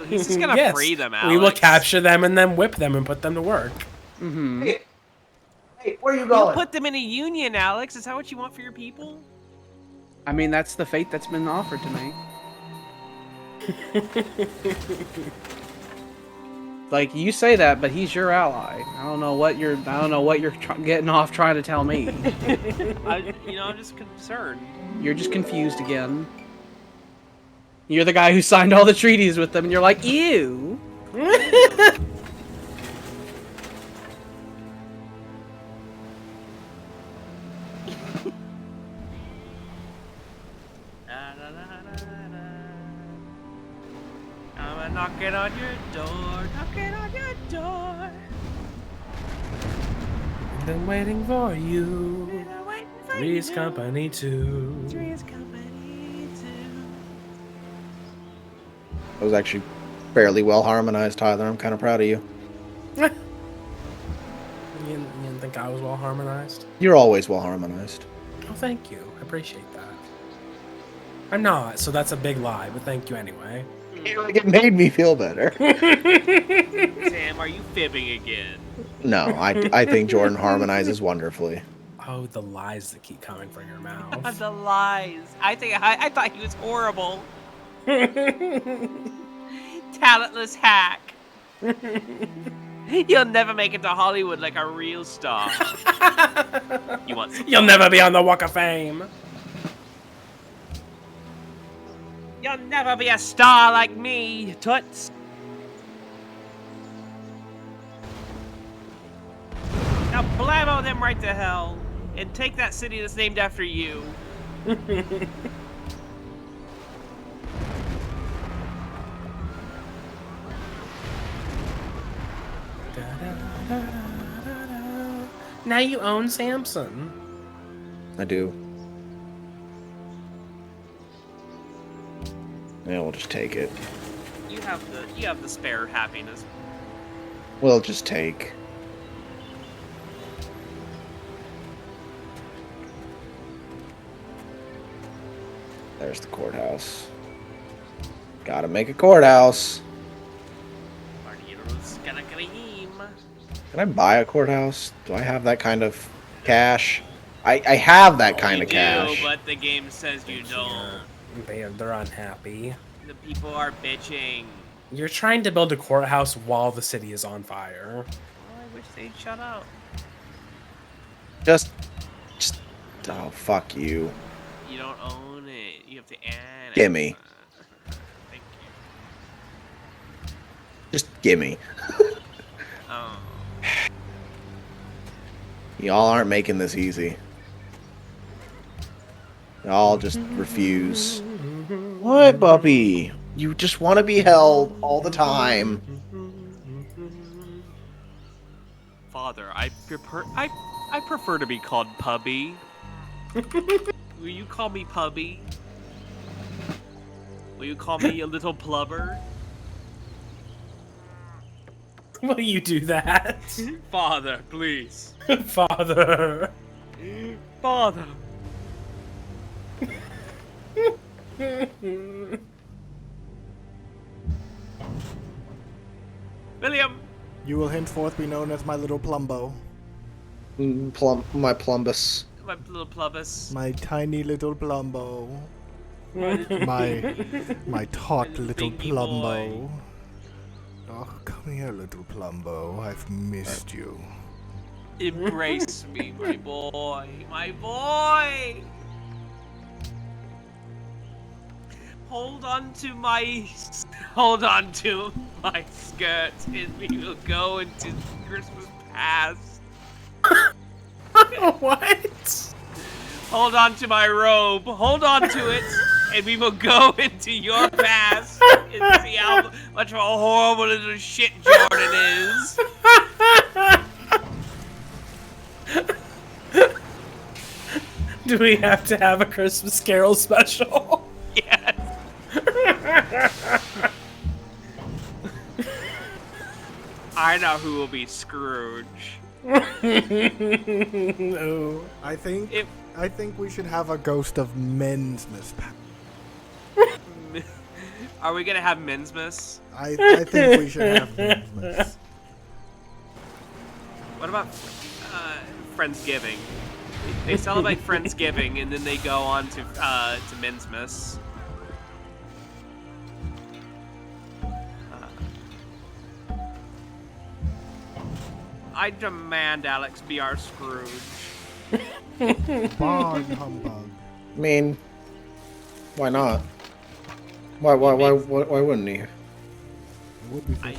He's just gonna free them, Alex. We will capture them and then whip them and put them to work. Mm-hmm. Hey, where are you going? You put them in a union, Alex. Is that what you want for your people? I mean, that's the fate that's been offered to me. Like, you say that, but he's your ally. I don't know what you're getting off trying to tell me. I'm just concerned. You're just confused again. You're the guy who signed all the treaties with them, and you're like, ew. I'm knocking on your door, knocking on your door. I've been waiting for you. Three's Company 2. Three's Company 2. That was actually fairly well harmonized, Tyler. I'm kind of proud of you. You didn't think I was well harmonized? You're always well harmonized. Oh, thank you. I appreciate that. I'm not, so that's a big lie, but thank you anyway. It made me feel better. Sam, are you fibbing again? No, I think Jordan harmonizes wonderfully. Oh, the lies that keep coming from your mouth. The lies. I thought he was horrible. Talentless hack. You'll never make it to Hollywood like a real star. You'll never be on the Walk of Fame. You'll never be a star like me, Toots. Now blammo them right to hell, and take that city that's named after you. Now you own Samson. I do. Yeah, we'll just take it. You have the spare happiness. We'll just take. There's the courthouse. Gotta make a courthouse. Can I buy a courthouse? Do I have that kind of cash? I have that kind of cash. Do, but the game says you don't. They're unhappy. The people are bitching. You're trying to build a courthouse while the city is on fire. Well, I wish they'd shut up. Just, oh, fuck you. You don't own it. You have to annex. Gimme. Thank you. Just gimme. Oh. Y'all aren't making this easy. Y'all just refuse. What, Buppy? You just want to be held all the time. Father, I prefer to be called Pubby. Will you call me Pubby? Will you call me a little plubber? Will you do that? Father, please. Father. Father. William. You will henceforth be known as my little Plumbo. My Plumbus. My little Plumbus. My tiny little Plumbo. my taut little Plumbo. Boy. Oh, come here, little Plumbo. I've missed you. Embrace me, my boy. My boy! Hold on to my skirt, and we will go into Christmas past. What? Hold on to my robe. Hold on to it, and we will go into your past and see how much of a horrible little shit Jordan is. Do we have to have a Christmas Carol special? Yes. I know who will be Scrooge. No. I think we should have a ghost of Mensmas. Are we gonna have Mensmas? I think we should have Mensmas. What about Friendsgiving? They celebrate Friendsgiving and then they go on to Mensmas. I demand Alex be our Scrooge. Bon humbug. I mean, why not? Why wouldn't he? It would be fun.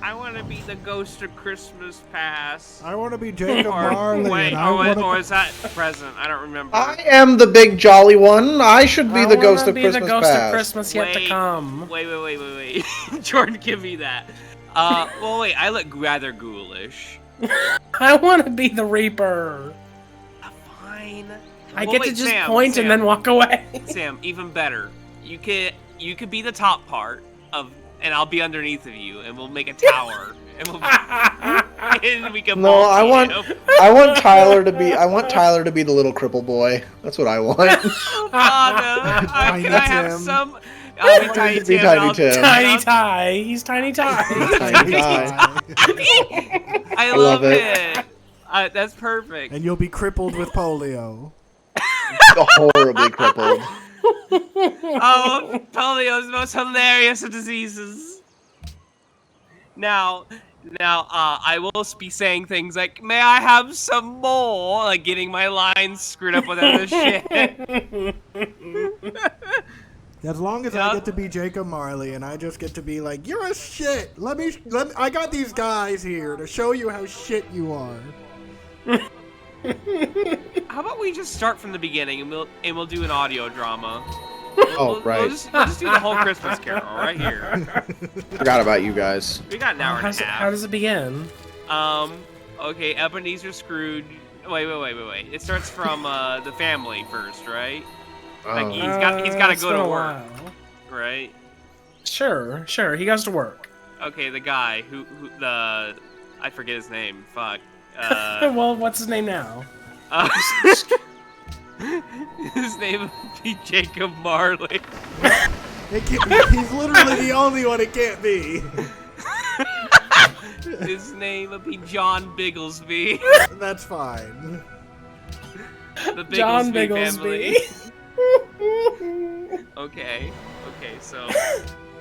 I want to be the ghost of Christmas past. I want to be Jacob Marley. Wait, or is that present? I don't remember. I am the big jolly one. I should be the ghost of Christmas the ghost past. of Christmas yet to come. Wait. Jordan, give me that. Well, wait, I look rather ghoulish. I want to be the Reaper. Fine. I get to just point and then walk away. Sam, even better. You could be the top part of, and I'll be underneath of you, and we'll make a tower, and we can. No, I want Tyler to be. I want Tyler to be the little cripple boy. That's what I want. Can I have some? I'll be Tiny Tim. Tiny Ty. He's Tiny Ty. Tiny Ty. I love it. That's perfect. And you'll be crippled with polio. Horribly crippled. Oh, polio is the most hilarious of diseases. Now, I will be saying things like, "May I have some more?" Like getting my lines screwed up with other shit. As long as I get to be Jacob Marley and I just get to be like, "You're a shit. I got these guys here to show you how shit you are." How about we just start from the beginning and we'll do an audio drama. Right. We'll just do the whole Christmas Carol right here. Forgot about you guys. We got an hour and a half. How does it begin? Okay, Ebenezer Scrooge. Wait. It starts from the family first, right? Like he's got to go to work, right? Sure. He goes to work. Okay, the guy who I forget his name. Fuck. Well, what's his name now? His name would be Jacob Marley. He's literally the only one it can't be. His name would be John Bigglesby. That's fine. The Bigglesby John family. Okay, so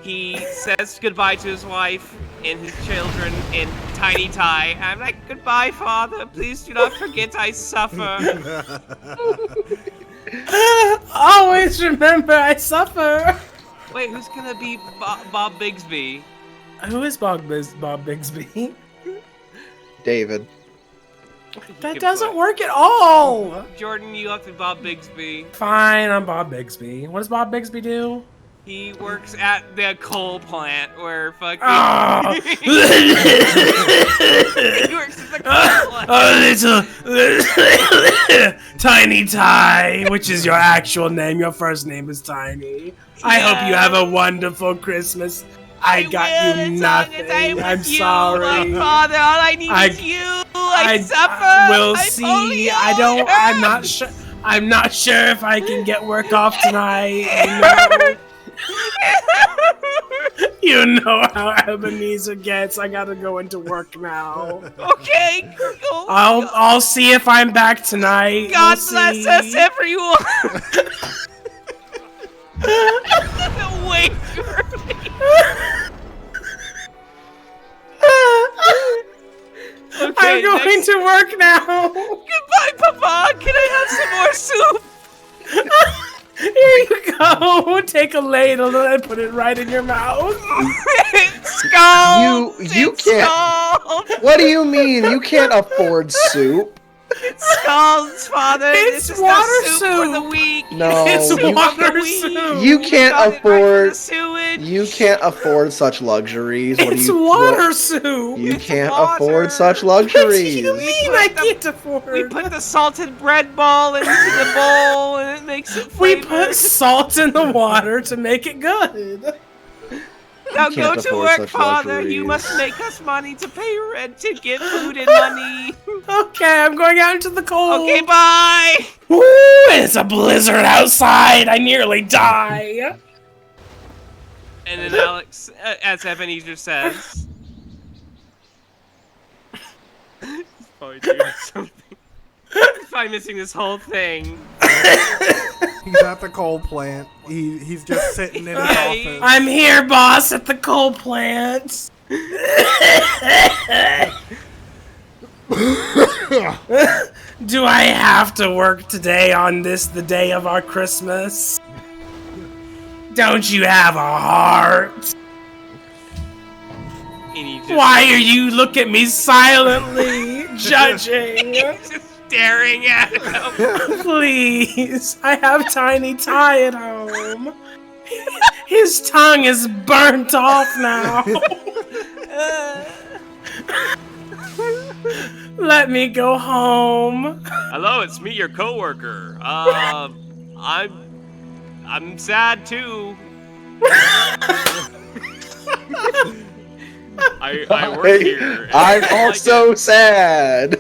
he says goodbye to his wife and his children in Tiny Ty. I'm like, "Goodbye, Father. Please do not forget I suffer." Always remember I suffer. Wait, who's gonna be Bob Bigsby? Who is Bob Bigsby? David. That doesn't work at all. Jordan, you have to be Bob Bigsby. Fine, I'm Bob Bigsby. What does Bob Bigsby do? He works at the coal plant where fucking. Oh. He works at the coal plant. Little Tiny Ty, which is your actual name. Your first name is Tiny. I hope you have a wonderful Christmas. I got you nothing. I'm sorry. My father, all I need is you. I suffer. We'll see. I'm not sure. I'm not sure if I can get work off tonight. You know how Ebenezer gets. I gotta go into work now. Okay. I'll see if I'm back tonight. God bless us, everyone. Wait for me. Okay, I'm going to work now. Goodbye, Papa. Can I have some more soup? Here you go. Take a ladle and put it right in your mouth. Scald! You can't. Scald! What do you mean? You can't afford soup? It's Scald's, Father. It's this is water the soup for soup. the week. No, It's you- water soup. You can't Got it right for afford. the sewage. You can't afford such luxuries. What It's do you? water soup. You It's can't water. afford such What do luxuries. you mean I can't afford? We put the salted bread ball into the bowl, and it makes it We flavored. put salt in the water to make it good. Now You go can't to afford work, such Father. You luxuries. must make us money to pay rent, to get food and money. Okay, I'm going out into the cold. Okay, bye. Woo, it's a blizzard outside. I nearly die. And then Alex, as Ebenezer says, he's probably doing something. He's probably missing this whole thing. He's at the coal plant. He's just sitting in his office. I'm here, boss, at the coal plant. Do I have to work today on this, the day of our Christmas? Don't you have a heart? And he just, Why are you looking at me silently, judging? he's just staring at him. Please, I have Tiny Ty at home. His tongue is burnt off now. Let me go home. Hello, it's me, your coworker. I'm sad too. I work here. I'm and also sad.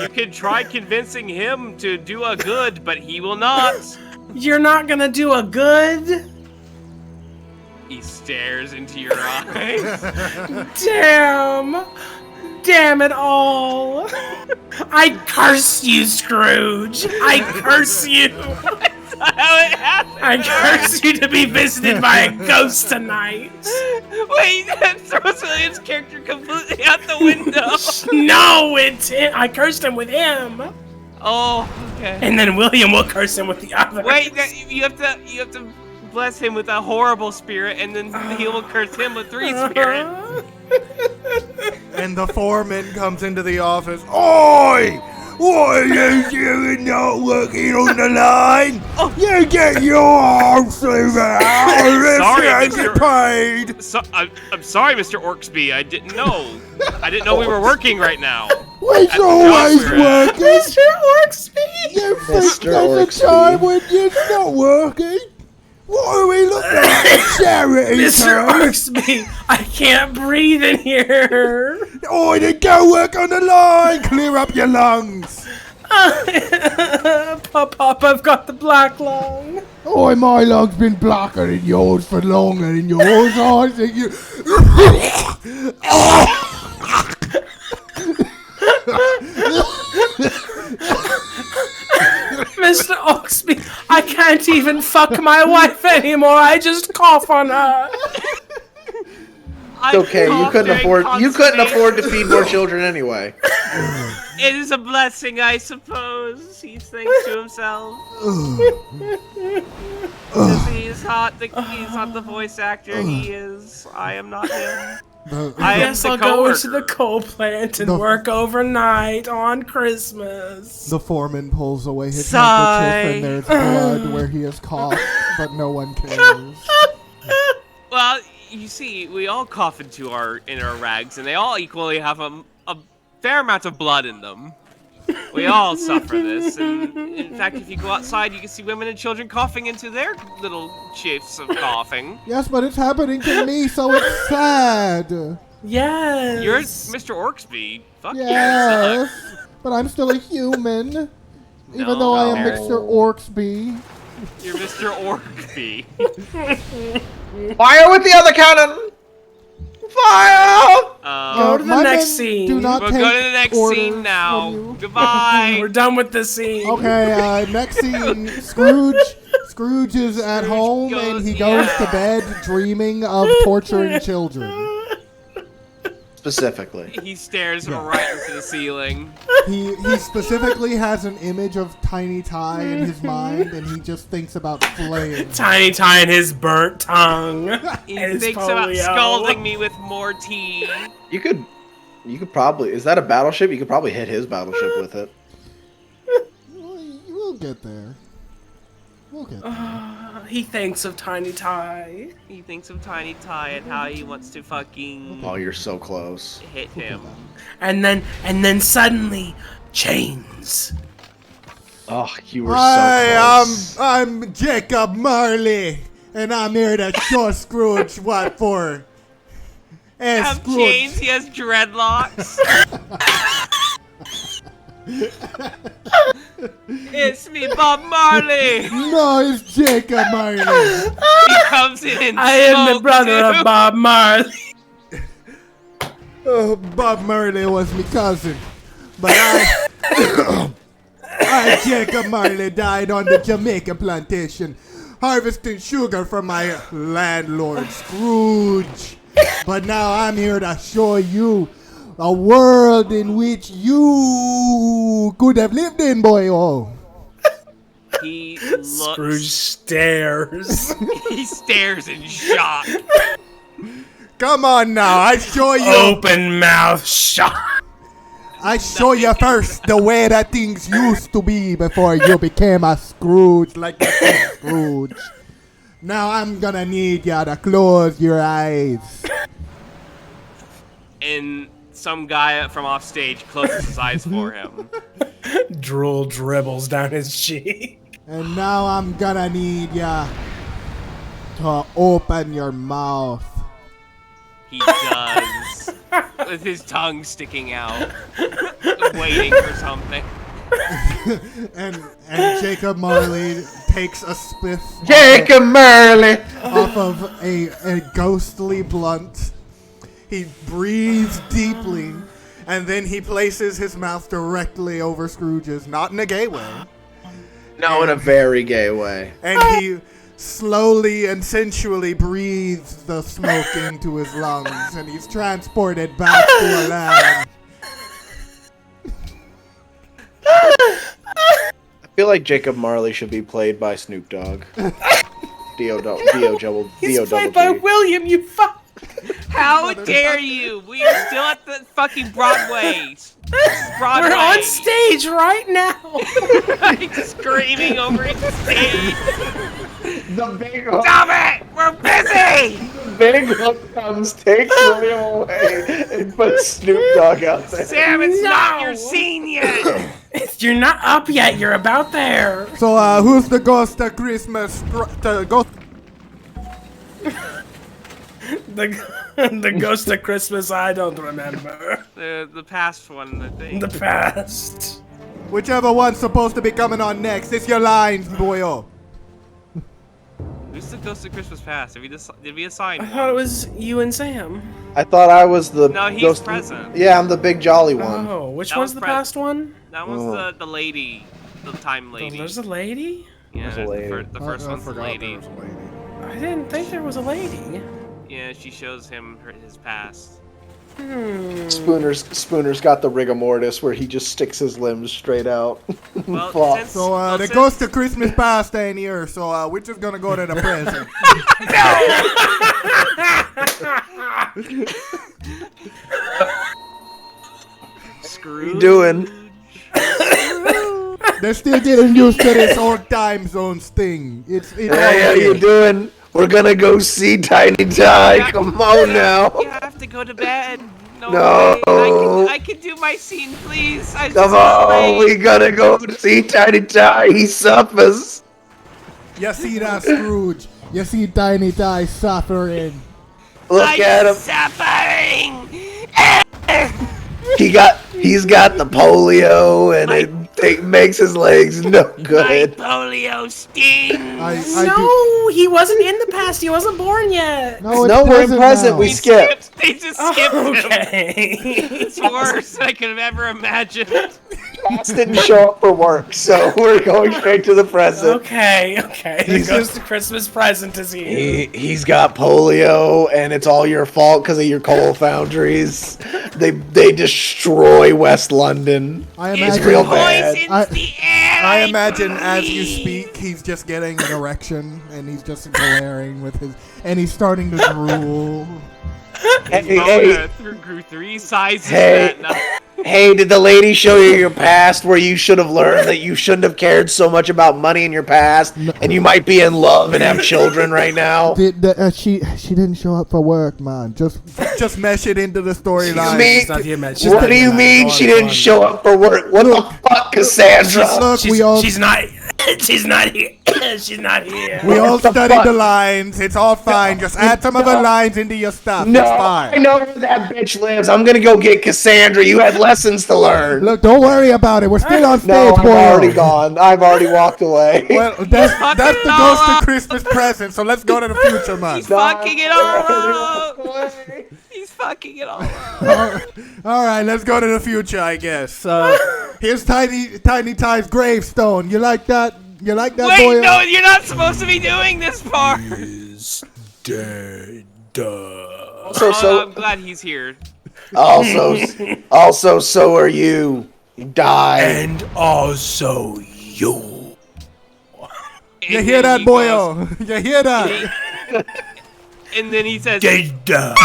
You can try convincing him to do a good, but he will not. You're not gonna do a good? He stares into your eyes. Damn. Damn it all. I curse you, Scrooge. I curse you. How it happened. I curse you to be visited by a ghost tonight. Wait, that throws William's character completely out the window. No, it's him. I cursed him with him. Oh, okay. And then William will curse him with the other. Wait, you have to bless him with a horrible spirit, and then he will curse him with 3 spirits. And the foreman comes into the office. Oi! What are you doing not working on the line? You get your arms through there. Sorry, and Mr. get paid. So, I'm sorry, Mr. Orksby. I didn't know. I didn't know we were working right now. We're always working. Mr. Orksby. You think Mr. there's a time when you're not working? What are we looking at? Charity Mr. time. Orksby, I can't breathe in here. Oi, then go work on the line. Clear up your lungs. Pop, I've got the black lung. Oi, my lung's been blacker than yours for longer than yours. I think you. Mr. Oxby, I can't even fuck my wife anymore. I just cough on her. It's okay. You couldn't afford to feed more children anyway. It is a blessing, I suppose. He thinks to himself. He's not the voice actor. He is. I am not him. I Guess am I'll the go coworker. into the coal plant and work overnight on Christmas. The foreman pulls away his Sigh. handkerchief and there's blood where he has coughed, but no one cares. Well, you see, we all cough into our rags, and they all equally have a fair amount of blood in them. We all suffer this, and in fact, if you go outside, you can see women and children coughing into their little shifts of coughing. Yes, but it's happening to me, so it's sad. Yes. You're Mr. Orksby. Fuck you. Yes, but I'm still a human, even though I am Mr. Orksby. You're Mr. Orksby. Fire with the other cannon! Fire! Go to the My next men scene. Do not We'll take go to the next orders scene from now. you. Goodbye. We're done with the scene. Okay, next scene, Scrooge is at home and he goes to bed dreaming of torturing children. Specifically. He stares right into the ceiling. He specifically has an image of Tiny Ty in his mind, and he just thinks about flaying. Tiny Ty and his burnt tongue. He thinks about scalding me with more tea. You could probably. Is that a battleship? You could probably hit his battleship with it. We'll get there. We'll get there. He thinks of Tiny Ty. He thinks of Tiny Ty and how he wants to fucking Oh, you're so close. hit him. And then suddenly, chains. Oh, you were so close. I'm Jacob Marley, and I'm here to show Scrooge what for. Hey, Have Scrooge. chains, he has dreadlocks. It's me, Bob Marley. No, it's Jacob Marley. He comes in and I am the brother of Bob Marley. Oh, Bob Marley was my cousin, but I, Jacob Marley, died on the Jamaican plantation, harvesting sugar for my landlord Scrooge. But now I'm here to show you a world in which you could have lived in, boy. Oh. He looks. Scrooge stares. He stares in shock. Come on now, I show you. Open mouth shut. I show you first the way that things used to be before you became a Scrooge like a Scrooge. Now I'm gonna need you to close your eyes. And some guy from off stage closes his eyes for him. Drool dribbles down his cheek. And now I'm gonna need you to open your mouth. He does. With his tongue sticking out. Waiting for something. and Jacob Marley takes a spiff Jacob Marley! off of a ghostly blunt. He breathes deeply, and then he places his mouth directly over Scrooge's, not in a gay way. No, in a very gay way. And he slowly and sensually breathes the smoke into his lungs, and he's transported back to a land. I feel like Jacob Marley should be played by Snoop Dogg. D-O-double He's played by William, you fuck. How dare you? We are still at the fucking Broadway. We're on stage right now. He's screaming over the stage. The big hook. Stop it! We're busy! Big hook comes, takes William away, and puts Snoop Dogg out there. Sam, it's not your scene yet. You're not up yet. You're about there. So, who's the ghost of Christmas? The ghost of Christmas. I don't remember. The past one, I think. The past. Whichever one's supposed to be coming on next. It's your lines, boyo. Who's the ghost of Christmas past? Did we assign I one? thought it was you and Sam. I thought I was the No, he's ghost. present. Yeah, I'm the big jolly one. Oh, which That one's was the Fred. past one? That was the lady. The time lady. There's a lady? Yeah, There's a lady. the first one's the lady. I didn't think there was a lady. Yeah, she shows him his past. Spooner's got the rigor mortis where he just sticks his limbs straight out. Well, Fuck. since, So, well, the since- ghost of Christmas past ain't here, so we're just gonna go to the present. Screw. What you doing? They're still getting used to this old time zones thing. It's Hey, all how you weird. doing? We're gonna go see Tiny Ty. Come on now. You have to go to bed. No. No. Way. I can do my scene, please. I Come on, we gotta go see Tiny Ty. He suffers. You see that, Scrooge? You see Tiny Ty suffering. Look at him. Suffering. He's got the polio, and it makes his legs no My good. polio stings. No, he wasn't in the past. He wasn't born yet. No, No, we're in present present. now. We skipped. They just skipped him. Okay. It's worse than I could have ever imagined. past didn't show up for work, so we're going straight to the present. Okay. The ghost of Christmas present is here. He's got polio, and it's all your fault because of your coal foundries. They destroy West London. I It's imagine, real bad. I imagine as you speak, he's just getting an erection, and he's just glaring with his, and he's starting to drool. Hey, Grew 3 sizes Hey. that night. hey, did the lady show you your past where you should have learned that you shouldn't have cared so much about money in your past, and you might be in love and have children right now? She didn't show up for work, man. Just mesh it into the storyline. What do you mean she didn't show up for work? What the fuck, Cassandra? She's not. She's not here. She's not here. We all studied the lines. It's all fine. Just add some of the lines into your stuff. No, it's fine. I know where that bitch lives. I'm gonna go get Cassandra. You had lessons to learn. Look, don't worry about it. We're still on stage, No, I've boy. already gone. I've already walked away. Well, that's the ghost of Christmas present. So let's go to the future, man. He's fucking it all up. He's fucking it all up. All right, let's go to the future, I guess. Here's Tiny Ty's gravestone. You like that? You like that, boy? Wait, no, you're not supposed to be doing this part. Is dead. I'm glad he's here. Also, so are you. You died. And also you. You hear that, boyo? You hear that? And then he says, Dead.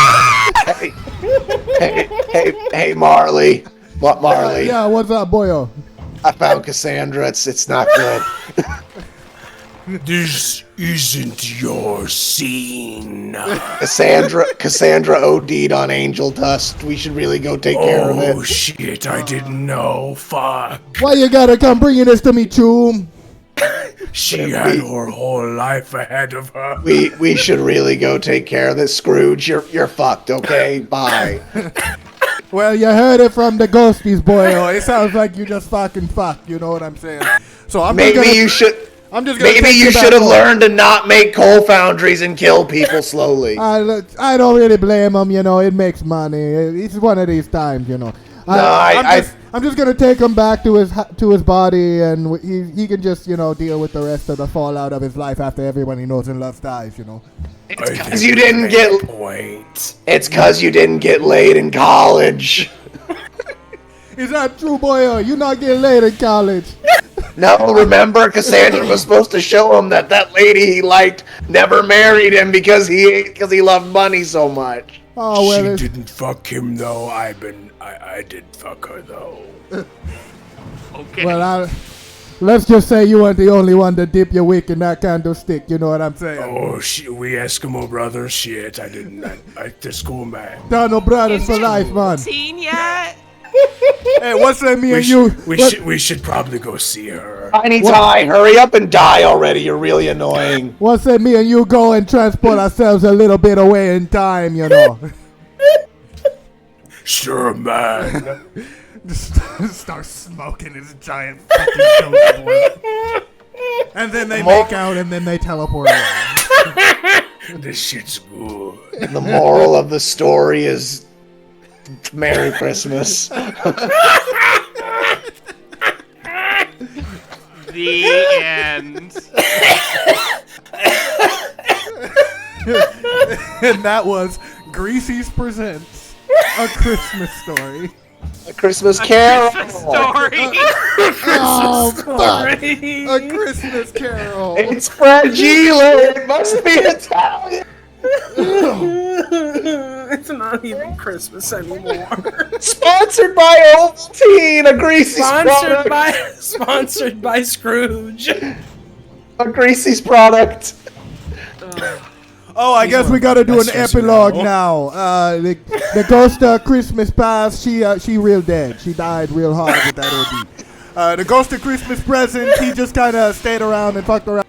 Hey, Marley. What, Marley? Yeah, what's up, boyo? I found Cassandra. It's not good. This isn't your scene. Cassandra OD'd on angel dust. We should really go take care of it. Oh shit, I didn't know. Fuck. Why you gotta come bringing this to me, Choom? She had her whole life ahead of her. We should really go take care of this. Scrooge, you're fucked, okay? Bye. Well, you heard it from the ghosties, boyo. It sounds like you just fucking fucked. You know what I'm saying? So Maybe you should have learned to not make coal foundries and kill people slowly. I don't really blame him. You know, it makes money. It's one of these times. You know. I'm just gonna take him back to his body, and he can just deal with the rest of the fallout of his life after everyone he knows and loves dies. You know. It's because you didn't get. Wait. It's because you didn't get laid in college. Is that true, boyo? You not getting laid in college? No, remember, Cassandra was supposed to show him that lady he liked never married him because he loved money so much. Oh well. She didn't fuck him though. I did fuck her though. okay. Well, let's just say you weren't the only one to dip your wick in that candlestick. You know what I'm saying? Oh, we Eskimo brothers. Shit, I didn't. I just go man. Donald Brothers for life, man. Seen yet? Hey, what's that me and you? We should probably go see her. Tiny Ty, hurry up and die already. You're really annoying. What's that me and you go and transport ourselves a little bit away in time, you know? Sure, man. Just start smoking his giant fucking ghost boy. And then they make out and then they teleport away. This shit's good. The moral of the story is Merry Christmas. The end. And that was Greasy's Presents A Christmas Story. A Christmas Carol. Christmas story. Oh, fuck. Story. A Christmas Carol. It's fragile. It must be Italian. It's not even Christmas anymore. Sponsored by Ovaltine, a Greasy's product. Sponsored by Scrooge. A Greasy's product. Oh, I guess we gotta do an epilogue now. The ghost of Christmas past, she real dead. She died real hard with that OD. The ghost of Christmas present, he just kind of stayed around and fucked around.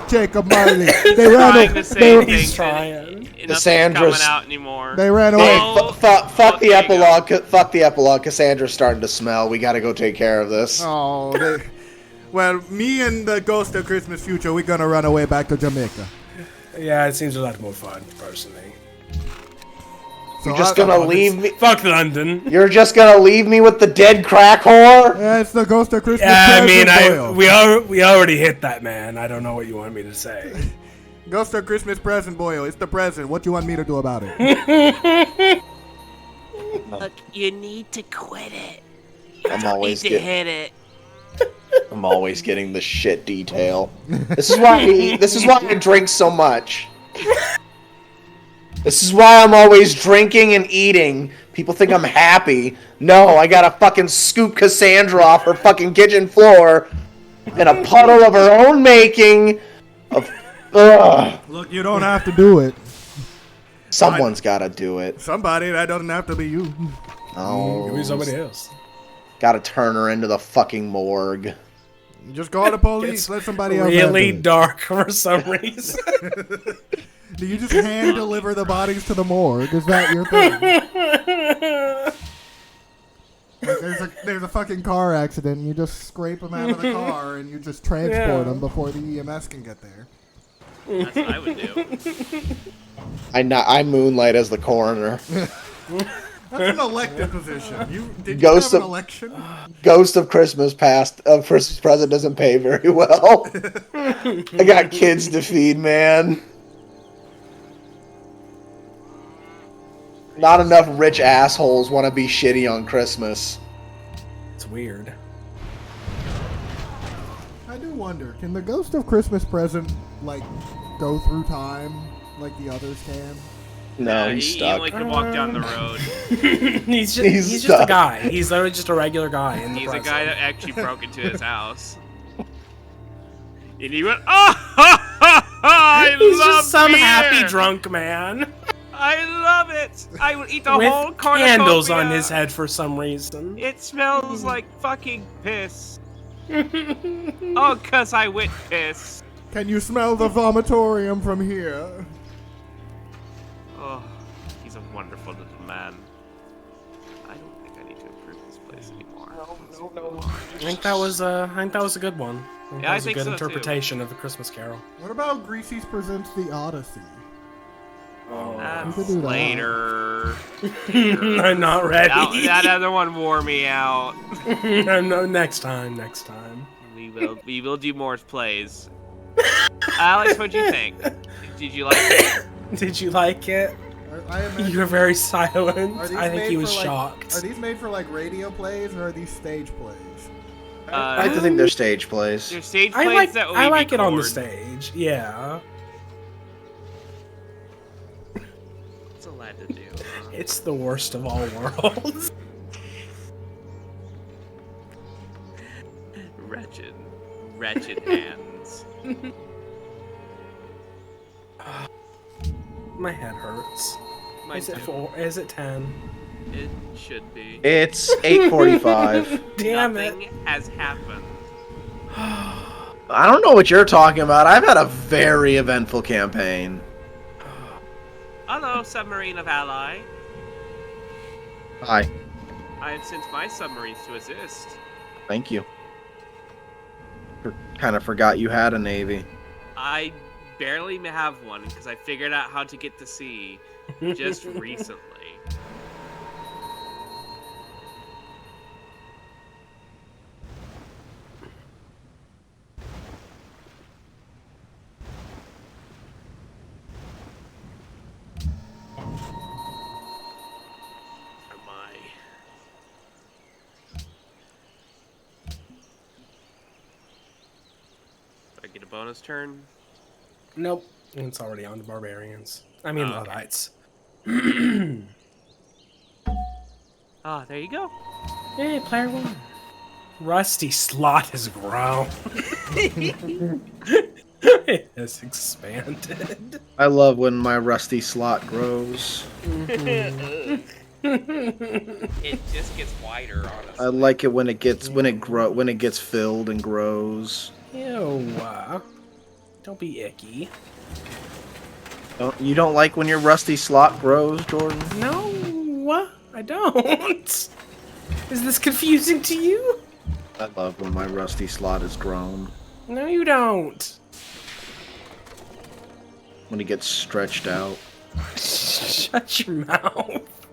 Jacob Marley. They ran away. He's trying. Cassandra's coming out anymore. They ran away. Hey, fuck the epilogue. Fuck the epilogue. Cassandra's starting to smell. We gotta go take care of this. Oh, well, me and the ghost of Christmas future, we're gonna run away back to Jamaica. Yeah, it seems a lot more fun, personally. You're just gonna leave me. Fuck London. You're just gonna leave me with the dead crack whore? Yeah, it's the ghost of Christmas Yeah, present. I mean, we already hit that, man. I don't know what you want me to say. Ghost of Christmas present, Boyle. It's the present. What you want me to do about it? Look, you need to quit it. I'm always Need to hit it. I'm always getting the shit detail. This is why I eat. This is why I drink so much. This is why I'm always drinking and eating. People think I'm happy. No, I gotta fucking scoop Cassandra off her fucking kitchen floor in a puddle of her own making. Look, you don't have to do it. Someone's gotta do it. Somebody, that doesn't have to be you. Oh, Maybe somebody else. Gotta turn her into the fucking morgue. Just call the police. Let somebody else Really handle it. dark for some reason. Do you just hand deliver the bodies to the morgue? Is that your thing? Like there's a fucking car accident, and you just scrape them out of the car, and you just transport them before the EMS can get there. That's what I would do. I moonlight as the coroner. That's an elected position. Did Ghost you have of- an election? Ghost of Christmas Past, Christmas Present doesn't pay very well. I got kids to feed, man. Not enough rich assholes want to be shitty on Christmas. It's weird. I do wonder, can the Ghost of Christmas Present, like, go through time like the others can? No, he he's stuck. only can walk down the road. he's just a stuck. guy. He's literally just a regular guy. In the He's a present. guy that actually broke into his house. And he went, I He's love just some beer. happy drunk man I love it. I would eat the with whole cornucopia. candles on his head for some reason. It smells like fucking piss. Oh, 'cause I went piss. Can you smell the vomitorium from here? Oh, he's a wonderful little man. I don't think I need to improve this place anymore. No. I think that was a good one. Yeah, that I was think a good so, interpretation of A Christmas Carol. What about Greasy's Presents the Odyssey? Oh, That's could do that. later. I'm not ready. That other one wore me out. No, next time. We will do more plays. Alex, what'd you think? Did you like it? Did you like it? I imagine- You were very silent. Are these I think made he was for, like- shocked. Are these made for like radio plays or are these stage plays? I like to think they're stage plays. There's stage I plays like that we I like it on the record. stage. Yeah. What's a lad to do? It's the worst of all worlds. Wretched hands. My head hurts. Mine Is it too. 4? Is it 10? It should be. It's 8:45. Damn it. Nothing has happened. I don't know what you're talking about. I've had a very eventful campaign. Hello, submarine of ally. Hi. I have sent my submarines to assist. Thank you. Kind of forgot you had a navy. I barely have one because I figured out how to get to sea just recently. Am I? Do I get a bonus turn? Nope. It's already on the barbarians. I mean, Oh, okay. Luddites. Ah, there you go. Hey, player 1. Rusty slot has grown. It has expanded. I love when my rusty slot grows. It just gets wider, honestly. I like it when it gets filled and grows. Ew. Don't be icky. You don't like when your rusty slot grows, Jordan? No, I don't. Is this confusing to you? I love when my rusty slot is grown. No, you don't. When it gets stretched out. Shut your mouth.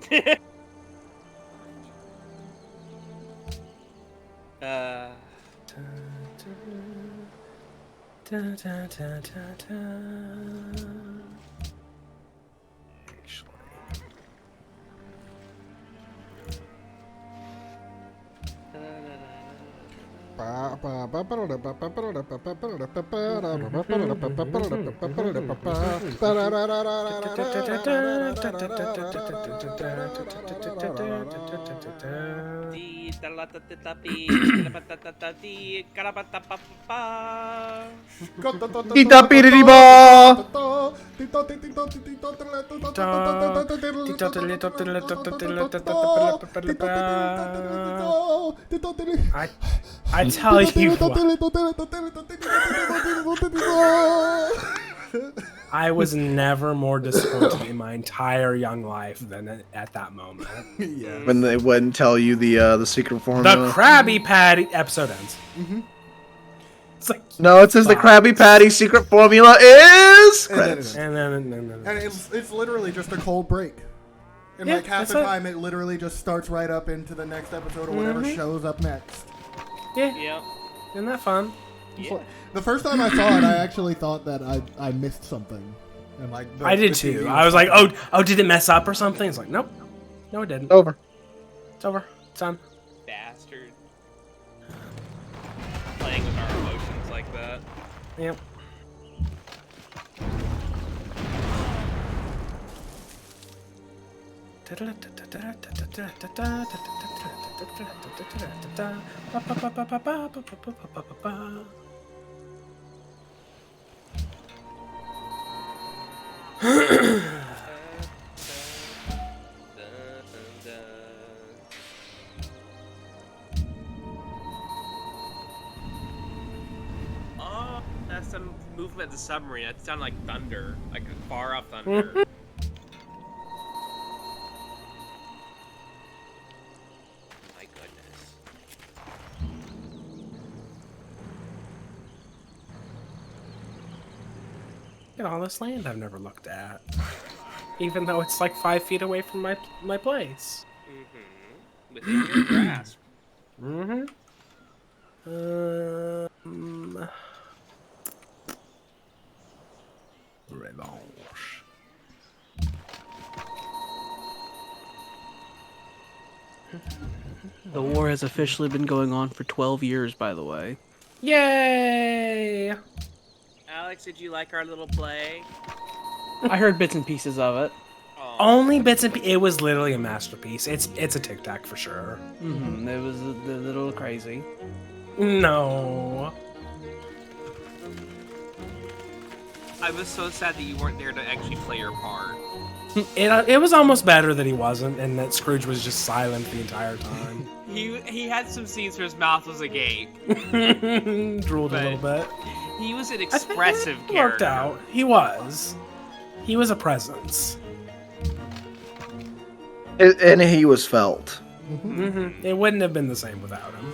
I tell you what, I was never more disappointed in my entire young life than at that moment. Yeah. When they wouldn't tell you the secret formula. The Krabby Patty episode ends. It's like, No, it says the Krabby Patty secret formula is credits. And it's literally just a cold break. And Yeah, like half that's the it. time, it literally just starts right up into the next episode or whatever shows up next. yeah, Yeah. isn't that fun? Yeah. The first time I saw it, I actually thought that I missed something. And like I did too. I was like, oh, did it mess up or something? It's like, nope, no, it didn't. Over. It's over. It's done. Bastard. Playing with our emotions like that. Yep. Oh, that's some movement of the submarine. That sounded like thunder, like far off thunder. My goodness. Look at all this land I've never looked at. Even though it's like 5 feet away from my place. Mm-hmm. Within your grasp. Mm-hmm. Revanche. The war has officially been going on for 12 years, by the way. Yay! Alex, did you like our little play? I heard bits and pieces of it. Oh, Only bits and it was literally a masterpiece. It's a tic tac for sure. Mm-hmm. It was a little crazy. No. I was so sad that you weren't there to actually play your part. It was almost better that he wasn't, and that Scrooge was just silent the entire time. He had some scenes where his mouth was agape. Drooled a little bit. He was an I think expressive it character. worked out. He was. He was a presence. And he was felt. Mm-hmm. It wouldn't have been the same without him.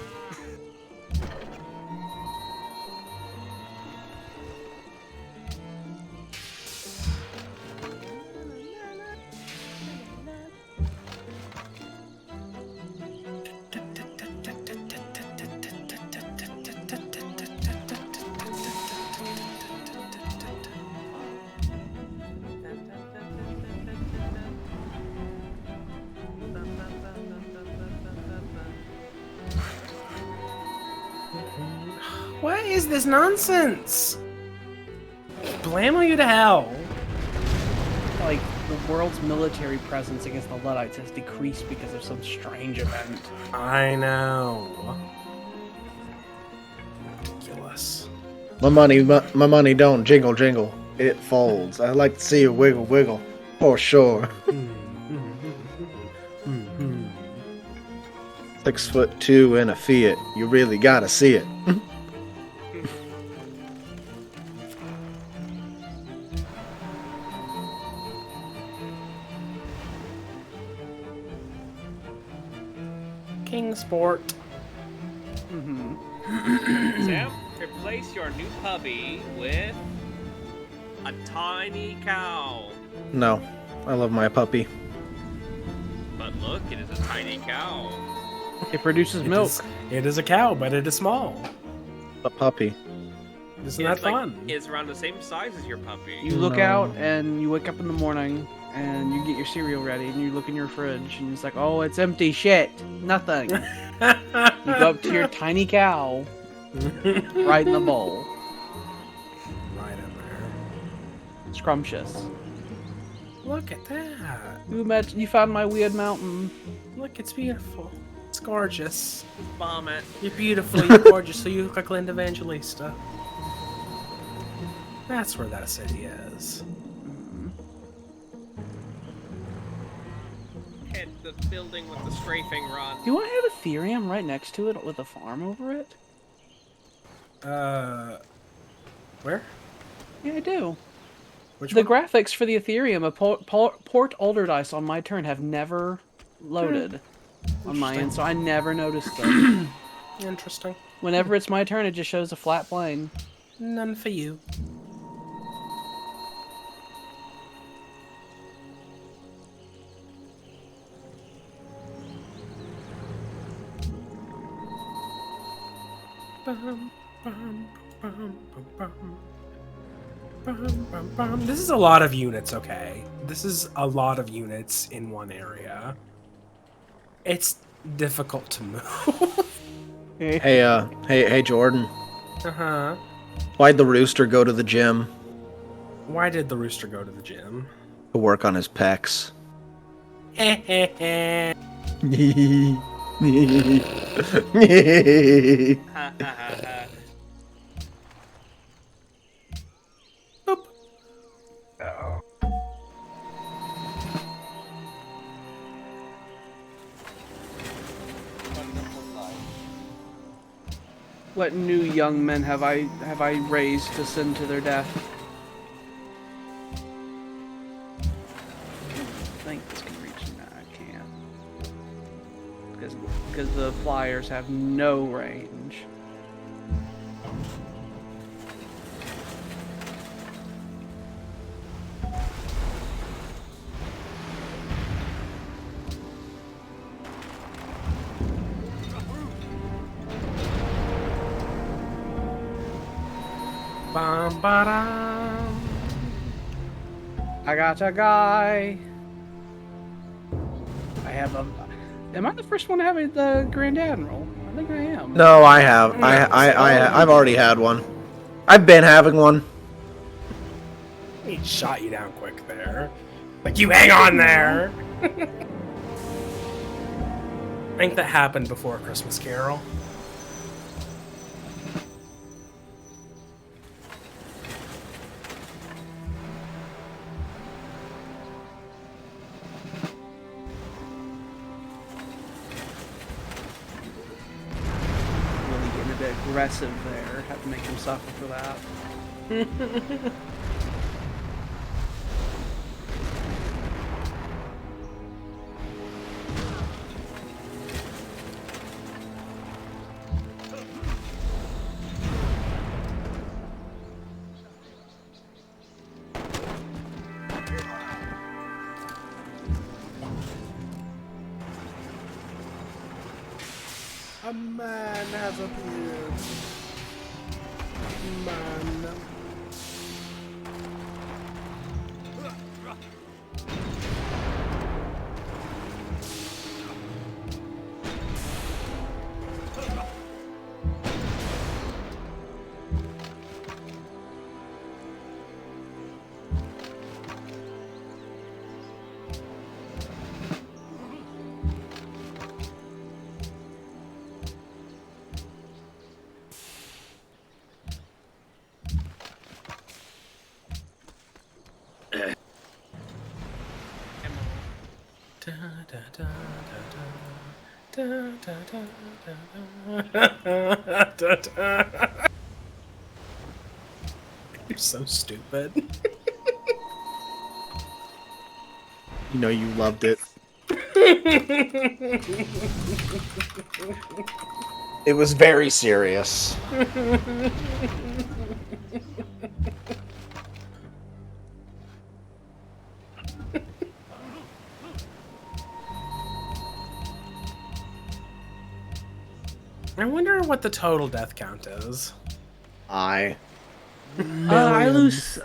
What is this nonsense? Blammo you to hell. Like, the world's military presence against the Luddites has decreased because of some strange event. I know. Ridiculous. My money don't jingle jingle. It folds. I like to see it wiggle wiggle. For sure. 6'2" in a Fiat. You really gotta see it. Kingsport. Sam, replace your new puppy with a tiny cow. No, I love my puppy. Look, it is a tiny cow. It produces milk. It is a cow, but it is small. A puppy. Isn't that fun? It's around the same size as your puppy. You look out and you wake up in the morning and you get your cereal ready and you look in your fridge and it's like, oh, it's empty. Shit, nothing. You go up to your tiny cow, right in the bowl. Right in there. Scrumptious. Look at that. You found my weird mountain. Look, it's beautiful. It's gorgeous. Vomit. You're beautiful, you're gorgeous, so you look like Linda Evangelista. That's where that city is. Hit the building with the strafing rod. Do I have a Ethereum right next to it with a farm over it? Where? Yeah, I do. Which The one? graphics for the Ethereum of Port Alderdice on my turn have never loaded on my end, so I never noticed them. Interesting. Whenever it's my turn, it just shows a flat plane. None for you. This is a lot of units, okay? This is a lot of units in one area. It's difficult to move. Hey, Jordan. Uh-huh. Why'd the rooster go to the gym? Why did the rooster go to the gym? To work on his pecs. Ha ha ha ha. Boop. What new young men have I raised to send to their death? I think this can reach. No, I can't. Because the flyers have no range. Bum, ba-dum. I got a guy. I have a. Am I the first one to have the Grand Admiral? I think I am. No, I have. I've already had one. I've been having one. He shot you down quick there. Like, you hang on there! I think that happened before A Christmas Carol. Really getting a bit aggressive there. Have to make him suffer for that. A man has appeared. Man. Da, da, da, da, da, da, da, da, da. You're so stupid. You know you loved it. It was very serious. I wonder what the total death count is. I lose.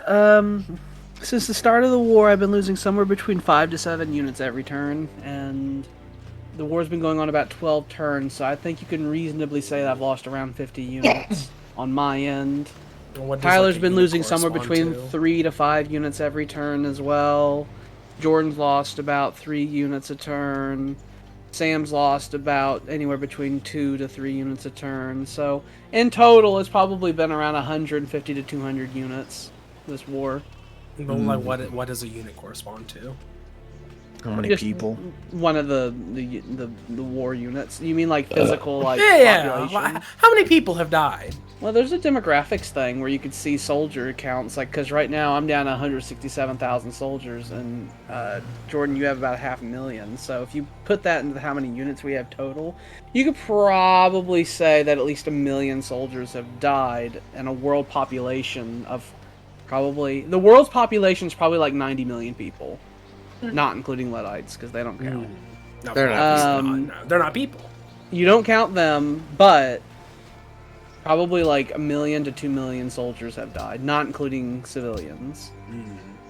Since the start of the war, I've been losing somewhere between 5 to 7 units every turn, and the war's been going on about 12 turns, so I think you can reasonably say that I've lost around 50 units on my end. Tyler's been losing somewhere between 3 to 5 units every turn as well. Jordan's lost about 3 units a turn. Sam's lost about anywhere between 2 to 3 units a turn. So, in total, it's probably been around 150 to 200 units this war. But like, what does a unit correspond to? How many Just people? One of the war units. You mean like physical, like Yeah. population? How many people have died? Well, there's a demographics thing where you could see soldier counts, like, because right now I'm down to 167,000 soldiers, and Jordan, you have about 500,000. So if you put that into how many units we have total, you could probably say that at least 1 million soldiers have died, and a world population of the world's population is probably like 90 million people, not including luddites because they don't count. No, They're not. They're not people. You don't count them, but probably like 1 million to 2 million soldiers have died, not including civilians.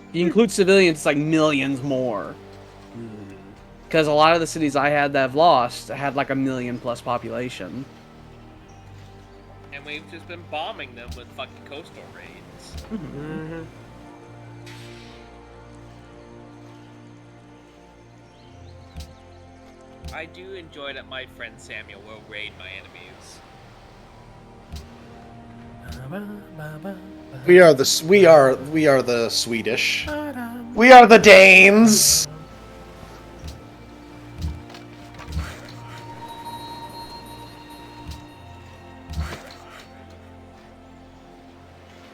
If you include civilians, it's like millions more. Because a lot of the cities I had that have lost had like 1 million plus population. And we've just been bombing them with fucking coastal raids. I do enjoy that my friend Samuel will raid my enemies. We are the Swedish. We are the Danes.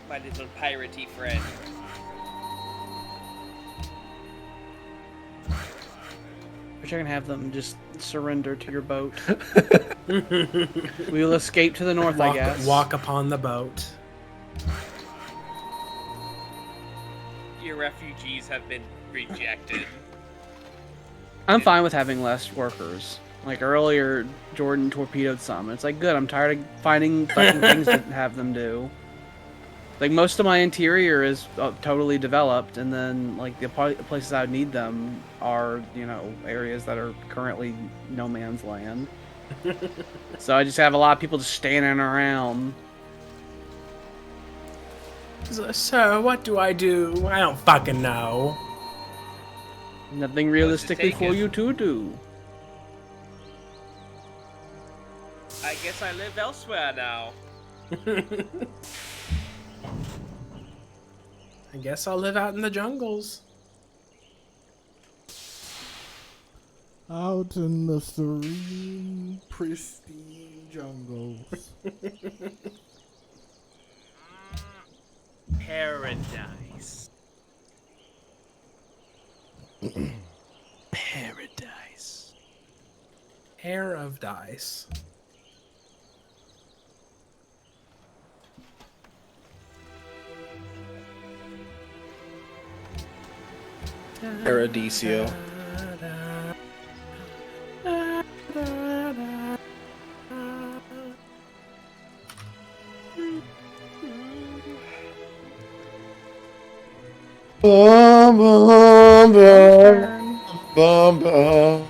My little piratey friend. Which I can have them just surrender to your boat. We will escape to the north, I guess. Walk upon the boat. Your refugees have been rejected. I'm fine with having less workers. Like earlier, Jordan torpedoed some. It's like, good, I'm tired of finding fucking things to have them do. Like, most of my interior is totally developed, and then, like, the places I would need them are, you know, areas that are currently no man's land. So I just have a lot of people just standing around. So, what do? I don't fucking know. Nothing realistically for you to do. I guess I live elsewhere now. I guess I'll live out in the jungles. Out in the serene, pristine jungles. Paradise. Paradise. Hair of dice. Paradiso. Bum, bum, bum, bum, bum.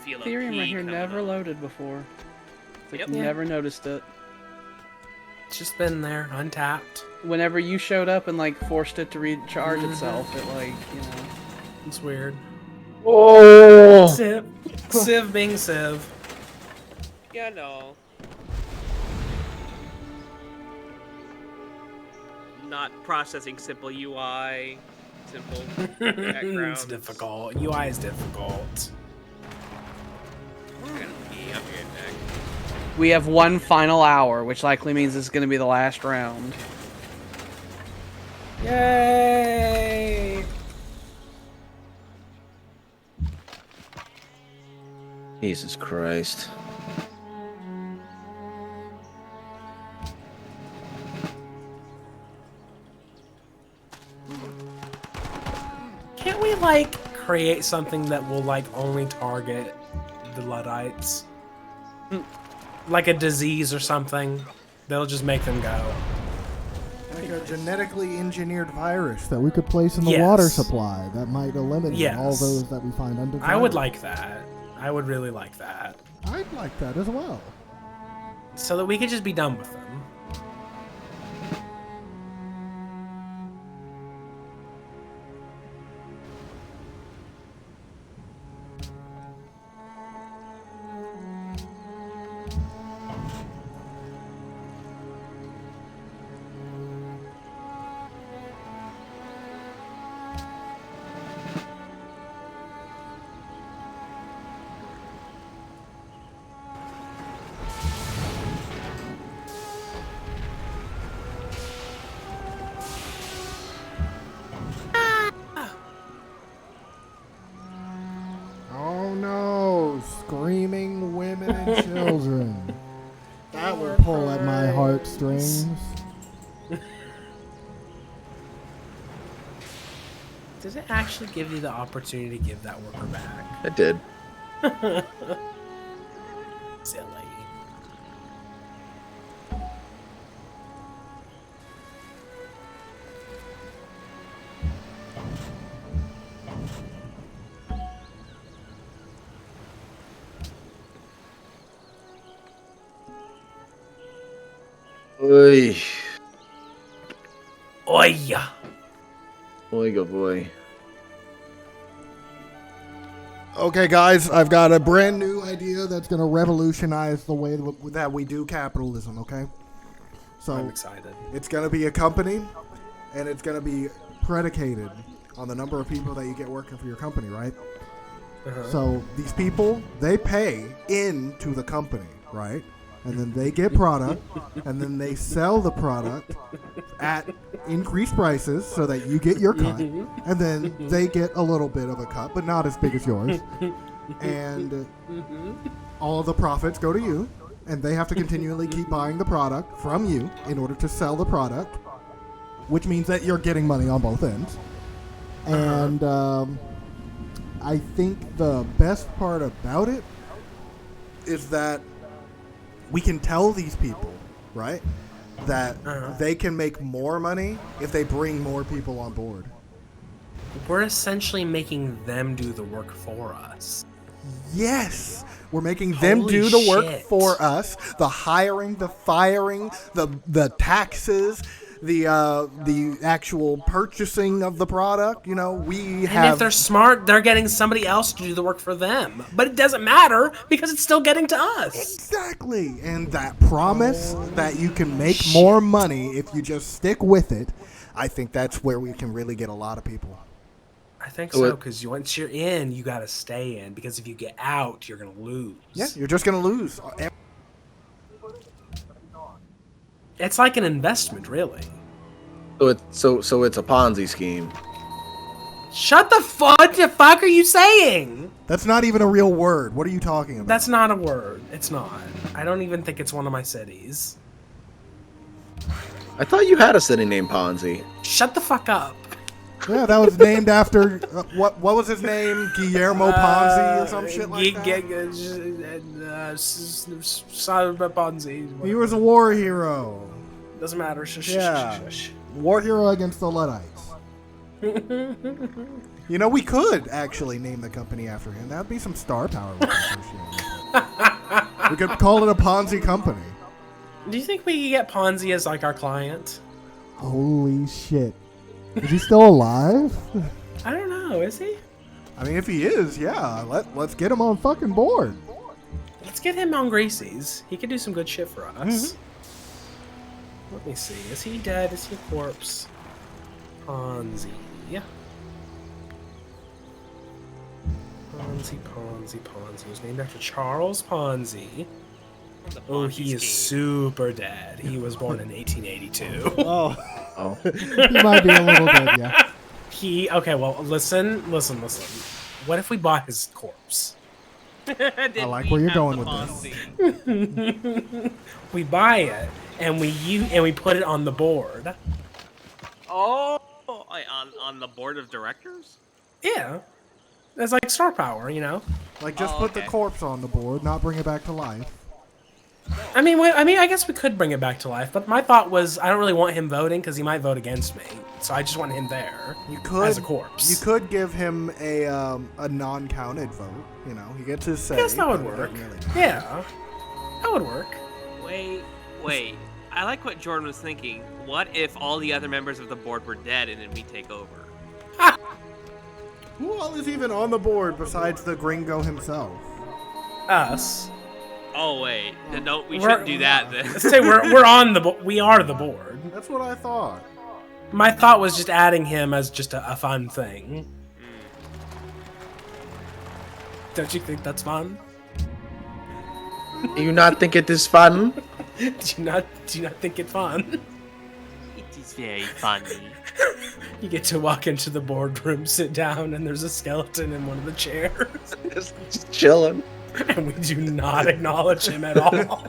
Ethereum right here never loaded before. It's like never noticed it. It's just been there, untapped. Whenever you showed up and like forced it to recharge itself, it like, you know. It's weird. Oh! Civ being Civ. Yeah, no. Not processing simple UI, simple backgrounds. It's difficult. UI is difficult. We have one final hour, which likely means this is going to be the last round. Yay! Jesus Christ. Can't we, like, create something that will, like, only target the Luddites? Like a disease or something? That'll just make them go. Like a genetically engineered virus that we could place in the water supply that might eliminate all those that we find undesirable. I would like that. I would really like that. I'd like that as well. So that we could just be done with them. Oh no, screaming women and children. That would pull at my heartstrings. Does it actually give you the opportunity to give that worker back? It did. Silly. Oy. Oya. Oiga boy. Okay, guys, I've got a brand new idea that's going to revolutionize the way that we do capitalism, okay? So I'm excited. It's going to be a company, and it's going to be predicated on the number of people that you get working for your company, right? So these people, they pay into the company, right? And then they get product, and then they sell the product at increased prices so that you get your cut, and then they get a little bit of a cut, but not as big as yours. And all of the profits go to you, and they have to continually keep buying the product from you in order to sell the product, which means that you're getting money on both ends. And I think the best part about it is that we can tell these people, right, that they can make more money if they bring more people on board. We're essentially making them do the work for us. Yes! We're making them do the work for us. The hiring, the firing, the taxes, the actual purchasing of the product. You know, we have. And if they're smart, they're getting somebody else to do the work for them. But it doesn't matter because it's still getting to us. Exactly. And that promise that you can make more money if you just stick with it, I think that's where we can really get a lot of people. I think so, because once you're in, you got to stay in. Because if you get out, you're going to lose. Yeah, you're just going to lose. It's like an investment, really. So it's a Ponzi scheme. Shut the fuck are you saying? That's not even a real word. What are you talking about? That's not a word. It's not. I don't even think it's one of my cities. I thought you had a city named Ponzi. Shut the fuck up. Yeah, that was named after what was his name? Guillermo Ponzi or some shit like that. Ponzi. He was a war hero. Doesn't matter. Shush. War hero against the Luddites. You know, we could actually name the company after him. That'd be some star power. We could call it a Ponzi company. Do you think we could get Ponzi as like our client? Holy shit. Is he still alive? I don't know. Is he? I mean, if he is, yeah. Let's get him on fucking board. Let's get him on Gracie's. He could do some good shit for us. Mm-hmm. Let me see. Is he dead? Is he a corpse? Ponzi. Yeah. Ponzi. He was named after Charles Ponzi. Oh, he is super dead. He was born in 1882. Oh. He might be a little dead, yeah. Okay, well, listen. What if we bought his corpse? I like where you're going with this. We buy it and we put it on the board. Oh, on the board of directors? Yeah. It's like star power, you know? Like, just put the corpse on the board, not bring it back to life. I mean, I guess we could bring it back to life, but my thought was I don't really want him voting because he might vote against me. So I just want him there as a corpse. You could give him a non-counted vote. You know, he gets his say. I guess that would work. Yeah, that would work. Wait. I like what Jordan was thinking. What if all the other members of the board were dead and then we take over? Who all is even on the board besides the gringo himself? Us. Oh wait, then we shouldn't do that then. Let's say we are the board. That's what I thought. My thought was just adding him as just a fun thing. Don't you think that's fun? Do you not think it is fun? Do you not think it's fun? It is very funny. You get to walk into the boardroom, sit down, and there's a skeleton in one of the chairs. Just chilling. And we do not acknowledge him at all.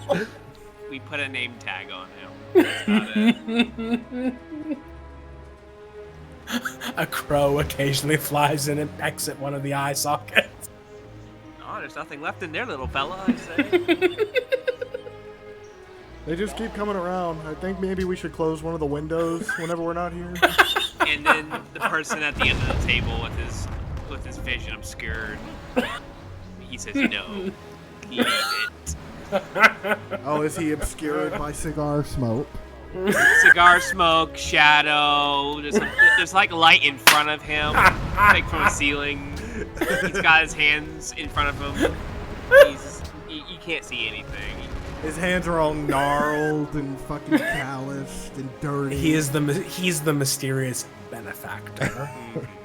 We put a name tag on him. That's about it. A crow occasionally flies in and pecks at one of the eye sockets. Oh, there's nothing left in there, little fella, I say. They just keep coming around. I think maybe we should close one of the windows whenever we're not here. And then the person at the end of the table with his vision obscured, he says no. Leave it. Oh, is he obscured by cigar smoke? Cigar smoke, shadow. There's like light in front of him, like from a ceiling. He's got his hands in front of him. You can't see anything. His hands are all gnarled and fucking calloused and dirty. He's the mysterious benefactor.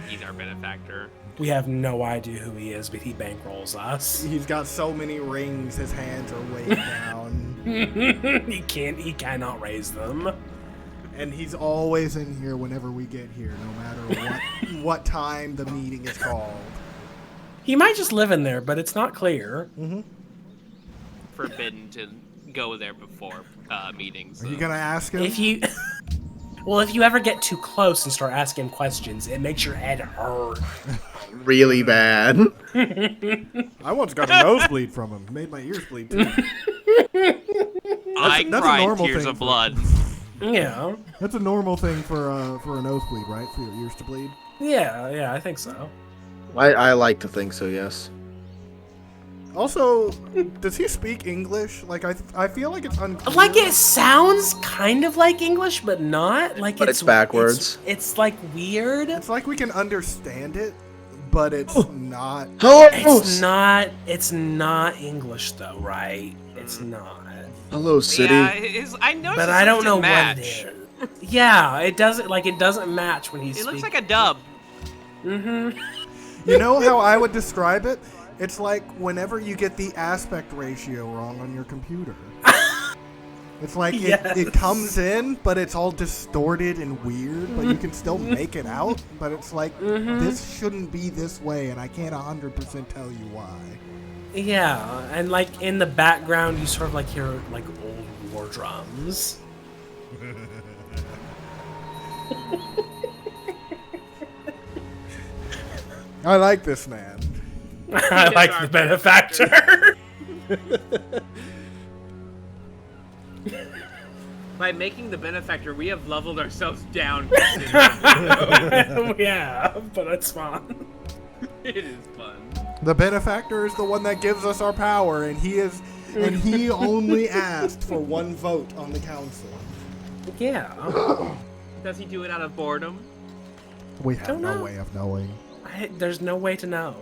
He's our benefactor. We have no idea who he is, but he bankrolls us. He's got so many rings, his hands are way down. He cannot raise them. And he's always in here whenever we get here, no matter what time the meeting is called. He might just live in there, but it's not clear. Forbidden to go there before meetings. Are you gonna ask him? If you ever get too close and start asking questions, it makes your head hurt. Really bad. I once got a nosebleed from him. Made my ears bleed too. I cried tears of blood. Yeah. That's a normal thing for a nosebleed, right? For your ears to bleed. Yeah, I think so. I like to think so, yes. Also, does he speak English? Like, I feel like it's unclear. Like, it sounds kind of like English, but not. Like, But it's backwards. It's like weird. It's like we can understand it, but it's not. It's not English though, right? It's not. Hello, city. Yeah, I noticed. But I don't know match. what it is. Yeah, it doesn't match when he's. It looks like a dub. You know how I would describe it? It's like whenever you get the aspect ratio wrong on your computer. It's like it comes in, but it's all distorted and weird, but you can still make it out. But it's like, this shouldn't be this way, and I can't 100% tell you why. Yeah, and like in the background, you sort of like hear like old war drums. I like this man. I like the benefactor. By making the benefactor, we have leveled ourselves down. Yeah, but it's fun. It is fun. The benefactor is the one that gives us our power, and he only asked for one vote on the council. Yeah. Does he do it out of boredom? We have Don't no know. way of knowing. There's no way to know.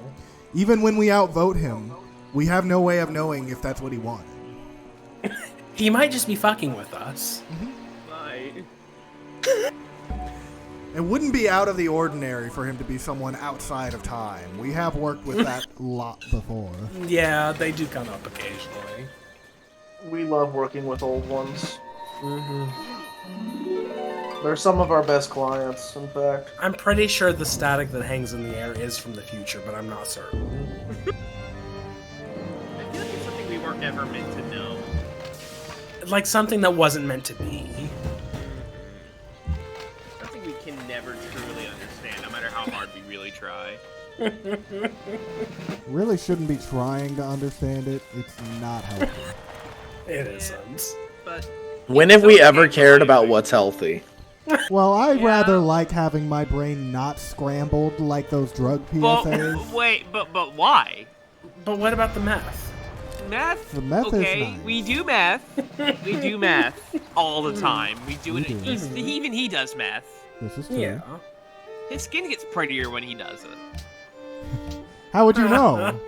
Even when we outvote him, we have no way of knowing if that's what he wanted. He might just be fucking with us. Bye. It wouldn't be out of the ordinary for him to be someone outside of time. We have worked with that lot before. Yeah, they do come up occasionally. We love working with old ones. They're some of our best clients, in fact. I'm pretty sure the static that hangs in the air is from the future, but I'm not certain. I feel like it's something we weren't ever meant to know. Like something that wasn't meant to be. Something we can never truly understand, no matter how hard we really try. Really shouldn't be trying to understand it. It's not healthy. It isn't. But When have we ever cared about what's healthy? Well, I'd rather like having my brain not scrambled like those drug PSAs. But why? But what about the meth? Meth? The meth is okay, nice. we do meth. We do meth all the time. We do it. Even he does meth. This is true. Yeah. His skin gets prettier when he does it. How would you know?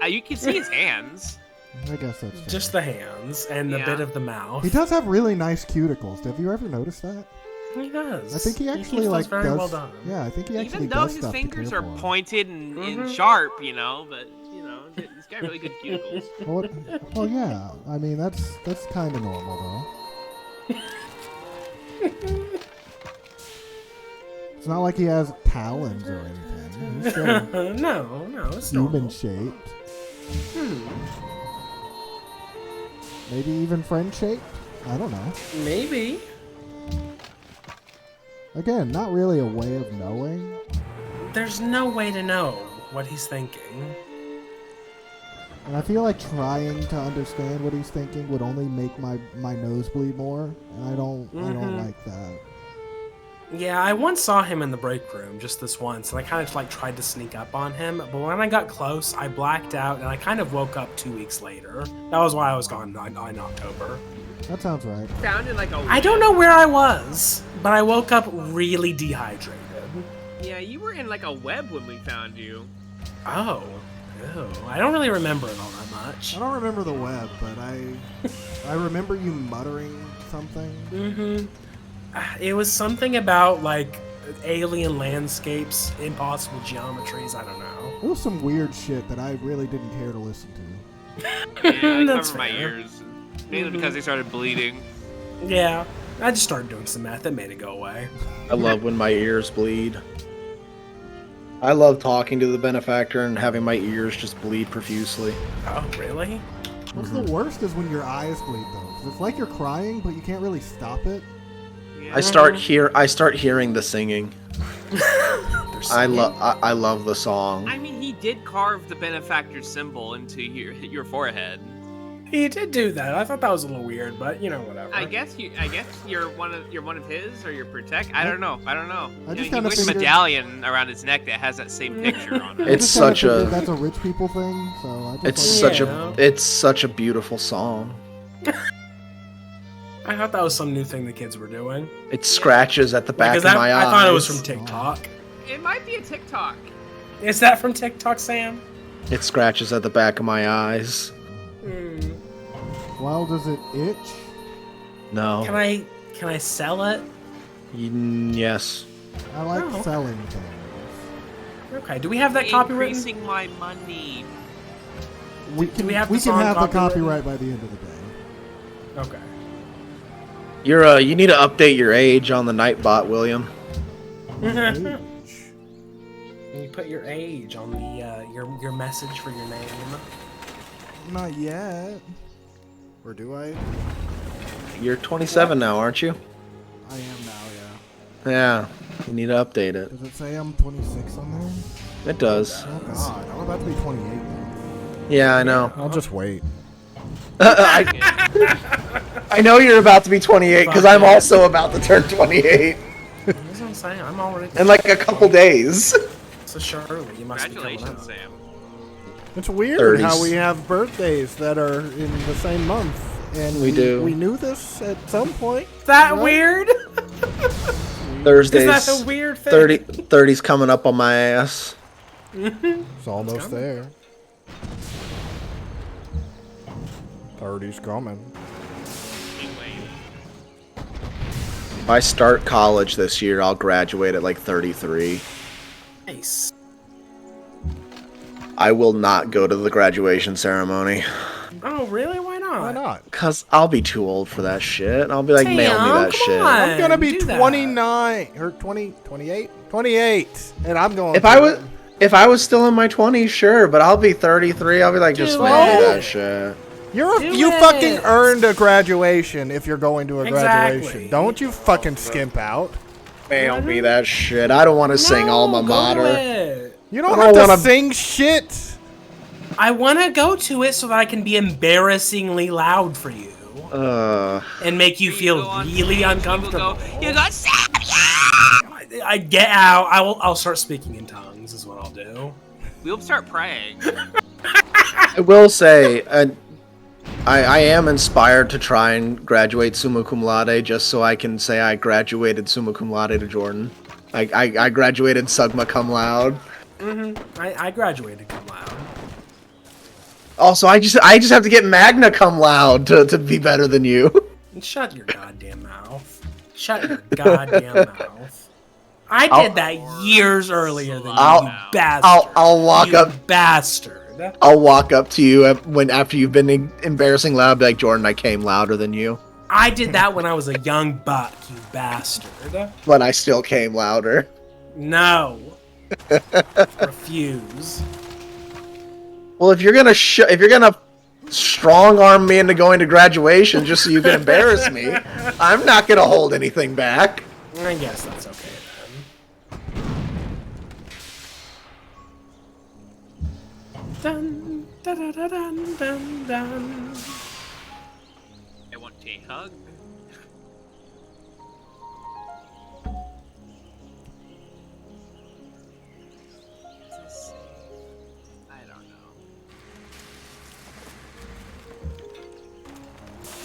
You can see his hands. I guess that's true. Just the hands and the bit of the mouth. He does have really nice cuticles. Have you ever noticed that? He does. I think he actually keeps like those very does. well done. Yeah, I think he actually Even though does his stuff to fingers care are for him. pointed and sharp, but he's got really good cuticles. Well, yeah. I mean, that's kind of normal, though. It's not like he has talons or anything. He's still no, it's human normal. shaped. Maybe even friend shaped. I don't know. Maybe. Again, not really a way of knowing. There's no way to know what he's thinking. And I feel like trying to understand what he's thinking would only make my nose bleed more, and I don't like that. Yeah, I once saw him in the break room just this once, and I kind of tried to sneak up on him, but when I got close, I blacked out, and I kind of woke up 2 weeks later. That was why I was gone in October. That sounds right. Found in like a. I don't know where I was, but I woke up really dehydrated. Yeah, you were in like a web when we found you. Oh. Ew. I don't really remember it all that much. I don't remember the web, but I remember you muttering something. Mm-hmm. It was something about, like, alien landscapes, impossible geometries, I don't know. It was some weird shit that I really didn't care to listen to. Yeah, I That's covered my fair. ears, mainly because they started bleeding. Yeah, I just started doing some math that made it go away. I love when my ears bleed. I love talking to the benefactor and having my ears just bleed profusely. Oh, really? What's the worst is when your eyes bleed, though. 'Cause it's like you're crying, but you can't really stop it. Yeah. I start hearing the singing. I love the song. I mean, he did carve the benefactor symbol into your forehead. He did do that. I thought that was a little weird, but whatever. I guess you're one of his, or you're protect. I don't know. I just he kinda wears a figured- medallion around his neck that has that same picture on it. It's I just kinda such a- figured that's a rich people thing. So I just It's such a beautiful song. I thought that was some new thing the kids were doing. It scratches at the back Because of my eyes. I thought it was from TikTok. It might be a TikTok. Is that from TikTok, Sam? It scratches at the back of my eyes. Well, does it itch? No. Can I sell it? Yes. I like Oh. selling things. Okay. Do we have that copyrighted? Increasing my money. We can we have we the can song have the copyrighted? copyright by the end of the day. Okay. You need to update your age on the Nightbot, William. Age. You put your age on the your message for your name. Not yet. Or do I? You're 27 now, aren't you? I am now, yeah. Yeah. You need to update it. Does it say I'm 26 on there? It does. Oh god, I'm about to be 28 now. Yeah, I know. I'll just wait. I know you're about to be 28 because I'm also about to turn 28 That's what I'm saying. I'm already. in like a couple days. So surely you must be coming Congratulations, up. Sam. It's weird 30s. how we have birthdays that are in the same month. And We do. We knew this at some point. Is that right? weird? Thursdays. Is that a weird thing? 30's coming up on my ass. It's almost there. 30's coming. If I start college this year, I'll graduate at like 33. Nice. I will not go to the graduation ceremony. Oh, really? Why not? Why not? Because I'll be too old for that shit. I'll be like, Damn, mail me that come shit. on. I'm gonna be do that. 29 or 20, 28, 28, and I'm going. If I was still in my 20s, sure, but I'll be 33. I'll be like, just Do mail me it. that shit. you it. fucking earned a graduation if you're going to a Exactly. graduation. Don't you fucking skimp out. Mail me that shit. I don't want to sing alma mater. You don't have to sing shit. I want to go to it so that I can be embarrassingly loud for you. And make you feel really uncomfortable. You go, Sam, I get out. I'll start speaking in tongues is what I'll do. We'll start praying. I will say, I am inspired to try and graduate summa cum laude just so I can say I graduated summa cum laude to Jordan. I graduated summa cum laude. I graduated cum laude. Also, I just have to get magna cum laude to be better than you. Shut your goddamn mouth. Shut your goddamn mouth. I did that years earlier than you bastard. I'll walk up. Bastard. I'll walk up to you after you've been embarrassing loud, be like, Jordan, I came louder than you. I did that when I was a young buck, you bastard. But I still came louder. No. Refuse. Well, if you're gonna strong arm me into going to graduation just so you can embarrass me, I'm not gonna hold anything back. I guess that's okay then. Dun, da, da, da, dun, dun, dun. I want a hug. I don't know.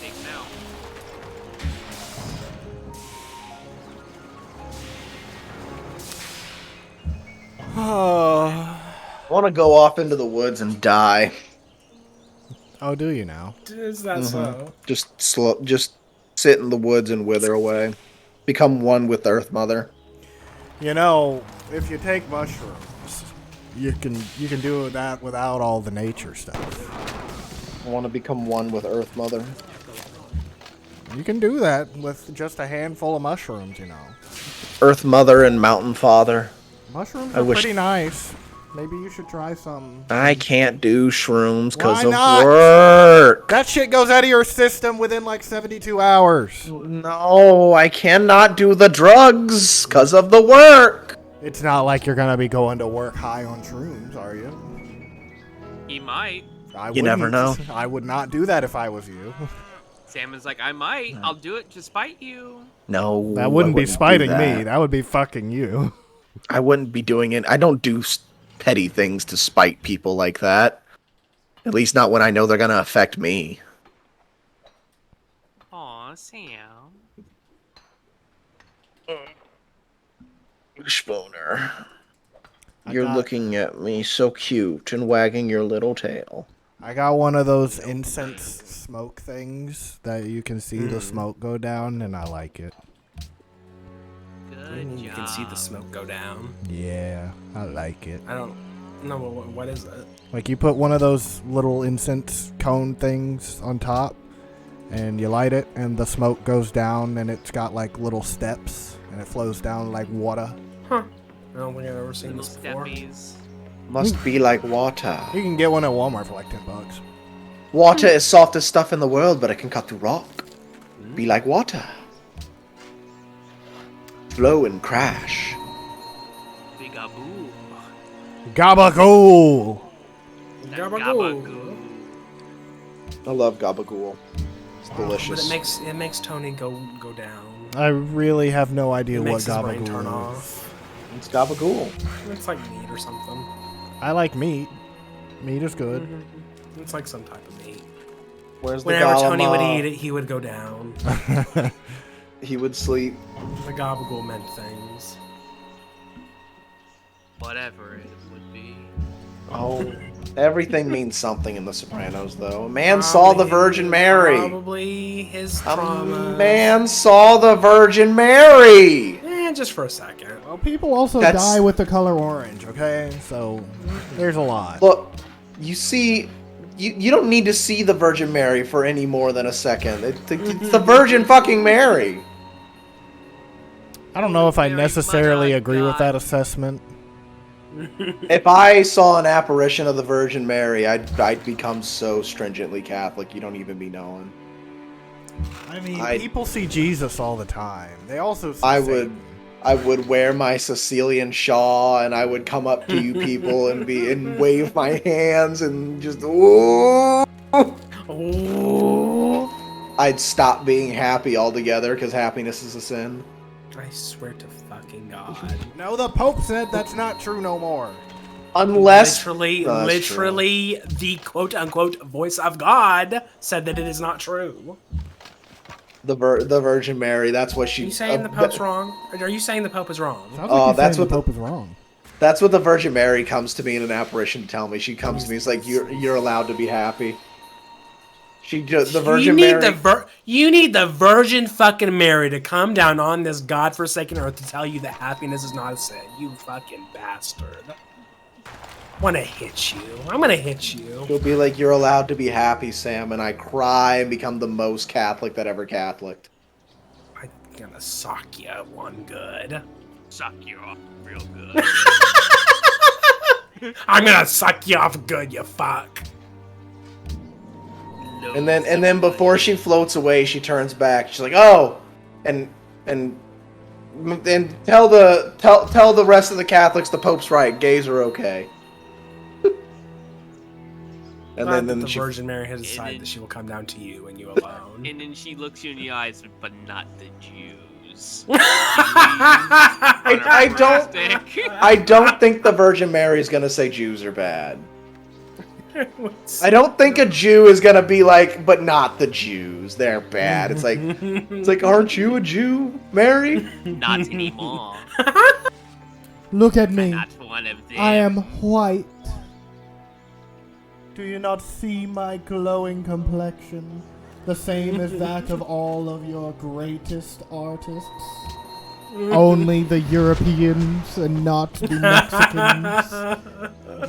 Take now. I want to go off into the woods and die. Oh, do you now? Is that so? Just sit in the woods and wither away. Become one with Earth Mother. You know, if you take mushrooms, you can do that without all the nature stuff. I want to become one with Earth Mother. You can do that with just a handful of mushrooms, you know. Earth Mother and Mountain Father. Mushrooms are pretty nice. Maybe you should try some. I can't do shrooms because of not? work. That shit goes out of your system within like 72 hours. No, I cannot do the drugs because of the work. It's not like you're going to be going to work high on shrooms, are you? He might. You never know. I would not do that if I was you. Salmon's like, I might. I'll do it to spite you. No. That wouldn't be spiting me. That would be fucking you. I wouldn't be doing it. I don't do petty things to spite people like that. At least not when I know they're going to affect me. Aw, Sam. Spooner. You're looking at me so cute and wagging your little tail. I got one of those incense smoke things that you can see the smoke go down, and I like it. Good job. You can see the smoke go down. Yeah, I like it. I don't know what is it. Like you put one of those little incense cone things on top, and you light it, and the smoke goes down, and it's got like little steps, and it flows down like water. Huh. I don't think I've ever seen this before. Steppies. Must be like water. You can get one at Walmart for like $10. Water is softest stuff in the world, but it can cut through rock. Be like water. Flow and crash. Bigaboo. Gabagool! Gabagool. I love gabagool. It's delicious. But it makes Tony go down. I really have no idea It what makes his brain turn gabagool is. off. It's gabagool. It's like meat or something. I like meat. Meat is good. It's like some type of meat. Where's the Whenever Tony would galama? eat it, he would go down. He would sleep. The gabagool meant things. Whatever it would be. Oh, everything means something in The Sopranos, though. A man saw the Virgin Mary. Probably his A trauma. man saw the Virgin Mary. Just for a second. Well, people also die with the color orange, okay? So, there's a lot. Look, you see, you don't need to see the Virgin Mary for any more than a second. It's the Virgin fucking Mary. I don't know if I Mary, necessarily Mother of agree with God. that assessment. If I saw an apparition of the Virgin Mary, I'd become so stringently Catholic you don't even be knowing. I mean, people see Jesus all the time. They also see I Satan. would. I would wear my Sicilian shawl and I would come up to you people and wave my hands and just ooh. Oh. I'd stop being happy altogether because happiness is a sin. I swear to fucking God. No, the Pope said that's not true no more. Unless literally, the quote-unquote voice of God said that it is not true. the Virgin Mary, that's what she. Are you saying the Pope's wrong? Are you saying the Pope is wrong? Sounds like that's the what Pope is wrong. That's what the Virgin Mary comes to me in an apparition to tell me. She comes to me, it's like you're allowed to be happy. The Virgin Mary. You need the Virgin fucking Mary to come down on this godforsaken earth to tell you that happiness is not a sin. You fucking bastard. Wanna hit you. I'm gonna hit you. She'll be like, you're allowed to be happy, Sam, and I cry and become the most Catholic that ever Catholic. I'm gonna sock you one good. Suck you off real good. I'm gonna suck you off good, you fuck. And then before she floats away, she turns back. She's like, "Oh," and tell the rest of the Catholics the Pope's right. Gays are okay. And then the she, Virgin Mary has decided that she will come down to you and you alone. And then she looks you in the eyes, but not the Jews. I don't think the Virgin Mary is gonna say Jews are bad. I don't think a Jew is gonna be like, but not the Jews. They're bad. It's like, aren't you a Jew, Mary? Not anymore. Look at me. Not one of them. I am white. Do you not see my glowing complexion? The same as that of all of your greatest artists? Only the Europeans and not the Mexicans.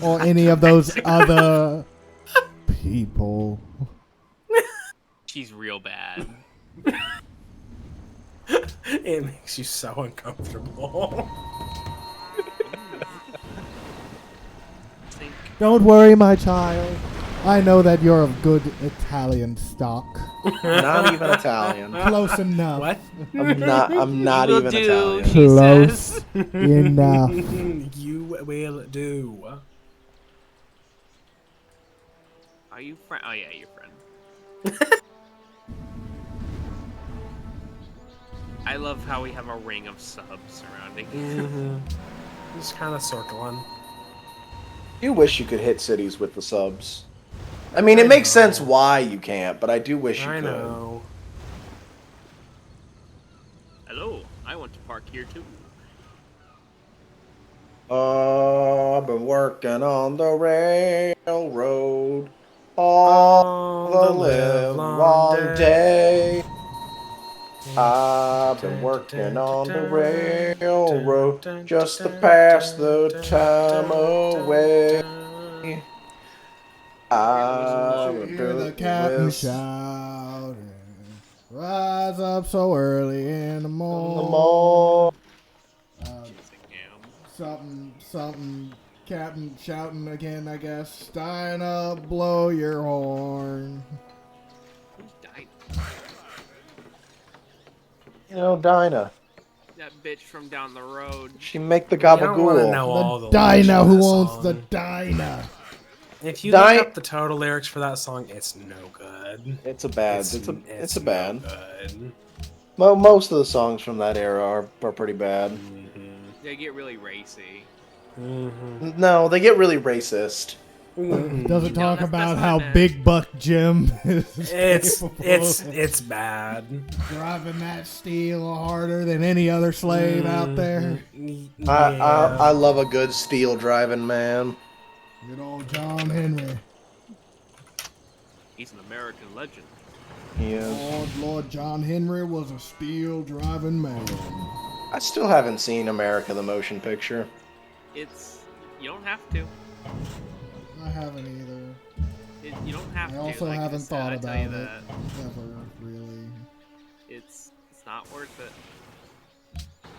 Or any of those other people. She's real bad. It makes you so uncomfortable. Don't worry, my child. I know that you're of good Italian stock. Not even Italian. Close enough. What? I'm not even Italian. Close enough. You will do. Are you friend? Oh yeah, you're friend. I love how we have a ring of subs surrounding you. Just kind of circling. You wish you could hit cities with the subs. I mean, it makes sense why you can't, but I do wish you could. I know. Hello, I want to park here too. I've been working on the railroad all the live long day. I've been working on the railroad just to pass the time away. I hear the captain shouting, rise up so early in the morning. Something, captain shouting again, I guess. Stein up, blow your horn. Who's died? You know, Dinah. That bitch from down the road. She make the I don't want to gabagool. know all the Dinah, lyrics who of that owns song. the Dinah? If you look up the total lyrics for that song, it's no good. It's a bad. It's a bad. Good. Most of the songs from that era are pretty bad. They get really racy. No, they get really racist. Doesn't talk that's about what I how meant. Big Buck Jim is It's bad. driving that steel harder than any other slave out there. I love a good steel driving man. Good old John Henry. He's an American legend. He is. Lord John Henry was a steel driving man. I still haven't seen America the Motion Picture. You don't have to. I haven't either. You don't have I to. also like haven't said, thought I tell about you it that. ever, really. It's not worth it.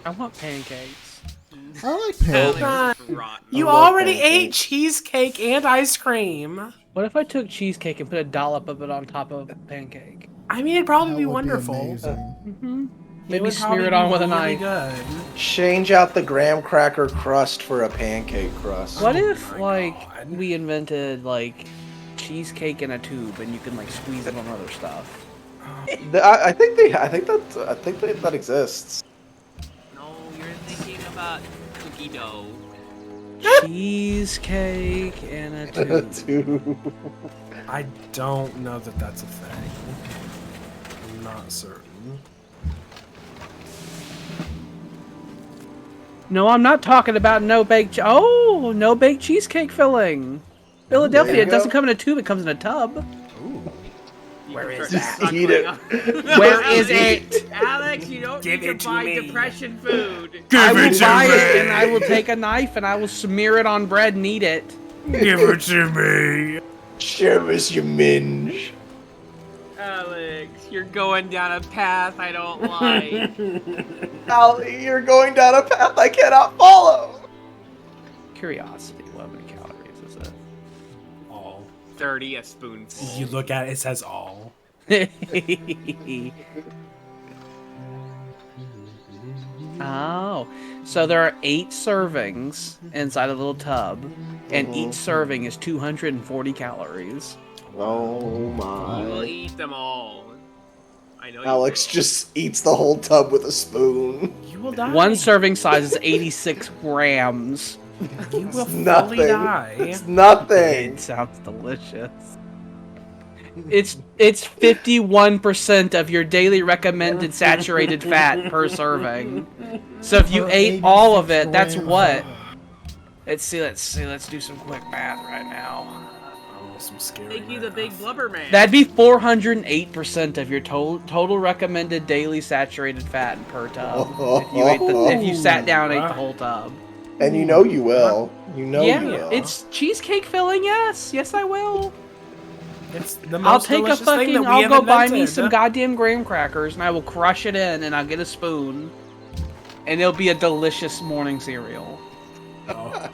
I want pancakes. I like Alex pancakes. is rotten. You I love already ate pancakes. cheesecake and ice cream. What if I took cheesecake and put a dollop of it on top of a pancake? I mean, it'd probably That be would wonderful. amazing. Maybe smear it on with a knife. Good. Change out the graham cracker crust for a pancake crust. What if, like, God. we invented, like, cheesecake in a tube and you can, like, squeeze it on other stuff? I think that exists. No, you're thinking about cookie dough. Cheesecake in a tube. I don't know that that's a thing. I'm not certain. No, I'm not talking about no-bake... no-bake cheesecake filling. Philadelphia, it doesn't come in a tube, it comes in a tub. Where is that? Eat it. Where is it? Alex, you don't Give need to it to buy me. depression food. I will buy it, and I will take a knife, and I will smear it on bread and eat it. Give it to me. Show us your minge. Alex, you're going down a path I don't like. Al, you're going down a path I cannot follow. Curiosity, what many calories is it? All. 30 a spoonful. You look at it, it says all. Oh, so there are 8 servings inside a little tub, and each serving is 240 calories. Oh You will my. eat them all. I know Alex you will. just eats the whole tub with a spoon. You will die. One serving size is 86 grams. You will Nothing. fully die. It's nothing. It sounds delicious. It's 51% of your daily recommended saturated fat per serving. So if you ate all of it, that's what? Let's see. Let's do some quick math right now. Some scary Make you the math. big blubber man. That'd be 408% of your total recommended daily saturated fat per tub. If you sat down and ate the whole tub. And you know you will. You know you will. It's cheesecake filling. Yes, I will. It's the most I'll take a delicious thing that fucking. we I'll have go buy me invented. some goddamn graham crackers and I will crush it in and I'll get a spoon, and it'll be a delicious morning cereal. Oh,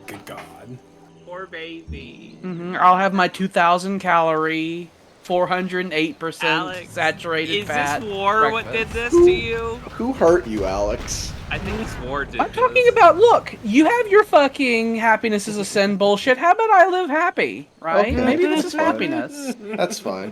good God. Poor baby. I'll have my 2,000 calorie, 408% Alex, saturated is fat. this war what did breakfast. this to you? Who hurt you, Alex? I think it's war did I'm this. talking about. Look, you have your fucking happiness is a sin bullshit. How about I live happy, right? Okay, Maybe this is that's fine. happiness. That's fine.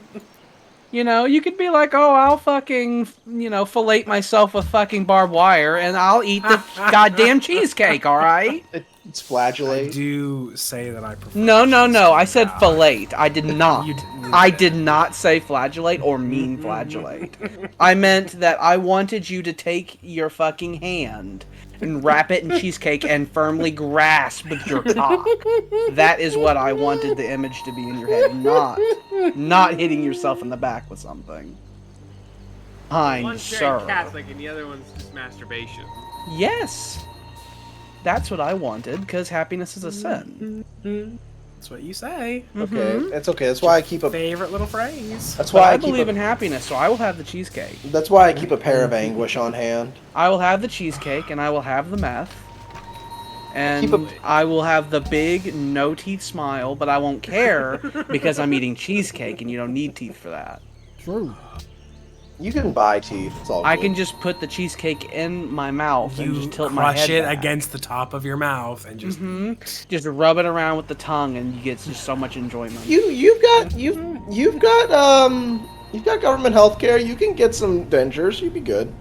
You know, you could be like, oh, I'll fucking, fillet myself with fucking barbed wire, and I'll eat the goddamn cheesecake, alright? It's I flagellate. do say that I prefer. No, I cheesecake. said fillet. I did not. You didn't. I did not say flagellate or mean flagellate. I meant that I wanted you to take your fucking hand and wrap it in cheesecake and firmly grasp with your cock. That is what I wanted the image to be in your head, not hitting yourself in the back with something. Kind One's sir. very Catholic and the other one's just masturbation. Yes. That's what I wanted, because happiness is a sin. That's what you say. Okay, it's okay. That's why I keep a. Favorite little phrase. That's But why I I keep believe a. in happiness, so I will have the cheesecake. That's why I keep a pair of anguish on hand. I will have the cheesecake, and I will have the meth. And Keep a- I will have the big, no-teeth smile, but I won't care, because I'm eating cheesecake, and you don't need teeth for that. True. You can buy teeth. It's all I good. can just put the cheesecake in my mouth and You just tilt my crush head it back. against the top of your mouth and just. Just rub it around with the tongue, and you get just so much enjoyment. You've got government health care. You can get some dentures. You'd be good.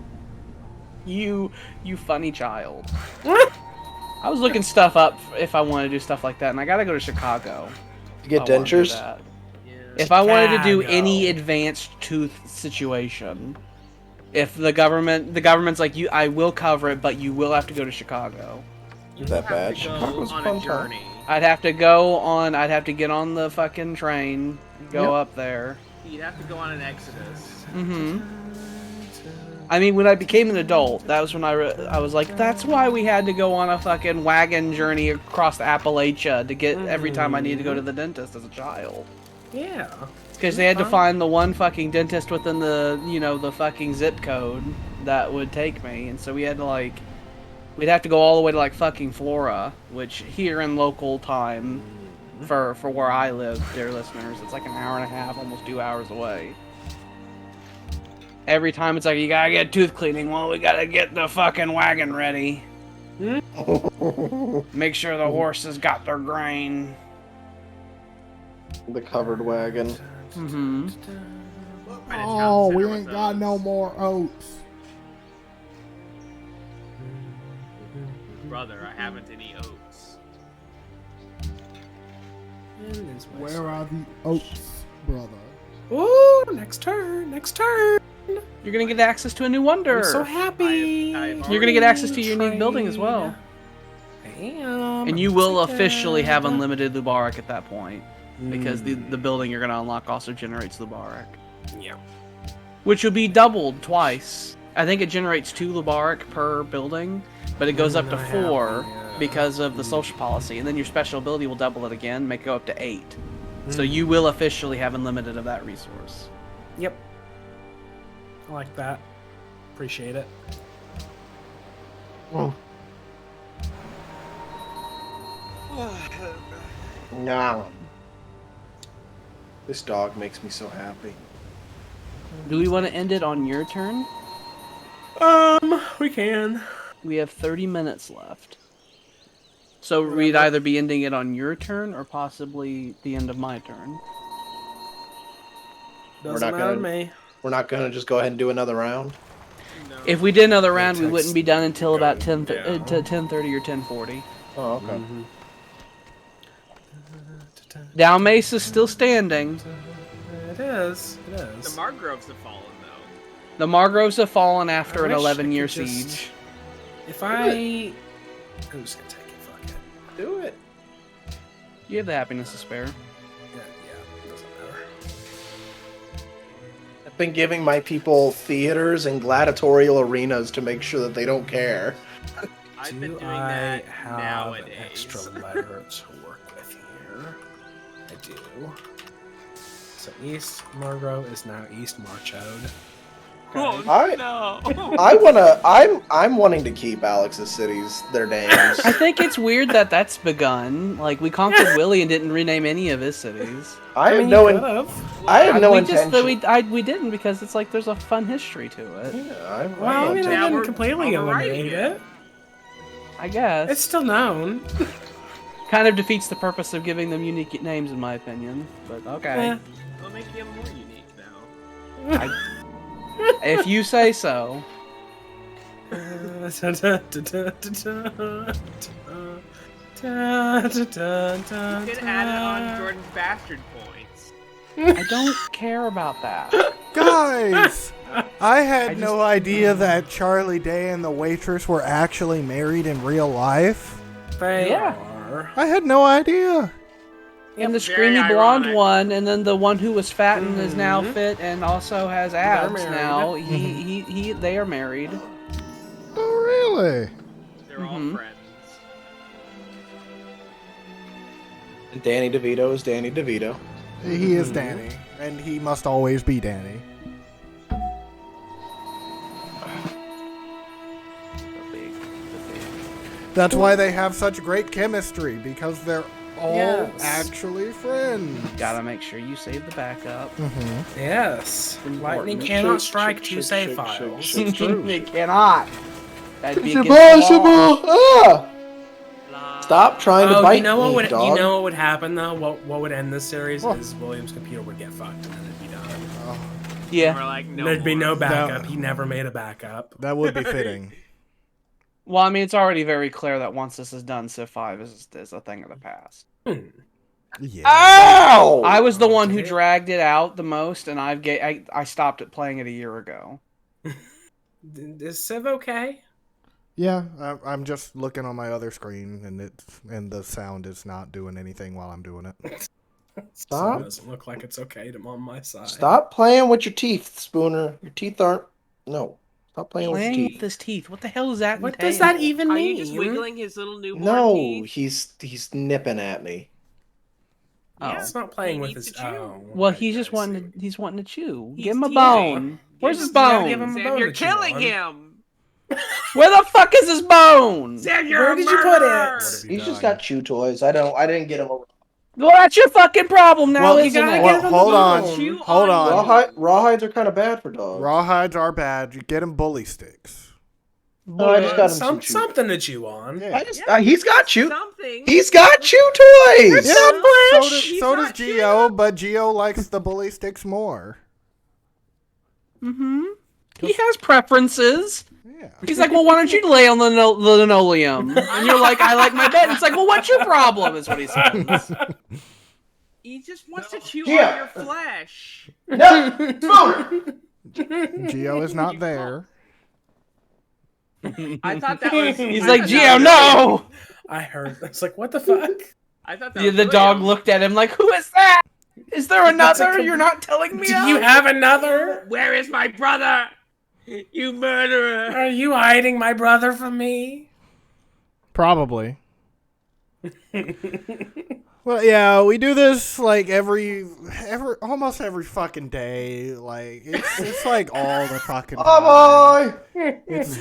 You funny child. I was looking stuff up if I want to do stuff like that, and I gotta go to Chicago. You get if I wanna do dentures. that. If I wanted to do Chicago. any advanced tooth situation, if the government's like, I will cover it, but you will have to go to Chicago. That bad. Have to go Chicago's a on fun a time. journey. I'd have to get on the fucking train, go up there. You'd have to go on an exodus. I mean, when I became an adult, that was when I was like, that's why we had to go on a fucking wagon journey across Appalachia to get every time I needed to go to the dentist as a child. Yeah. Because they had to find the one fucking dentist within the, the fucking zip code that would take me. And so we had to, we'd have to go all the way to, fucking Flora, which here in local time, for where I live, dear listeners, it's like an hour and a half, almost 2 hours away. every time it's like, you gotta get tooth cleaning. Well, we gotta get the fucking wagon ready. Make sure the horses got their grain. The covered wagon. Mm-hmm. Oh, we ain't got no more oats. Brother, I haven't any oats. Where are the oats, brother? Ooh, next turn. You're gonna get access to a new wonder. I'm so happy. You're gonna get access to your unique building as well. I am. And you will officially have unlimited Lubarak at that point. Because the building you're gonna unlock also generates Lubarak. Yeah. Which will be doubled twice. I think it generates 2 Lubarak per building, but it goes up to 4 because of the social policy. And then your special ability will double it again, make it go up to 8. So you will officially have unlimited of that resource. Yep. I like that. Appreciate it. Nah. This dog makes me so happy. Do we want to end it on your turn? We can. We have 30 minutes left. So we'd either be ending it on your turn or possibly the end of my turn. Doesn't matter to me. We're not gonna just go ahead and do another round. No. If we did another round, we wouldn't be done until about 10:30 or 10:40. Oh, okay. Mm-hmm. Dalmace is still standing. It is. The Margroves have fallen, though. The Margroves have fallen after an I wish I 11-year could just- siege. If I'm just gonna take it. Fuck it. Do it. You have the happiness to spare. Yeah, doesn't matter. I've been giving my people theaters and gladiatorial arenas to make sure that they don't care. I've been Do doing I that have nowadays. an extra letter to work with here? I do. So East Margrove is now East Marchode. Oh, I- no! I'm wanting to keep Alex's cities their names. I think it's weird that that's begun. Like, we conquered Willie and didn't rename any of his cities. I have mean, no you in- could've. I have no we intention. we didn't because it's like there's a fun history to it. Yeah, Well, I mean, I Now didn't we're completely overriding eliminate it. it. I guess. It's still known. Kind of defeats the purpose of giving them unique names, in my opinion. But okay. It'll make you more unique now. If you say so. You could add it on Jordan's bastard points. I don't care about that. Guys, I had I just- no idea that Charlie Day and the waitress were actually married in real life. They Yeah. are. I had no idea. And the Very screamy blonde ironic. one, and then the one who was fat and is now fit and also has abs married. now. They are married. Oh, really? They're all Mhm. friends. Danny DeVito is Danny DeVito. He is Danny, and he must always be Danny. That's why they have such great chemistry, because they're all Yes. actually friends. Gotta make sure you save the backup. Yes. Important. Lightning cannot strike two save files. It's true. It cannot. That'd be It's against the law. impossible! Ah! Stop trying to Oh, bite you know what me, would dog. you know what would happen though? What would end this series is William's computer would get fucked and then it'd be done. Yeah. We're like, no There'd be no more. backup. He never made a backup. That would be fitting. Well, I mean, it's already very clear that once this is done, Civ 5 is a thing of the past. Yeah. Ow! I was the one who Okay. dragged it out the most, and I stopped it playing it a year ago. Is Civ okay? Yeah, I'm just looking on my other screen, and the sound is not doing anything while I'm doing it. Stop. It doesn't look like it's okay to on my side. Stop playing with your teeth, Spooner. Your teeth aren't... No. Stop playing with Playing your with teeth. his teeth. What the hell is that? What entail? does that even Are mean? you just wiggling his little newborn No, teeth? he's nipping at me. Oh. It's not playing He with needs his. to chew. Oh, Well, right, he's just I wanting see. he's wanting to chew. He's Give him a teething. bone. Where's his You gotta give him bone? a Sam, bone you're to chew killing on. him. Where the fuck is his bone? Sam, you're Where a did you put it? murderer! What have you He's just done? got chew toys. I didn't get him a... Well, that's your fucking problem now, Well, you isn't gotta it? get Well, hold on. Chew Hold on. Rawhides are kind of bad for dogs. Rawhides are bad. You get them bully sticks. Oh, I just got him some something to chew on. Yeah. He's got chew. Something. He's got chew toys. Yeah, He's so does not Geo, but Geo likes the bully sticks more. Mm-hmm. He has preferences. Yeah. He's like, well, why don't you lay on the linoleum? And you're like, I like my bed. And it's like, well, what's your problem? Is what he says. He just wants to chew Yeah. on your flesh. No, Spooner. Geo is not there. I thought that was. He's I like, thought Geo, that was- no! I heard. It's like, what the fuck? I thought that Yeah, was the dog William. looked at him like, who is that? Is there another? like, You're not telling me. Do you have another? Where is my brother? You murderer! Are you hiding my brother from me? Probably. Well, yeah, we do this like almost every fucking day. Like it's like all the fucking. Oh boy! It's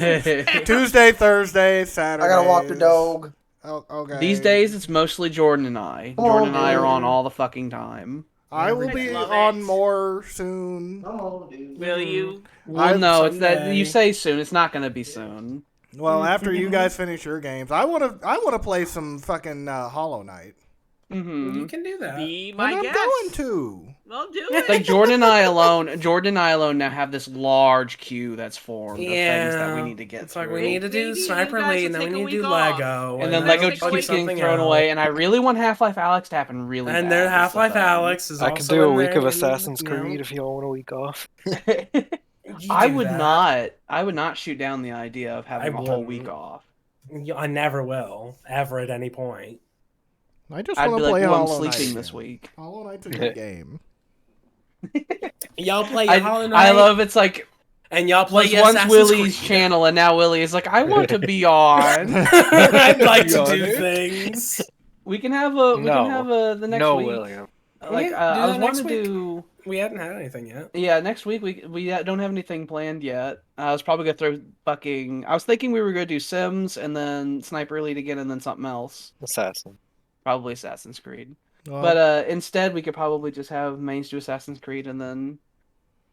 Tuesday, Thursday, Saturday. I gotta walk the dog. Oh, okay. These days, it's mostly Jordan and I. Oh, Jordan and I are dude. on all the fucking time. I will be Love on it. more soon. Will you? Well, no, it's that someday. you say soon. It's not going to be soon. Well, after you guys finish your games, I wanna play some fucking Hollow Knight. Mm-hmm. You can do that. Be And my I'm guest. going to. Well, do Like it. Jordan and I alone now have this large queue that's formed of things that we need to get It's like through. we need to do Maybe you Sniper guys Elite, will and then take we a need to do week off. Lego, and then then Lego take just a keeps week getting something thrown else. away, and I really want Half-Life Alyx to happen really And bad. then is the Half-Life thing. Alyx is I also could do a in week there, of and, Assassin's you know, Creed if you all want a week off. you I do would that. not. I would not shoot down the idea of having I a whole wouldn't. week off. I never will, ever at any point. I just I'd want be to like, play well, I'm Hollow Knight sleeping again. this week. Hollow Knight's a good game. Y'all play Hollow Knight, I love it's like and y'all play was once Assassin's Willie's Creed. channel, and now Willie is like, I want to be on. I'd like to You do want it? things. We can have the next No, week. William. Like Yeah, do I was that next wanting to week. do. We hadn't had anything yet. Yeah, next week we don't have anything planned yet. I was probably gonna throw fucking. I was thinking we were gonna do Sims and then Sniper Elite again and then something else. Assassin. Probably Assassin's Creed. Well, But instead we could probably just have Mains do Assassin's Creed and then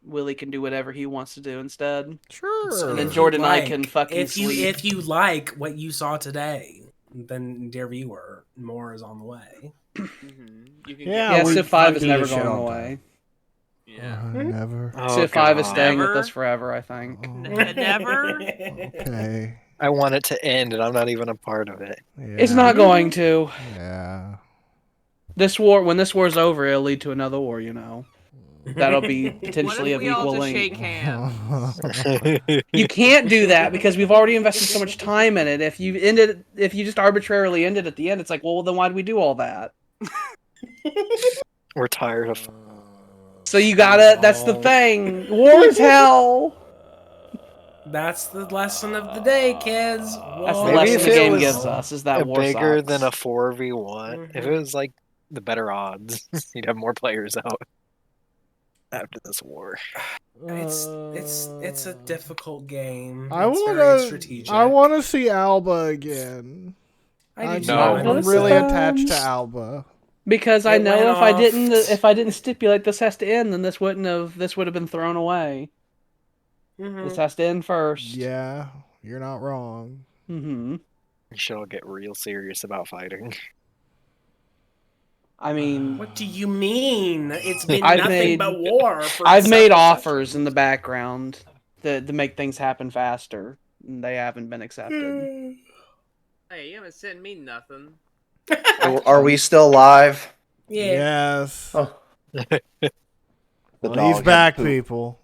Willie can do whatever he wants to do instead. sure. And then If Jordan you and I can fucking if you sleep. if you like what you saw today, then dear viewer, more is on the way. You can Yeah, Yeah, we Civ 5 is fucking never do shit going all the away. Yeah. Never. Oh, Civ 5 is God. staying with Never? us forever, I think. Oh, Never. okay. I want it to end, and I'm not even a part of it. Yeah. It's not going to. Yeah. When this war's over, it'll lead to another war, you know. That'll be What potentially if of we all equal just length. shake hands? You can't do that because we've already invested so much time in it. If you just arbitrarily end it at the end, it's like, well, then why did we do all that? We're tired of. So you gotta. That's the thing. War is hell. That's the lesson of the day, kids. That's the Maybe lesson if the it game was gives us. Is that war bigger sucks. than a 4v1. If it was like the better odds, you'd have more players out after this war. It's a difficult game. I It's very wanna. strategic. I want to see Alba again. I do No. too. I I'm wanna really say- attached to Alba. Because I It know went if I off. didn't stipulate this has to end, then this would have been thrown away. Mhm. This has to end first. Yeah, you're not wrong. Mm-hmm. You should all get real serious about fighting. I mean, What do you mean? It's been I've nothing made- but war. For I've made several offers in the background to make things happen faster. And they haven't been accepted. centuries. Hey, you haven't sent me nothing. Are we still live? Yeah. Yes. Oh. The Well, dog he's had back, to poop. people.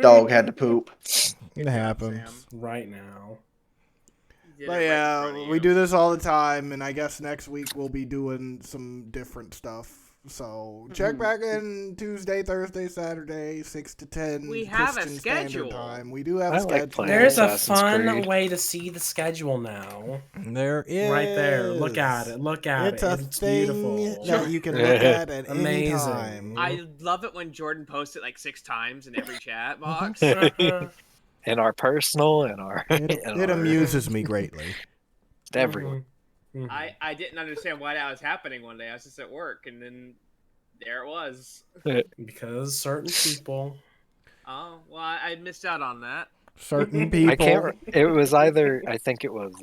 Dog had to poop. It happens. Right now. You did But it right in yeah, front of we you. do this all the time, and I guess next week we'll be doing some different stuff. So check back in Tuesday, Thursday, Saturday, 6 to 10. We have a Christian Standard schedule. Time. We do have I a like schedule. playing There's a Assassin's fun Creed. way to see the schedule now. There is. Right there. Look at it. Look at It's it. a It's thing beautiful. that you can look at any Amazing. time. I love it when Jordan posts it like 6 times in every chat box. And our personal and our. It and our- amuses me greatly. everyone. I didn't understand why that was happening one day. I was just at work, and then there it was. Because certain people. Oh, well, I missed out on that. Certain people. I can't. It was either. I think it was.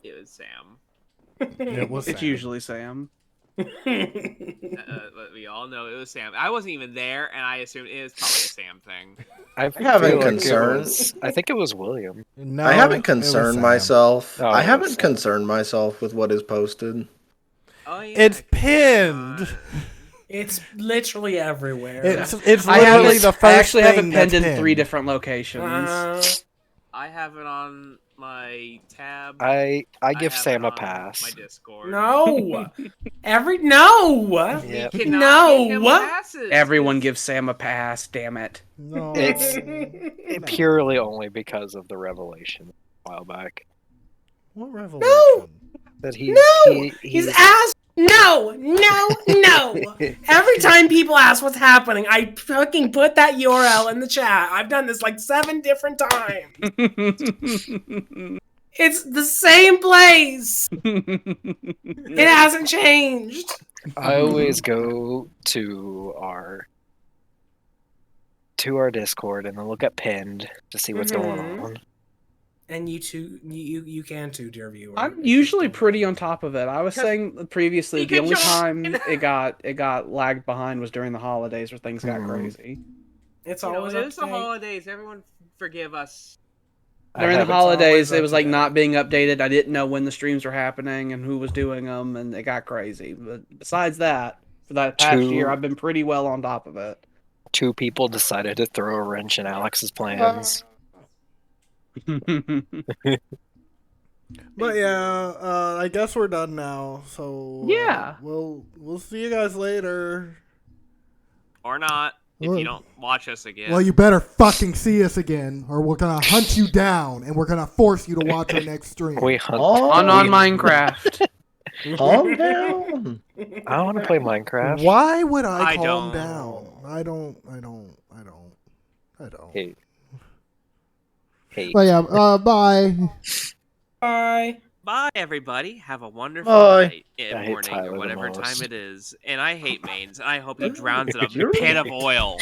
It was Sam. It was It's Sam. usually Sam. But we all know it was Sam. I wasn't even there, and I assumed it was probably a Sam thing. I haven't feel like concerns. I think it was William. No, I haven't it was concerned Sam. myself. Oh, I it was haven't Sam. concerned myself with what is posted. Oh yeah. It's pinned. It's literally everywhere. It's I have literally it, the first I actually have thing it pinned that's in 3 different locations. I have it on my tab. I give have Sam it a on pass. My Discord. No. Yep. We cannot give him No. passes. Everyone gives Sam a pass, damn it. No. It's No. purely only because of the revelation a while back What revelation? that he's He's asked. No. Every time people ask what's happening, I fucking put that URL in the chat. I've done this like 7 different times. It's the same place. It hasn't changed. I always go to our Discord and then look at pinned to see what's going on. And you too, you can too, dear viewer. I'm usually pretty on top of it. I was saying previously the only time it got lagged behind was during the holidays where things got crazy. It's You know, always it up was to the date. holidays. Everyone forgive us. During the It's holidays, always it up was to like date. not being updated. I didn't know when the streams were happening and who was doing them, and it got crazy. But besides that, for that past year, I've been pretty well on top of it. 2 people decided to throw a wrench in Alex's plans. But yeah, I guess we're done now. So Yeah. we'll see you guys later. Or not, if Well- you don't watch us again. Well, you better fucking see us again, or we're gonna hunt you down, and we're gonna force you to watch our next stream. We hunt. on Minecraft. Calm down. I want to play Minecraft. Why would I I calm don't. down? I don't. Hey. But yeah, bye. Bye. Bye, everybody. Have a wonderful Bye. night, I hate morning, Tyler or the whatever most. time it is. And I hate Maines. And I hope he drowns in a pan of oil.